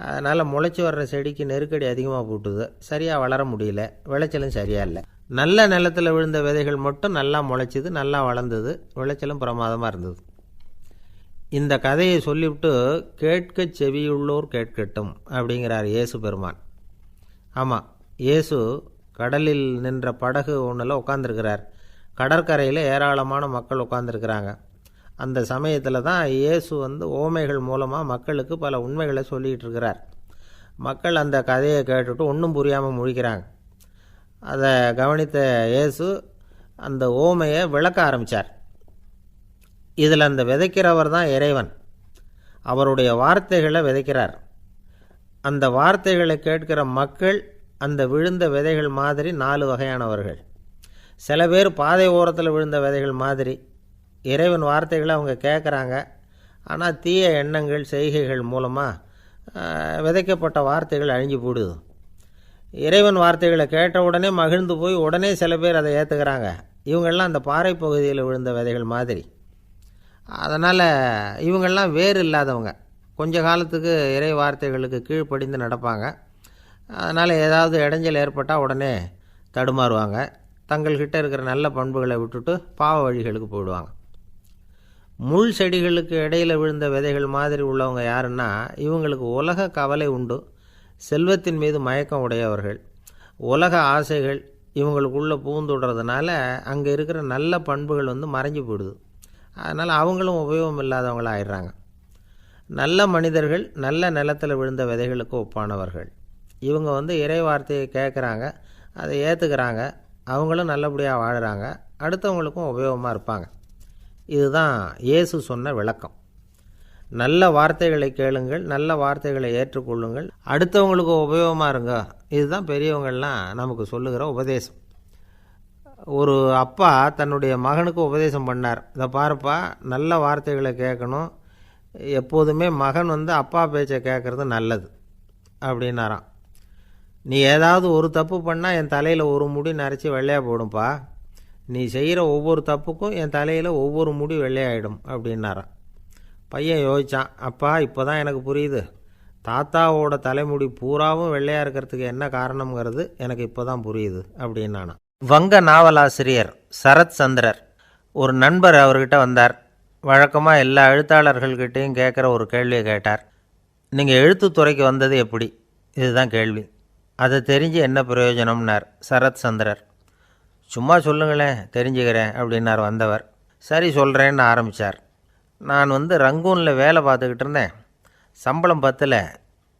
அதனால் முளைச்சி வர்ற செடிக்கு நெருக்கடி அதிகமாக போட்டுது, சரியாக வளர முடியல, விளைச்சலும் சரியாக இல்லை. நல்ல நிலத்தில் விழுந்த விதைகள் மட்டும் நல்லா முளைச்சிது, நல்லா வளர்ந்தது, விளைச்சலும் பிரமாதமாக இருந்தது. இந்த கதையை சொல்லிவிட்டு கேட்க செவியுள்ளோர் கேட்கட்டும் அப்படிங்கிறார் இயேசு பெருமான். ஆமாம், இயேசு கடலில் நின்ற படகு ஒன்றில் உட்காந்துருக்கிறார். கடற்கரையில் ஏராளமான மக்கள் உட்காந்துருக்கிறாங்க. அந்த சமயத்தில் தான் இயேசு ஓமைகள் மூலமாக மக்களுக்கு பல உண்மைகளை சொல்லிகிட்டு இருக்கிறார். மக்கள் அந்த கதையை கேட்டுட்டு ஒன்றும் புரியாமல் முழிக்கிறாங்க. அதை கவனித்த இயேசு அந்த ஓமையை விளக்க ஆரம்பித்தார். இதில் அந்த விதைக்கிறவர் தான் இறைவன். அவருடைய வார்த்தைகளை விதைக்கிறார். அந்த வார்த்தைகளை கேட்கிற மக்கள் அந்த விழுந்த விதைகள் மாதிரி 4 வகையானவர்கள். சில பேர் பாதை ஓரத்தில் விழுந்த விதைகள் மாதிரி. இறைவன் வார்த்தைகளை அவங்க கேட்குறாங்க. ஆனால் தீய எண்ணங்கள் செய்கைகள் மூலமாக விதைக்கப்பட்ட வார்த்தைகள் அழிஞ்சு போடுது. இறைவன் வார்த்தைகளை கேட்ட உடனே மகிழ்ந்து போய் உடனே சில பேர் அதை ஏற்றுக்கிறாங்க. இவங்கெல்லாம் அந்த பாறை பகுதியில் விழுந்த விதைகள் மாதிரி. அதனால் இவங்கெல்லாம் வேறு இல்லாதவங்க. கொஞ்ச காலத்துக்கு இறை வார்த்தைகளுக்கு கீழ்ப்படிந்து நடப்பாங்க. அதனால் ஏதாவது இடைஞ்சல் ஏற்பட்டால் உடனே தடுமாறுவாங்க. தங்கள்கிட்ட இருக்கிற நல்ல பண்புகளை விட்டுட்டு பாவ வழிகளுக்கு போயிடுவாங்க. முள் செடிகளுக்கு இடையில் விழுந்த விதைகள் மாதிரி உள்ளவங்க யாருன்னா, இவங்களுக்கு உலக கவலை உண்டு, செல்வத்தின் மீது மயக்கம் உடையவர்கள். உலக ஆசைகள் இவங்களுக்குள்ளே பூந்துடுறதுனால அங்கே இருக்கிற நல்ல பண்புகள் மறைஞ்சு போயிடுது. அதனால் அவங்களும் உபயோகம் இல்லாதவங்களாக ஆயிடுறாங்க. நல்ல மனிதர்கள் நல்ல நிலத்தில் விழுந்த விதைகளுக்கு ஒப்பானவர்கள். இவங்க இறை வார்த்தையை கேட்குறாங்க, அதை ஏற்றுக்கிறாங்க, அவங்களும் நல்லபடியாக வாழுறாங்க, அடுத்தவங்களுக்கும் உபயோகமாக இருப்பாங்க. இதுதான் இயேசு சொன்ன விளக்கம். நல்ல வார்த்தைகளை கேளுங்கள், நல்ல வார்த்தைகளை ஏற்றுக்கொள்ளுங்கள், அடுத்தவங்களுக்கு உபயோகமாக இருங்க. இதுதான் பெரியவங்கள்லாம் நமக்கு சொல்லுகிற உபதேசம். ஒரு அப்பா தன்னுடைய மகனுக்கு உபதேசம் பண்ணார். இதை பாருப்பா, நல்ல வார்த்தைகளை கேட்கணும், எப்போதுமே மகன் அப்பா பேச்சை கேட்குறது நல்லது அப்படின்னாராம். நீ ஏதாவது ஒரு தப்பு பண்ணால் என் தலையில் ஒரு முடி நரைச்சி வெள்ளையாக போடும்பா, நீ செய்கிற ஒவ்வொரு தப்புக்கும் என் தலையில் ஒவ்வொரு முடி வெள்ளையாயிடும் அப்படின்னாராம். பையன் யோசித்தான், அப்பா இப்போ தான் எனக்கு புரியுது, தாத்தாவோட தலைமுடி பூராவும் வெள்ளையாக இருக்கிறதுக்கு என்ன காரணங்கிறது எனக்கு இப்போ தான் புரியுது அப்படின்னானா. வங்க நாவலாசிரியர் சரத் சந்திரர் ஒரு நண்பர் அவர்கிட்ட வந்தார். வழக்கமாக எல்லா எழுத்தாளர்கள்கிட்டையும் கேட்குற ஒரு கேள்வியை கேட்டார். நீங்கள் எழுத்துத்துறைக்கு வந்தது எப்படி? இதுதான் கேள்வி. அதை தெரிஞ்சு என்ன பிரயோஜனம்னார் சரத் சந்திரர். சும்மா சொல்லுங்களேன், தெரிஞ்சுக்கிறேன் அப்படின்னார் வந்தவர். சரி சொல்கிறேன்னு ஆரம்பித்தார். நான் ரங்கூனில் வேலை பார்த்துக்கிட்டு இருந்தேன். சம்பளம் பத்தல.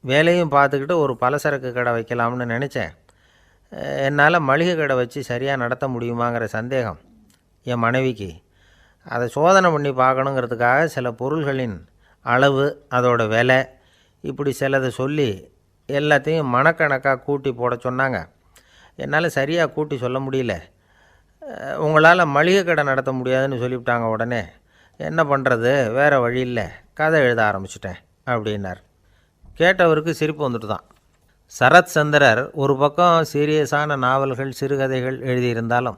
வேலையும் பார்த்துக்கிட்டு ஒரு பலசரக்கு கடை வைக்கலாம்னு நினச்சேன். என்னால் மளிகை கடை வச்சு சரியாக நடத்த முடியுமாங்கிற சந்தேகம் என் மனைவிக்கு. அதை சோதனை பண்ணி பார்க்கணுங்கிறதுக்காக சில பொருள்களின் அளவு, அதோட விலை, இப்படி சிலதை சொல்லி எல்லாத்தையும் மனக்கணக்காக கூட்டி போட சொன்னாங்க. என்னால் சரியாக கூட்டி சொல்ல முடியல. உங்களால் மளிகை கடை நடத்த முடியாதுன்னு சொல்லிவிட்டாங்க. உடனே என்ன பண்ணுறது, வேறு வழி இல்லை, கதை எழுத ஆரம்பிச்சிட்டேன் அப்படின்னார். கேட்டவருக்கு சிரிப்பு வந்துட்டு தான். சரத் சந்திரர் ஒரு பக்கம் சீரியஸான நாவல்கள், சிறுகதைகள் எழுதியிருந்தாலும்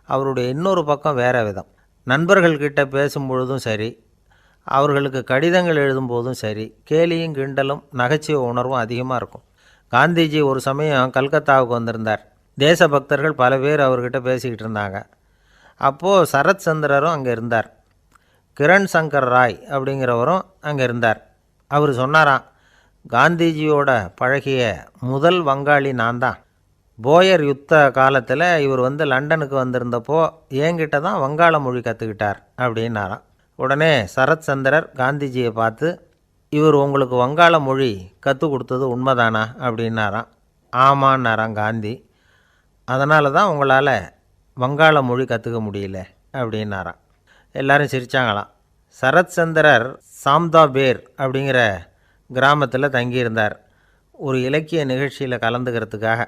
அவருடைய இன்னொரு பக்கம் வேறு விதம். நண்பர்கள்கிட்ட பேசும்பொழுதும் சரி, அவர்களுக்கு கடிதங்கள் எழுதும்போதும் சரி, கேலியும் கிண்டலும் நகைச்சுவை உணர்வும் அதிகமாக இருக்கும். காந்திஜி ஒரு சமயம் கல்கத்தாவுக்கு வந்திருந்தார். தேசபக்தர்கள் பல பேர் அவர்கிட்ட பேசிக்கிட்டு இருந்தாங்க. அப்போது சரத் சந்திரரும் அங்கே இருந்தார். கிரண் சங்கர் ராய் அப்படிங்கிறவரும் அங்கே இருந்தார். அவர் சொன்னாராம், காந்திஜியோட பழகிய முதல் வங்காளி நான் தான். போயர் யுத்த காலத்தில் இவர் லண்டனுக்கு வந்திருந்தப்போ என்கிட்ட தான் வங்காள மொழி கற்றுக்கிட்டார் அப்படின்னாராம். உடனே சரத் சந்திரர் காந்திஜியை பார்த்து, இவர் உங்களுக்கு வங்காள மொழி கற்றுக் கொடுத்தது உண்மைதானா அப்படின்னாராம். ஆமான்னாராம் காந்தி. அதனால தான் உங்களால் வங்காள மொழி கற்றுக்க முடியல அப்படின்னாராம். எல்லாரும் சிரித்தாங்களாம். சரத் சந்திரர் சாம்தாபேர் அப்படிங்கிற கிராமத்தில் தங்கியிருந்தார். ஒரு இலக்கிய நிகழ்ச்சியில் கலந்துக்கிறதுக்காக.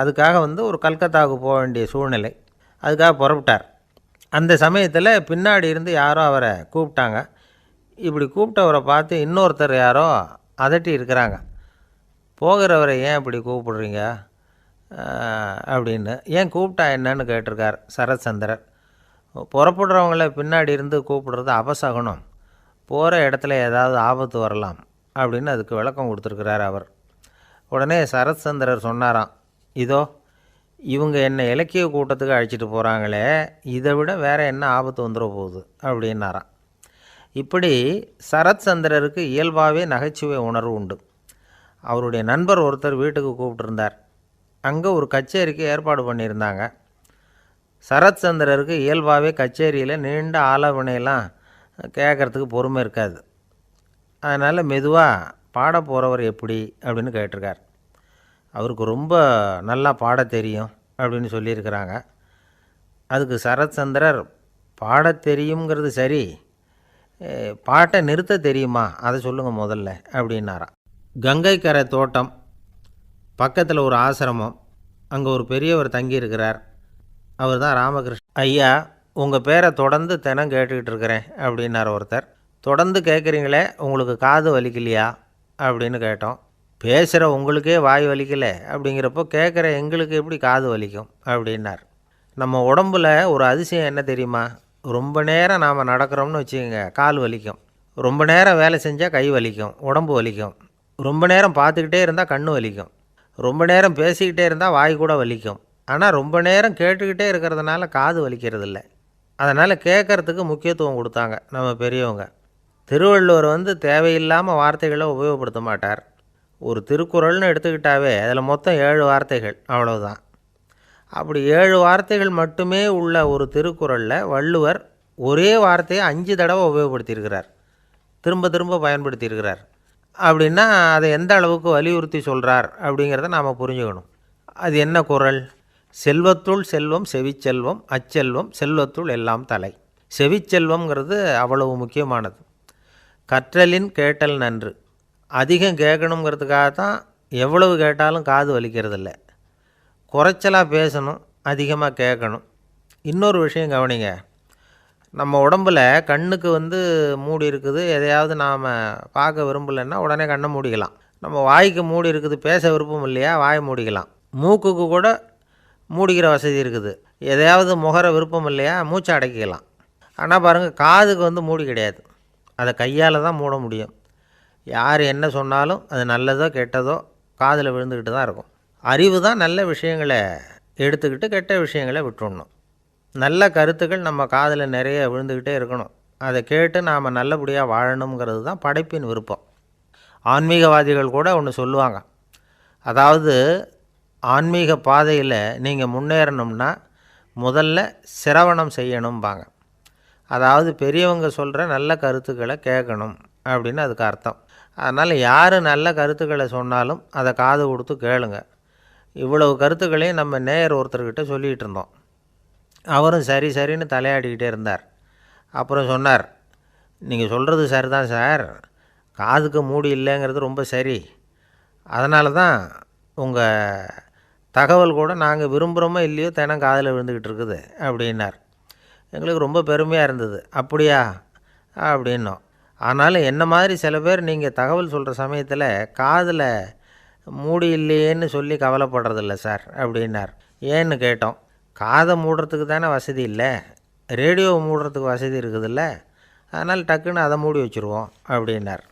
அதுக்காக ஒரு கல்கத்தாவுக்கு போக வேண்டிய சூழ்நிலை. அதுக்காக புறப்பட்டார். அந்த சமயத்தில் பின்னாடி இருந்து யாரோ அவரை கூப்பிட்டாங்க. இப்படி கூப்பிட்டவரை பார்த்து இன்னொருத்தர் யாரோ அதட்டி இருக்கிறாங்க. போகிறவரை ஏன் இப்படி கூப்பிடுறீங்க அப்படின்னு. ஏன் கூப்பிட்டா என்னன்னு கேட்டிருக்கார் சரத் சந்திரர். புறப்படுறவங்கள பின்னாடி இருந்து கூப்பிடுறது அபசகுனம், போகிற இடத்துல ஏதாவது ஆபத்து வரலாம் அப்படின்னு அதுக்கு விளக்கம் கொடுத்துருக்கிறார் அவர். உடனே சரத் சந்திரர் சொன்னாராம், இதோ இவங்க என்னை இலக்கிய கூட்டத்துக்கு அழைச்சிட்டு போகிறாங்களே, இதை விட வேறு என்ன ஆபத்து வந்துட போகுது அப்படின்னாராம். இப்படி சரத் சந்திரருக்கு இயல்பாகவே நகைச்சுவை உணர்வு உண்டு. அவருடைய நண்பர் ஒருத்தர் வீட்டுக்கு கூப்பிட்டுருந்தார். அங்கே ஒரு கச்சேரிக்கு ஏற்பாடு பண்ணியிருந்தாங்க. சரத்சந்திரருக்கு இயல்பாகவே கச்சேரியில் நீண்ட ஆலோசனையெல்லாம் கேட்குறதுக்கு பொறுமை இருக்காது. அதனால் மெதுவாக பாட போகிறவர் எப்படி அப்படின்னு கேட்டிருக்கார். அவருக்கு ரொம்ப நல்லா பாட தெரியும் அப்படின்னு சொல்லியிருக்கிறாங்க. அதுக்கு சரத்சந்திரர், பாட தெரியுங்கிறது சரி, பாட்டை நிறுத்த தெரியுமா அதை சொல்லுங்கள் முதல்ல அப்படின்னாராம். கங்கை கரை தோட்டம் பக்கத்தில் ஒரு ஆசிரமம், அங்கே ஒரு பெரியவர் தங்கியிருக்கிறார். அவர் தான் ராமகிருஷ்ணன். ஐயா, உங்கள் பேரை தொடர்ந்து தினம் கேட்டுக்கிட்டு இருக்கிறேன் அப்படின்னார் ஒருத்தர். தொடர்ந்து கேட்குறீங்களே, உங்களுக்கு காது வலிக்கலையா அப்படின்னு கேட்டோம். பேசுகிற உங்களுக்கே வாய் வலிக்கலை அப்படிங்கிறப்போ கேட்குற எங்களுக்கு எப்படி காது வலிக்கும் அப்படின்னார். நம்ம உடம்புல ஒரு அதிசயம் என்ன தெரியுமா? ரொம்ப நேரம் நாம் நடக்கிறோம்னு வச்சுக்கோங்க, கால் வலிக்கும். ரொம்ப நேரம் வேலை செஞ்சால் கை வலிக்கும், உடம்பு வலிக்கும். ரொம்ப நேரம் பார்த்துக்கிட்டே இருந்தால் கண்ணு வலிக்கும். ரொம்ப நேரம் பேசிக்கிட்டே இருந்தால் வாய் கூட வலிக்கும். ஆனால் ரொம்ப நேரம் கேட்டுக்கிட்டே இருக்கிறதுனால காது வலிக்கிறது இல்லை. அதனால் கேட்குறதுக்கு முக்கியத்துவம் கொடுத்தாங்க நம்ம பெரியவங்க. திருவள்ளுவர் தேவையில்லாமல் வார்த்தைகளை உபயோகப்படுத்த மாட்டார். ஒரு திருக்குறள்னு எடுத்துக்கிட்டாவே அதில் மொத்தம் 7 வார்த்தைகள், அவ்வளவுதான். அப்படி 7 வார்த்தைகள் மட்டுமே உள்ள ஒரு திருக்குறளில் வள்ளுவர் ஒரே வார்த்தையை 5 தடவை உபயோகப்படுத்தியிருக்கிறார், திரும்ப திரும்ப பயன்படுத்தியிருக்கிறார். அப்படின்னா அதை எந்த அளவுக்கு வலியுறுத்தி சொல்கிறார் அப்படிங்கிறத நாம் புரிஞ்சுக்கணும். அது என்ன குறள்? செல்வத்துள் செல்வம் செவிச்செல்வம், அச்செல்வம் செல்வத்துள் எல்லாம் தலை. செவிச்செல்வம்ங்கிறது அவ்வளவு முக்கியமானது. கற்றலின் கேட்டல் நன்று. அதிகம் கேட்கணுங்கிறதுக்காக தான் எவ்வளவு கேட்டாலும் காது வலிக்கிறதில்ல. குறைச்சலாக பேசணும், அதிகமாக கேட்கணும். இன்னொரு விஷயம் கவனிங்க, நம்ம உடம்பில் கண்ணுக்கு மூடி இருக்குது, எதையாவது நாம் பார்க்க விரும்பலைன்னா உடனே கண்ணை மூடிக்கலாம். நம்ம வாய்க்கு மூடி இருக்குது, பேச விருப்பம் இல்லையா, வாயை மூடிக்கலாம். மூக்குக்கு கூட மூடிக்கிற வசதி இருக்குது, எதையாவது முகர விருப்பம் இல்லையா, மூச்சை அடக்கிக்கலாம். ஆனால் பாருங்கள், காதுக்கு மூடி கிடையாது, அதை கையால் தான் மூட முடியும். யார் என்ன சொன்னாலும் அது நல்லதோ கெட்டதோ காதில் விழுந்துக்கிட்டு தான் இருக்கும். அறிவு தான் நல்ல விஷயங்களை எடுத்துக்கிட்டு கெட்ட விஷயங்களை விட்டுடணும். நல்ல கருத்துக்கள் நம்ம காதில் நிறைய விழுந்துக்கிட்டே இருக்கணும். அதை கேட்டு நாம் நல்லபடியாக வாழணுங்கிறது தான் படைப்பின் விருப்பம். ஆன்மீகவாதிகள் கூட ஒன்று சொல்லுவாங்க, அதாவது ஆன்மீக பாதையில் நீங்கள் முன்னேறணும்னா முதல்ல சிரவணம் செய்யணும்பாங்க. அதாவது பெரியவங்க சொல்கிற நல்ல கருத்துக்களை கேட்கணும் அப்படின்னு அதுக்கு அர்த்தம். அதனால் யார் நல்ல கருத்துக்களை சொன்னாலும் அதை காது கொடுத்து கேளுங்க. இவ்வளவு கருத்துக்களையும் நம்ம நேயர் ஒருத்தர்கிட்ட சொல்லிகிட்டு இருந்தோம். அவரும் சரி சரின்னு தலையாடிக்கிட்டே இருந்தார். அப்புறம் சொன்னார், நீங்கள் சொல்கிறது சரிதான் சார், காதுக்கு மூடி இல்லைங்கிறது ரொம்ப சரி. அதனால தான் உங்கள் தகவல் கூட நாங்கள் விரும்புகிறோமோ இல்லையோ தினம் காதில் விழுந்துக்கிட்டு இருக்குது அப்படின்னார். எங்களுக்கு ரொம்ப பெருமையாக இருந்தது. அப்படியா அப்படின்னோம். ஆனாலும் என்ன மாதிரி சில பேர் நீங்கள் தகவல் சொல்கிற சமயத்தில் காதில் மூடி இல்லையேன்னு சொல்லி கவலைப்படுறதில்ல சார் அப்படின்னார். ஏன்னு கேட்டோம். காதை மூடுறதுக்கு தானே வசதி இல்லை, ரேடியோவை மூடுறதுக்கு வசதி இருக்குதுல்ல, அதனால் டக்குன்னு அதை மூடி வச்சுருவோம் அப்படின்னார்.